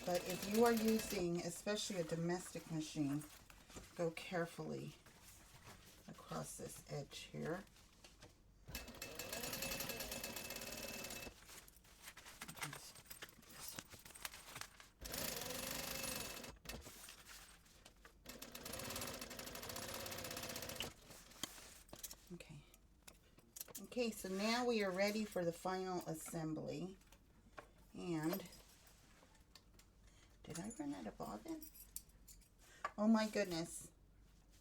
A: But if you are using especially a domestic machine, go carefully across this edge here. Okay, so now we are ready for the final assembly. And did I run out of bobbin? Oh my goodness.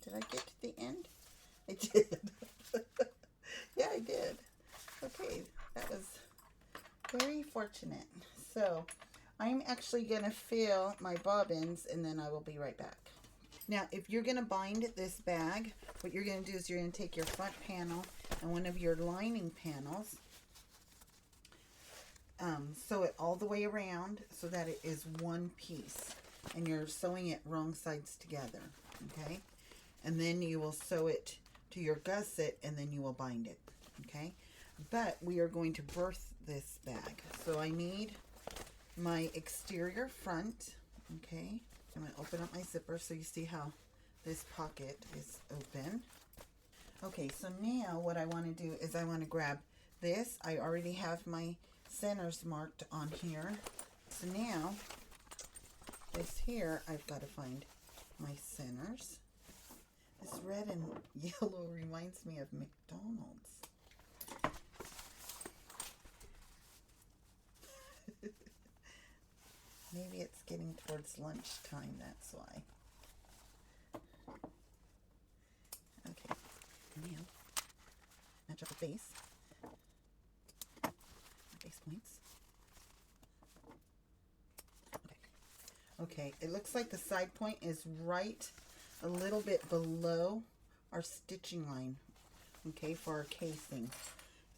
A: Did I get to the end? I did. Yeah, I did. Okay, that was very fortunate. So I'm actually going to fill my bobbins and then I will be right back. Now, if you're going to bind this bag, what you're going to do is you're going to take your front panel and one of your lining panels, sew it all the way around so that it is one piece. And you're sewing it wrong sides together, okay? And then you will sew it to your gusset and then you will bind it, okay? But we are going to birth this bag. So I need my exterior front, okay? I'm going to open up my zipper so you see how this pocket is open. Okay, so now what I want to do is I want to grab this. I already have my centers marked on here. So now, this here, I've got to find my centers. This red and yellow reminds me of McDonald's. Maybe it's getting towards lunchtime, that's why. Okay, now match up the base. Base points. Okay, it looks like the side point is right a little bit below our stitching line, okay, for our casing.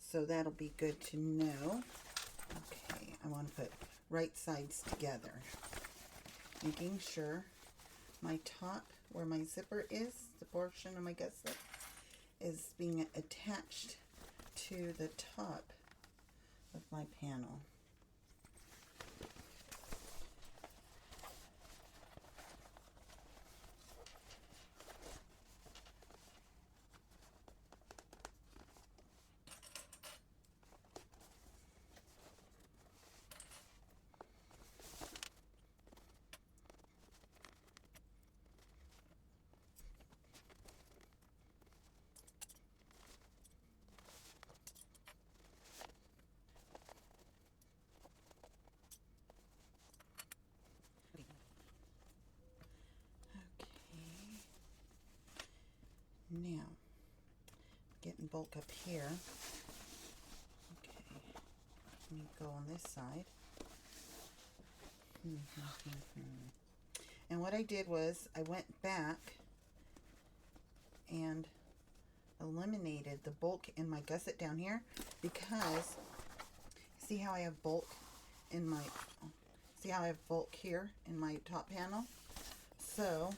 A: So that'll be good to know. Okay, I want to put right sides together, making sure my top, where my zipper is, the portion of my gusset, is being attached to the top of my panel. Now, getting bulk up here. Okay, let me go on this side. And what I did was I went back and eliminated the bulk in my gusset down here, because see how I have bulk in my, see how I have bulk here in my top panel? So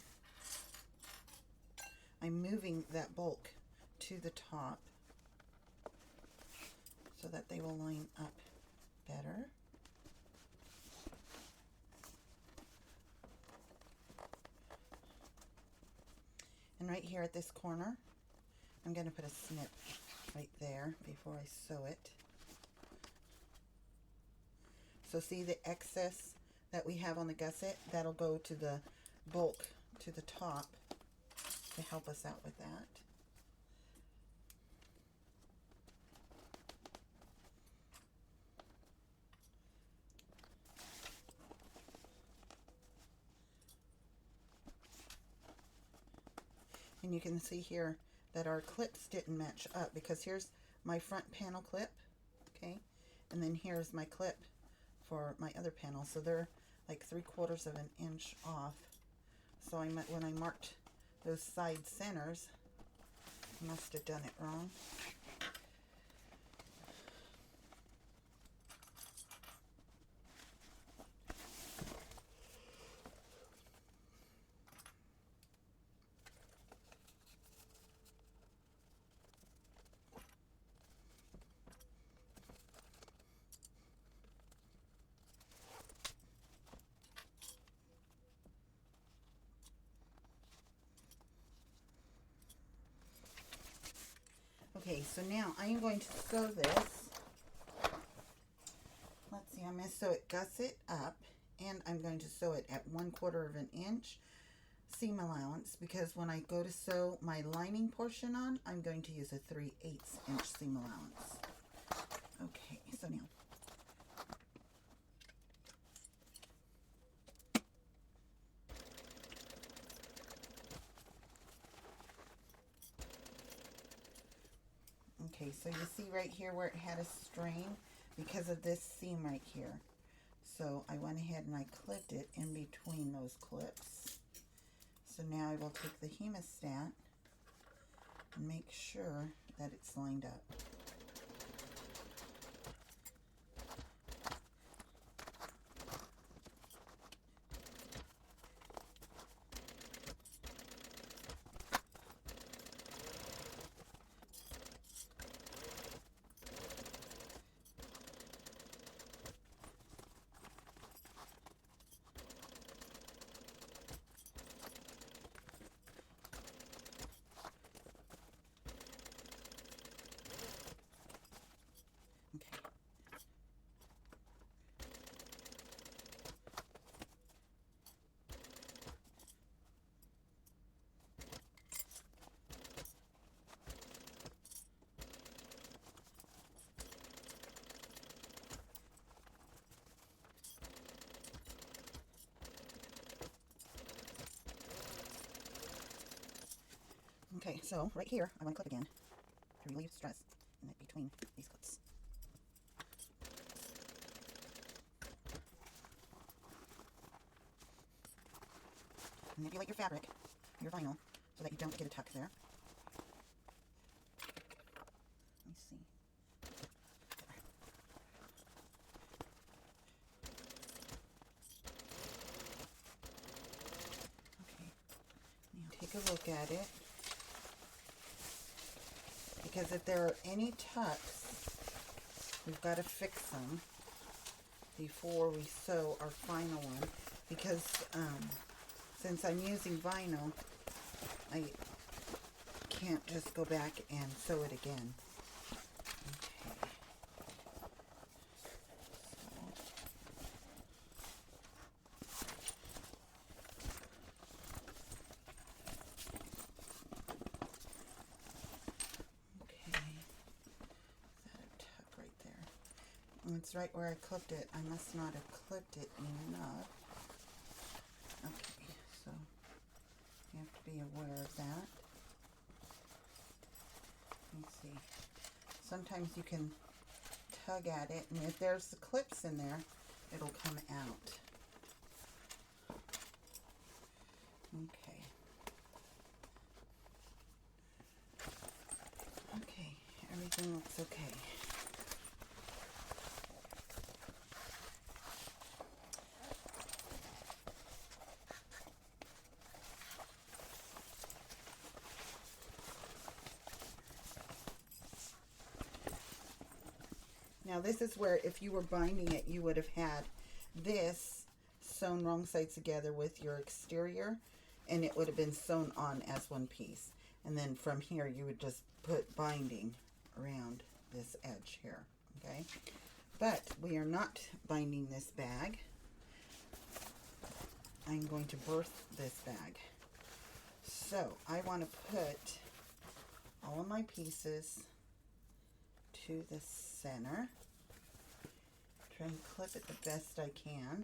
A: I'm moving that bulk to the top so that they will line up better. And right here at this corner, I'm going to put a snip right there before I sew it. So see the excess that we have on the gusset? That'll go to the bulk to the top to help us out with that. And you can see here that our clips didn't match up, because here's my front panel clip, okay, and then here's my clip for my other panel, so they're like 3/4 of an inch off. So when I marked those side centers, I must have done it wrong. Okay, so now I am going to sew this. Let's see, I'm going to sew it gusset up, and I'm going to sew it at 1/4 of an inch seam allowance, because when I go to sew my lining portion on, I'm going to use a 3/8 inch seam allowance. Okay, so now okay, so you see right here where it had a strain because of this seam right here. So I went ahead and I clipped it in between those clips. So now I will take the Hemostat and make sure that it's lined up. Okay, so right here, I want to clip again to relieve stress in between these clips. Manipulate your fabric, your vinyl, so that you don't get a tuck there. Let me see. Okay, now take a look at it. Because if there are any tucks, we've got to fix them before we sew our final one. Because since I'm using vinyl, I can't just go back and sew it again. It's right where I clipped it. I must not have clipped it enough. Okay, so you have to be aware of that. Let me see. Sometimes you can tug at it, and if there's the clips in there, it'll come out. Okay. Okay, everything looks okay. Now this is where if you were binding it, you would have had this sewn wrong sides together with your exterior, and it would have been sewn on as one piece. And then from here you would just put binding around this edge here, okay? But we are not binding this bag. I'm going to birth this bag. So I want to put all of my pieces to the center. Try and clip it the best I can.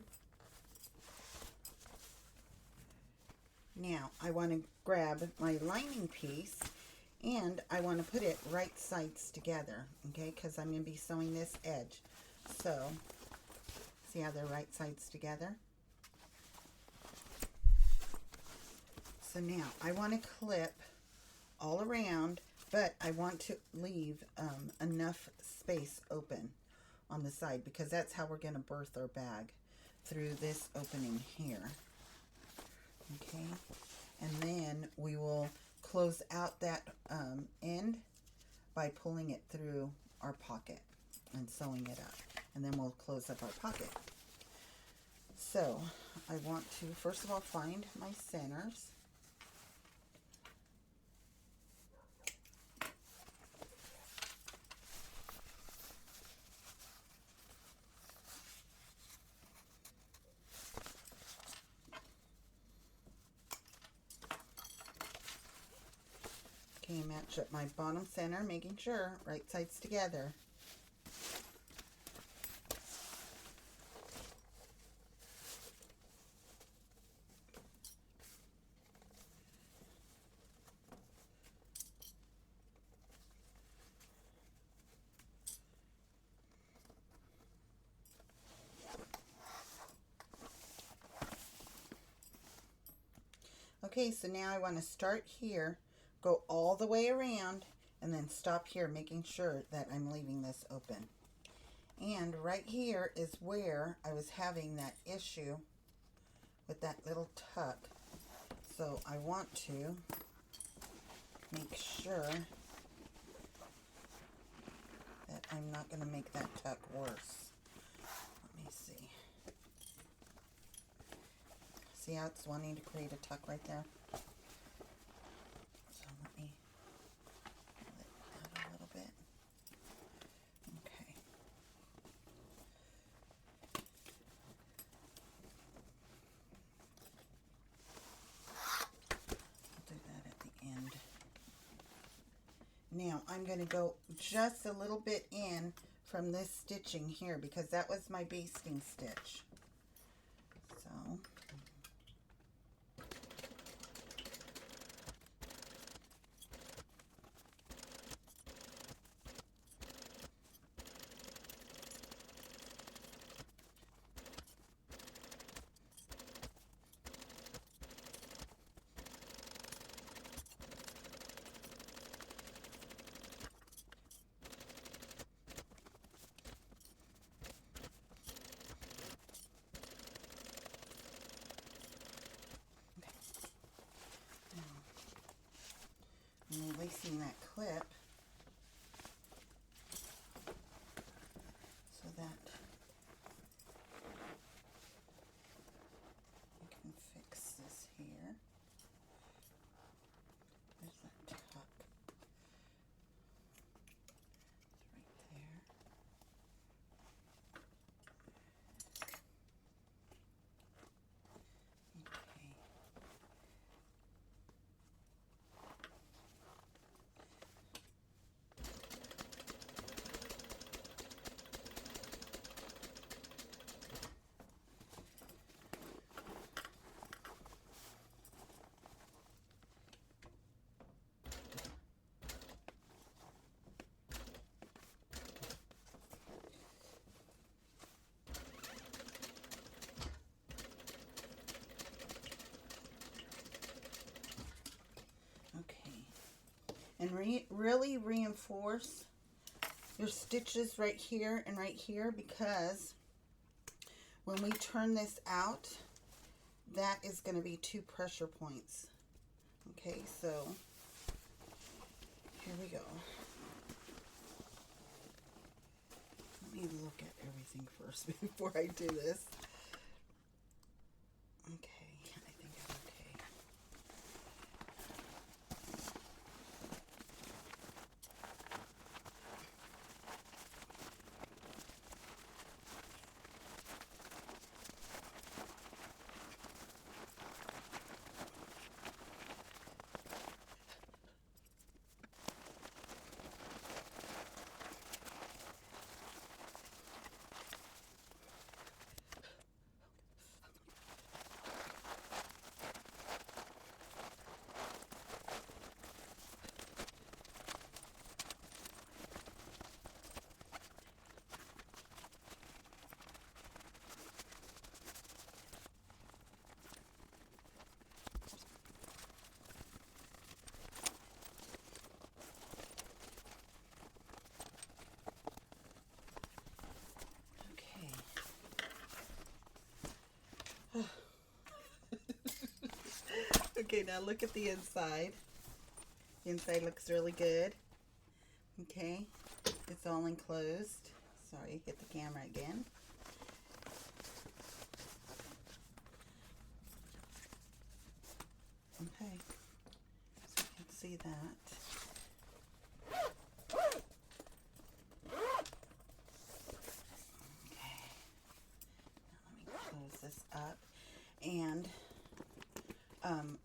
A: Now I want to grab my lining piece and I want to put it right sides together, okay, because I'm going to be sewing this edge. So see how they're right sides together? So now I want to clip all around, but I want to leave enough space open on the side, because that's how we're going to birth our bag, through this opening here. Okay, and then we will close out that end by pulling it through our pocket and sewing it up, and then we'll close up our pocket. So I want to first of all find my centers. Okay, match up my bottom center, making sure right sides together. Okay, so now I want to start here, go all the way around, and then stop here, making sure that I'm leaving this open. And right here is where I was having that issue with that little tuck. So I want to make sure that I'm not going to make that tuck worse. Let me see. See how it's wanting to create a tuck right there? So let me pull it out a little bit. Okay. I'll do that at the end. Now I'm going to go just a little bit in from this stitching here, because that was my basting stitch. So using that clip so that I can fix this here. There's that tuck. It's right there. And really reinforce your stitches right here and right here, because when we turn this out, that is going to be 2 pressure points. Okay, so here we go. Let me look at everything first before I do this. Okay. Okay, now look at the inside. The inside looks really good. Okay, it's all enclosed. Sorry, hit the camera again. Okay, so you can see that. Okay, now let me close this up, and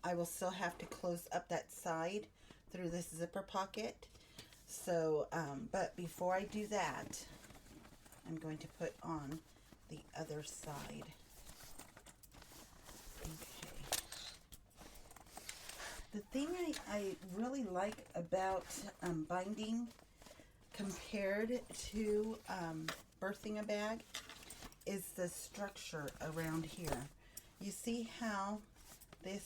A: I will still have to close up that side through this zipper pocket. So, but before I do that, I'm going to put on the other side. Okay. The thing I really like about binding compared to birthing a bag is the structure around here. You see how this,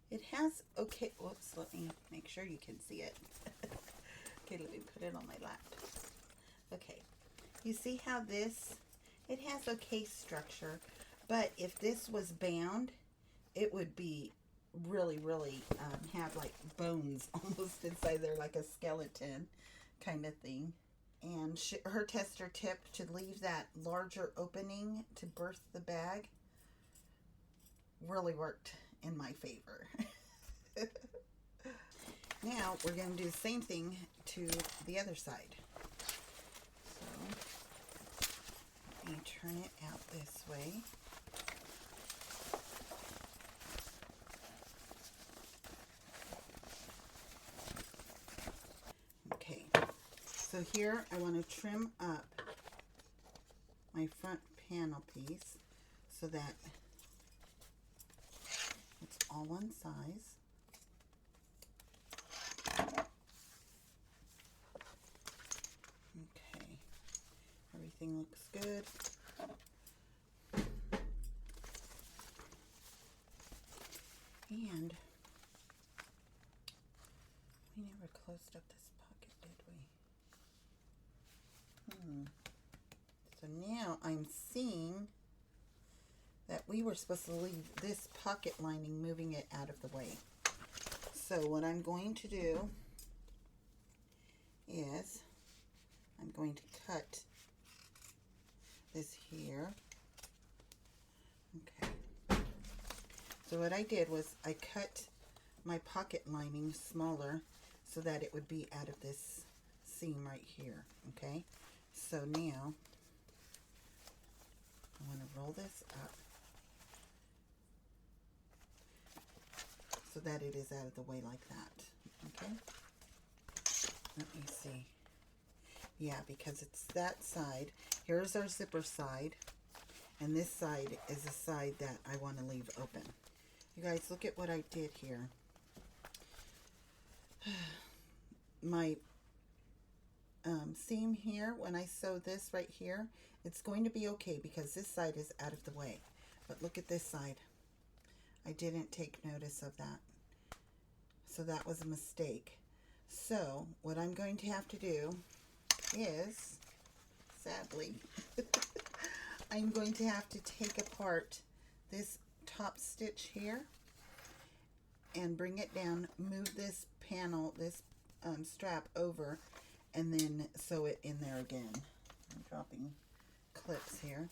A: it has, okay, whoops, let me make sure you can see it. Okay, let me put it on my lap. Okay, you see how this, it has okay structure, but if this was bound, it would be really have like bones almost inside there, like a skeleton kind of thing. And her tester tip to leave that larger opening to birth the bag really worked in my favor. Now we're going to do the same thing to the other side. So let me turn it out this way. Okay, so here I want to trim up my front panel piece so that it's all one size. Okay, everything looks good. And we never closed up this pocket, did we? So now I'm seeing that we were supposed to leave this pocket lining, moving it out of the way. So what I'm going to do is I'm going to cut this here. Okay. So what I did was I cut my pocket lining smaller so that it would be out of this seam right here. Okay. So now I want to roll this up so that it is out of the way like that. Okay. Let me see. Yeah, because it's that side. Here's our zipper side, and this side is the side that I want to leave open. You guys, look at what I did here. My seam here, when I sew this right here, it's going to be okay because this side is out of the way. But look at this side. I didn't take notice of that. So that was a mistake. So what I'm going to have to do is, sadly, I'm going to have to take apart this top stitch here and bring it down, move this panel, this strap over, and then sew it in there again. I'm dropping clips here.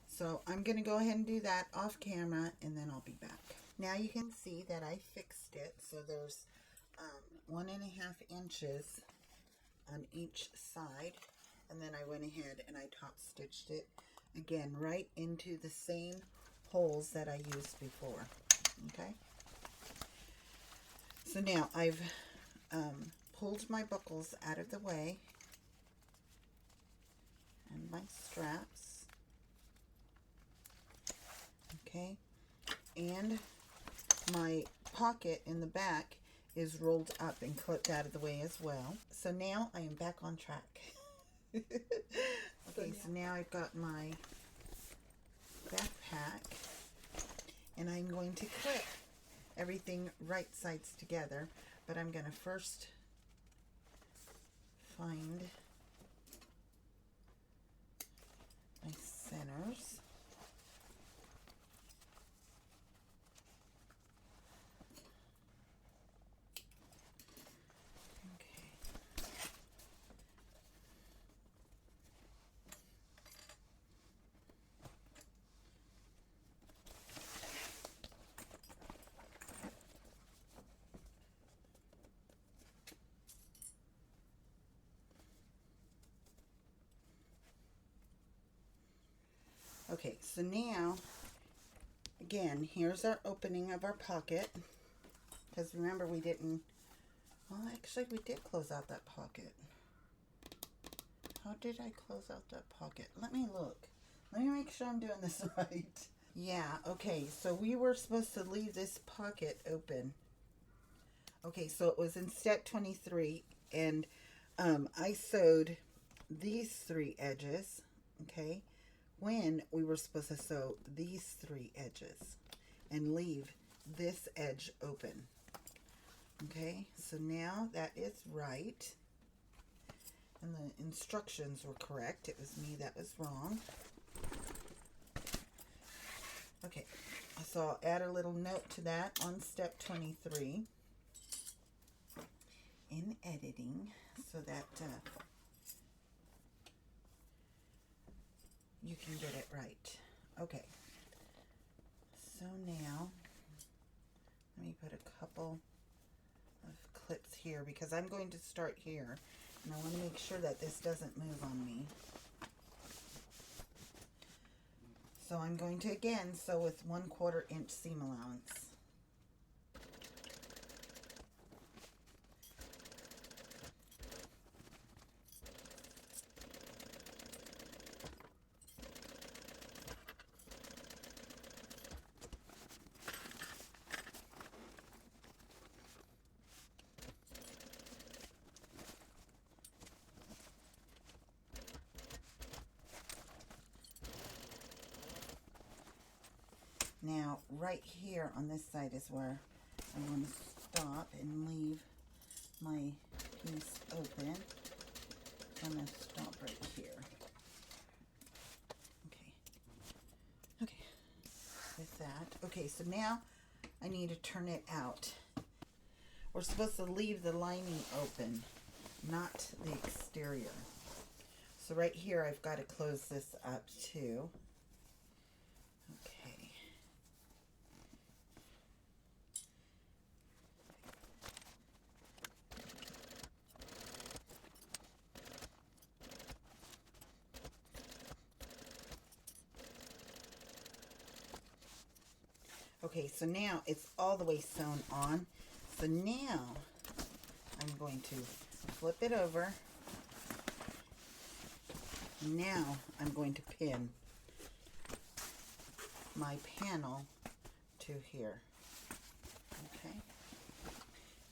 A: So I'm going to go ahead and do that off camera, and then I'll be back. Now you can see that I fixed it. So there's 1.5 inches on each side, and then I went ahead and I top stitched it again right into the same holes that I used before. Okay. So now I've pulled my buckles out of the way and my straps. Okay, and my pocket in the back is rolled up and clipped out of the way as well. So now I am back on track. Okay, so now I've got my backpack, and I'm going to clip everything right sides together, but I'm going to first find my centers. Okay, so now, again, here's our opening of our pocket, because remember we didn't, well, actually we did close out that pocket. How did I close out that pocket? Let me look. Let me make sure I'm doing this right. Yeah, okay, so we were supposed to leave this pocket open. Okay, so it was in step 23, and I sewed these 3 edges, okay, when we were supposed to sew these 3 edges and leave this edge open. Okay, so now that is right, and the instructions were correct. It was me that was wrong. Okay, so I'll add a little note to that on step 23 in editing, so that you can get it right. Okay, so now let me put a couple of clips here, because I'm going to start here, and I want to make sure that this doesn't move on me. So I'm going to again sew with 1/4 inch seam allowance. Now, right here on this side is where I want to stop and leave my piece open. I'm going to stop right here. Okay, with that. Okay, so now I need to turn it out. We're supposed to leave the lining open. not the exterior. So right here I've got to close this up too. Okay. Okay, so now it's all the way sewn on. So now I'm going to flip it over. Now I'm going to pin my panel to here. Okay,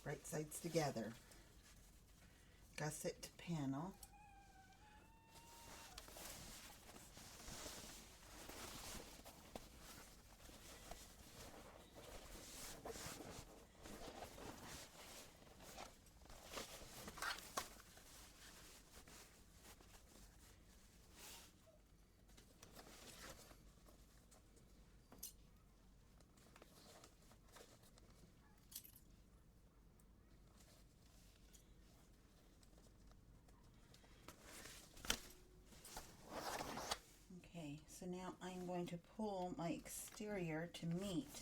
A: right sides together. Gusset to panel. So now I'm going to pull my exterior to meet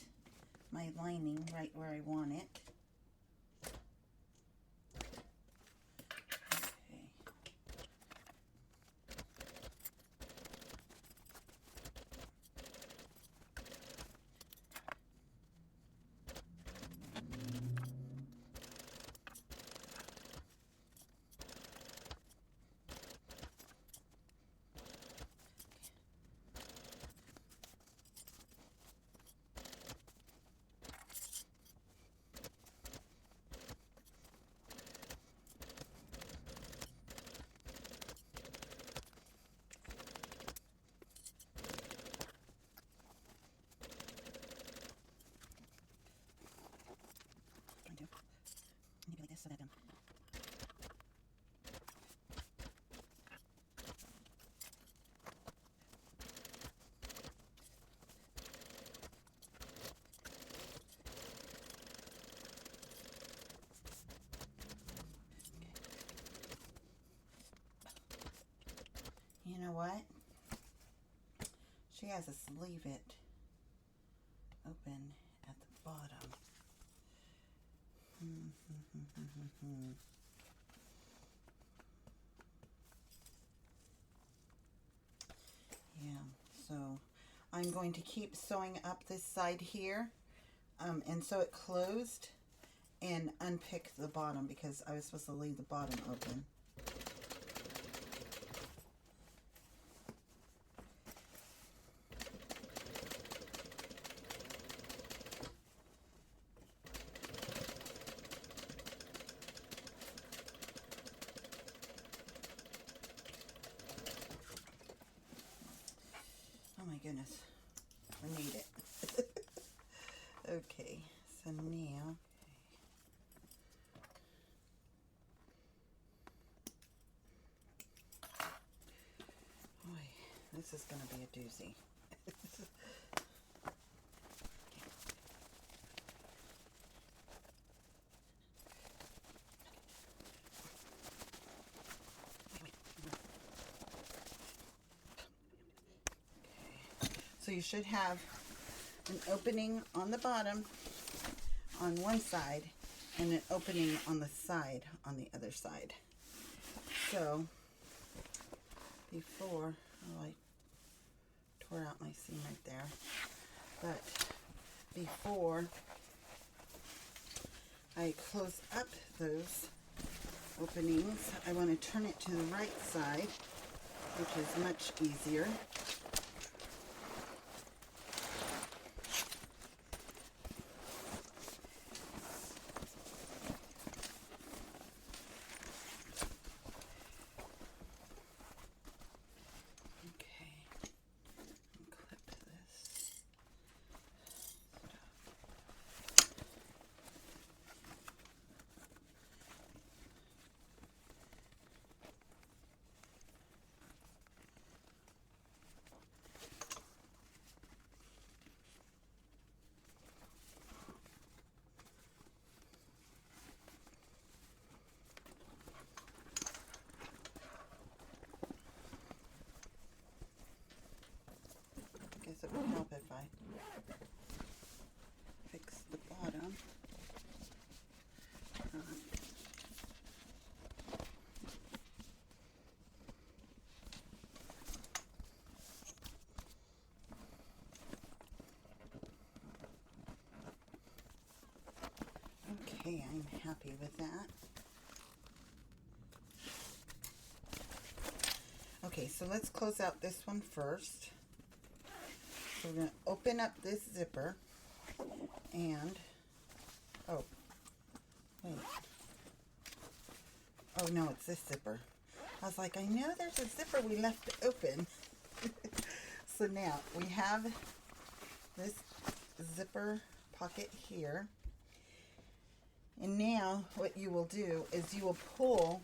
A: my lining right where I want it. So that you know what? She has us leave it open at the bottom. Yeah, so I'm going to keep sewing up this side here and sew it closed and unpick the bottom because I was supposed to leave the bottom open. Oh my goodness, we need it. Okay, so now, boy, this is going to be a doozy. So you should have an opening on the bottom on one side and an opening on the side on the other side. So before, oh, I tore out my seam right there, but before I close up those openings, I want to turn it to the right side, which is much easier. Okay, I'm happy with that. Okay, so let's close out this one first. So we're going to open up this zipper and, oh, wait. Oh no, it's this zipper. I was like, I know there's a zipper we left open. So now we have this zipper pocket here. And now what you will do is you will pull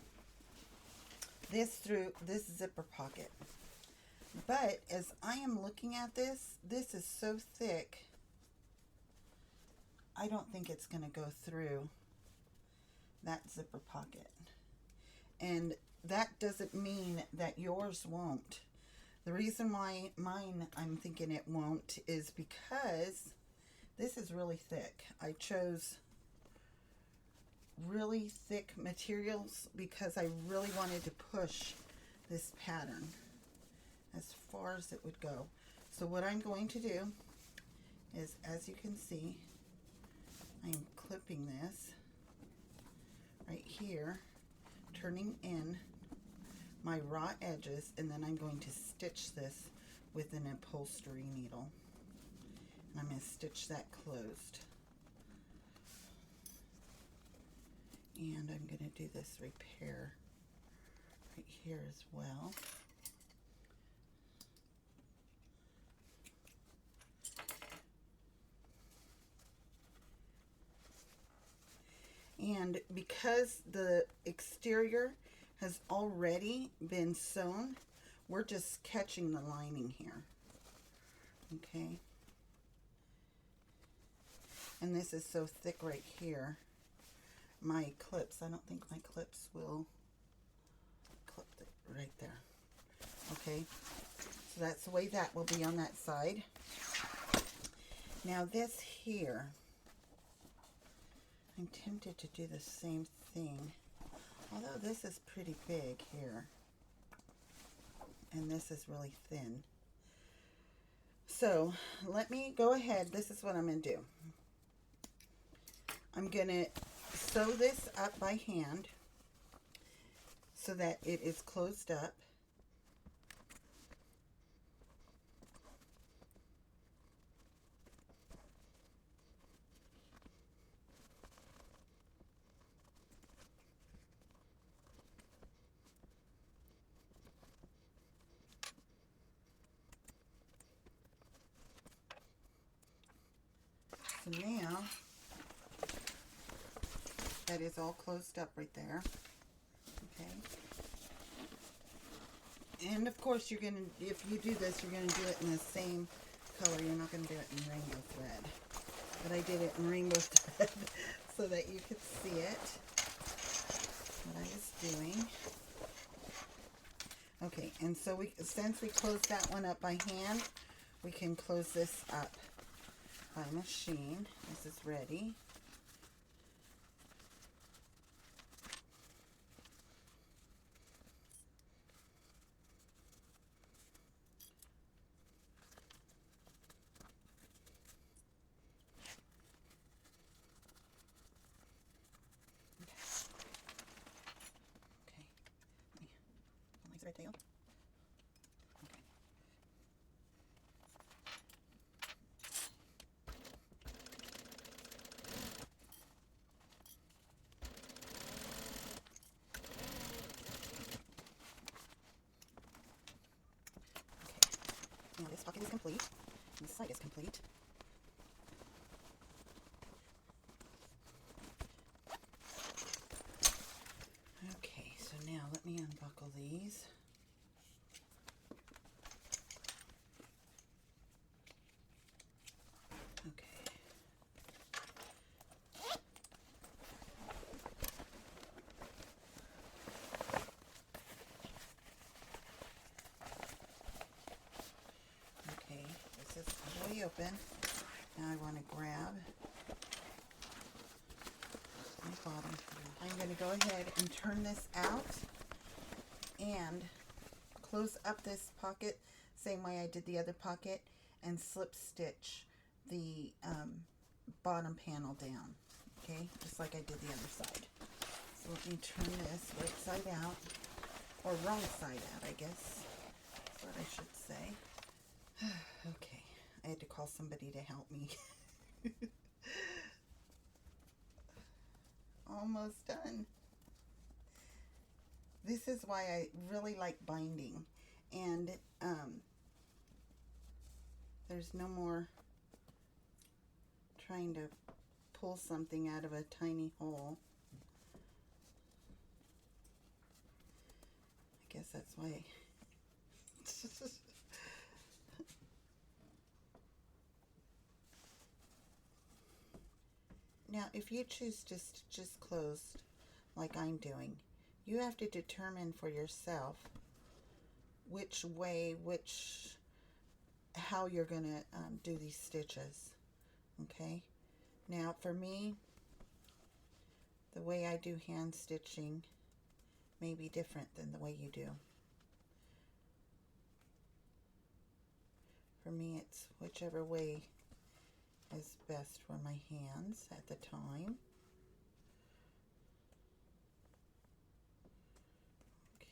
A: this through this zipper pocket. But as I am looking at this, this is so thick, I don't think it's going to go through that zipper pocket. And that doesn't mean that yours won't. The reason why mine, I'm thinking it won't, is because this is really thick. I chose really thick materials because I really wanted to push this pattern as far as it would go. So what I'm going to do is, as you can see, I'm clipping this right here, turning in my raw edges, and then I'm going to stitch this with an upholstery needle. And I'm going to stitch that closed. And I'm going to do this repair right here as well. And because the exterior has already been sewn, we're just catching the lining here. Okay. And this is so thick right here. My clips, I don't think my clips will clip it right there. Okay. So that's the way that will be on that side. Now this here, I'm tempted to do the same thing, although this is pretty big here, and this is really thin. So let me go ahead. This is what I'm going to do. I'm going to sew this up by hand so that it is closed up. So now that is all closed up right there. Okay. And of course you're going to, if you do this, you're going to do it in the same color. You're not going to do it in rainbow thread. But I did it in rainbow thread so that you could see it, what I was doing. Okay, and so since we closed that one up by hand, we can close this up by machine. This is ready. Right tail. Okay. Now this pocket is complete, and this side is complete. Okay, so now let me unbuckle these. Open. Now I want to grab my bottom. I'm going to go ahead and turn this out and close up this pocket same way I did the other pocket and slip stitch the bottom panel down. Okay, just like I did the other side. So let me turn this right side out, or wrong side out, I guess. That's what I should say. Okay, I had to call somebody to help me. Almost done. This is why I really like binding, and there's no more trying to pull something out of a tiny hole. I guess that's why. Now, if you choose just closed, like I'm doing, you have to determine for yourself which way, how you're going to do these stitches. Okay? Now, for me, the way I do hand stitching may be different than the way you do. For me, it's whichever way is best for my hands at the time. Okay.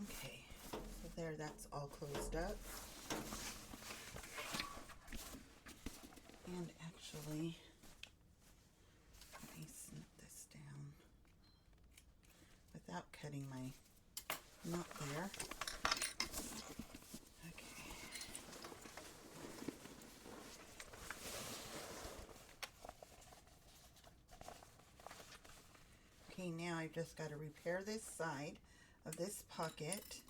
A: Okay, so there, that's all closed up. And actually, let me snip this down without cutting my knot there. Okay. Okay, now I've just got to repair this side of this pocket,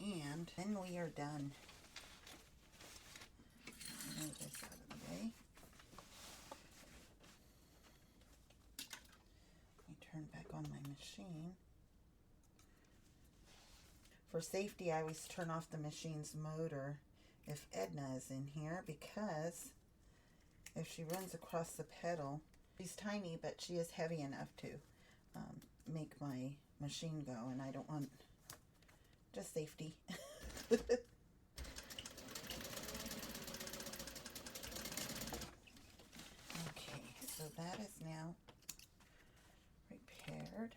A: and then we are done. Move this out of the way. Let me turn back on my machine. For safety, I always turn off the machine's motor if Edna is in here, because if she runs across the pedal, she's tiny, but she is heavy enough to make my machine go, and I don't want, just safety. Okay, so that is now repaired.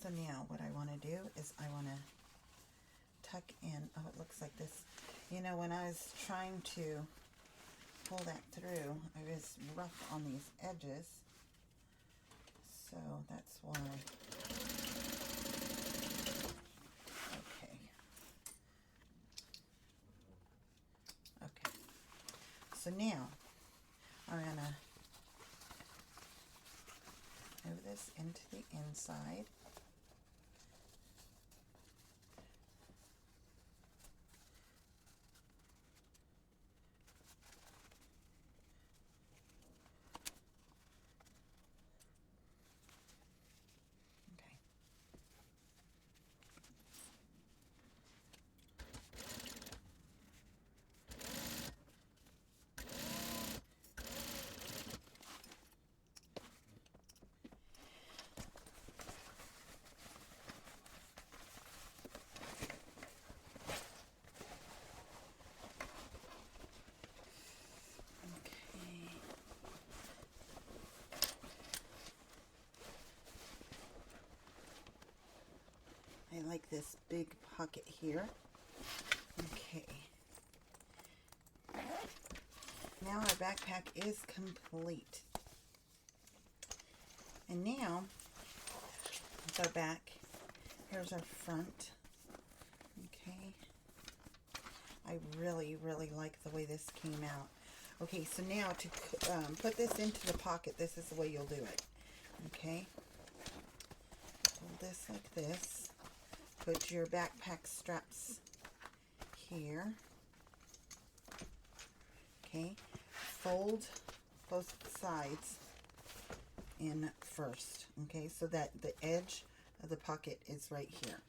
A: So now what I want to do is I want to tuck in, oh, it looks like this. You know, when I was trying to pull that through, I was rough on these edges. So that's why. Okay. Okay. So now I'm going to move this into the inside. this big pocket here. Okay. Now our backpack is complete. And now, with our back, here's our front. Okay. I really, really like the way this came out. Okay, so now to put this into the pocket, this is the way you'll do it. Okay. Hold this like this. Put your backpack straps here. Okay. Fold both sides in first. Okay, so that the edge of the pocket is right here.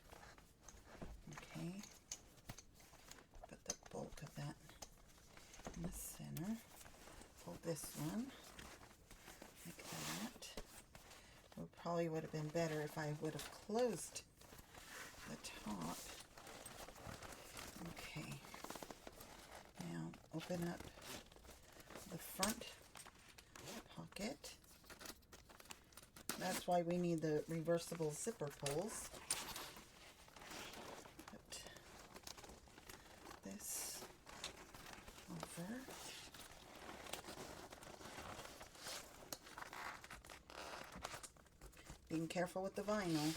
A: Okay. Put the bulk of that in the center. Fold this one like that. It probably would have been better if I would have closed the top. Okay. Now open up the front pocket. That's why we need the reversible zipper pulls. Put this over. Being careful with the vinyl.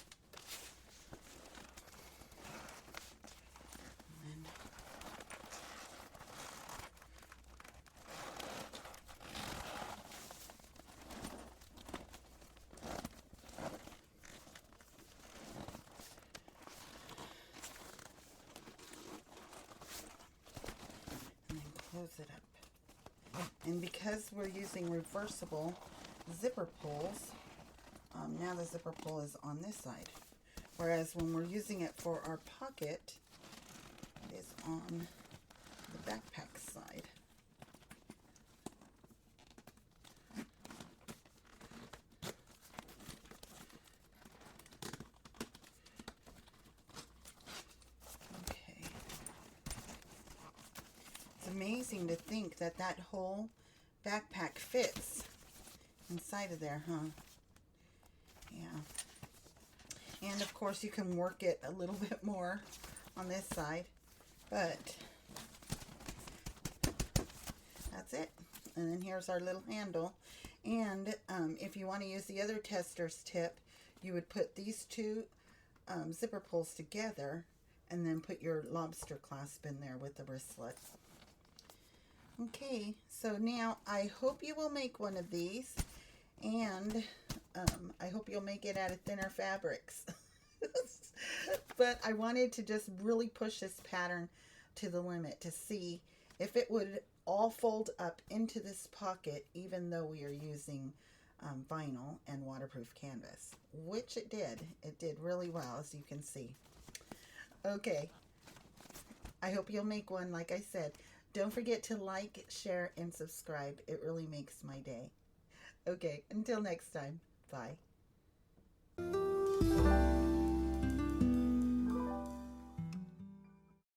A: Close it up. And because we're using reversible zipper pulls, now the zipper pull is on this side, whereas when we're using it for our pocket, it is on the backpack side. Amazing to think that that whole backpack fits inside of there, huh? Yeah. And of course you can work it a little bit more on this side, but that's it. And then here's our little handle. And if you want to use the other tester's tip, you would put these two zipper pulls together and then put your lobster clasp in there with the wristlet. Okay, so now I hope you will make one of these, and I hope you'll make it out of thinner fabrics. But I wanted to just really push this pattern to the limit to see if it would all fold up into this pocket, even though we are using vinyl and waterproof canvas, which it did. It did really well, as you can see. Okay, I hope you'll make one, like I said. Don't forget to like, share, and subscribe. It really makes my day. Okay, until next time. Bye.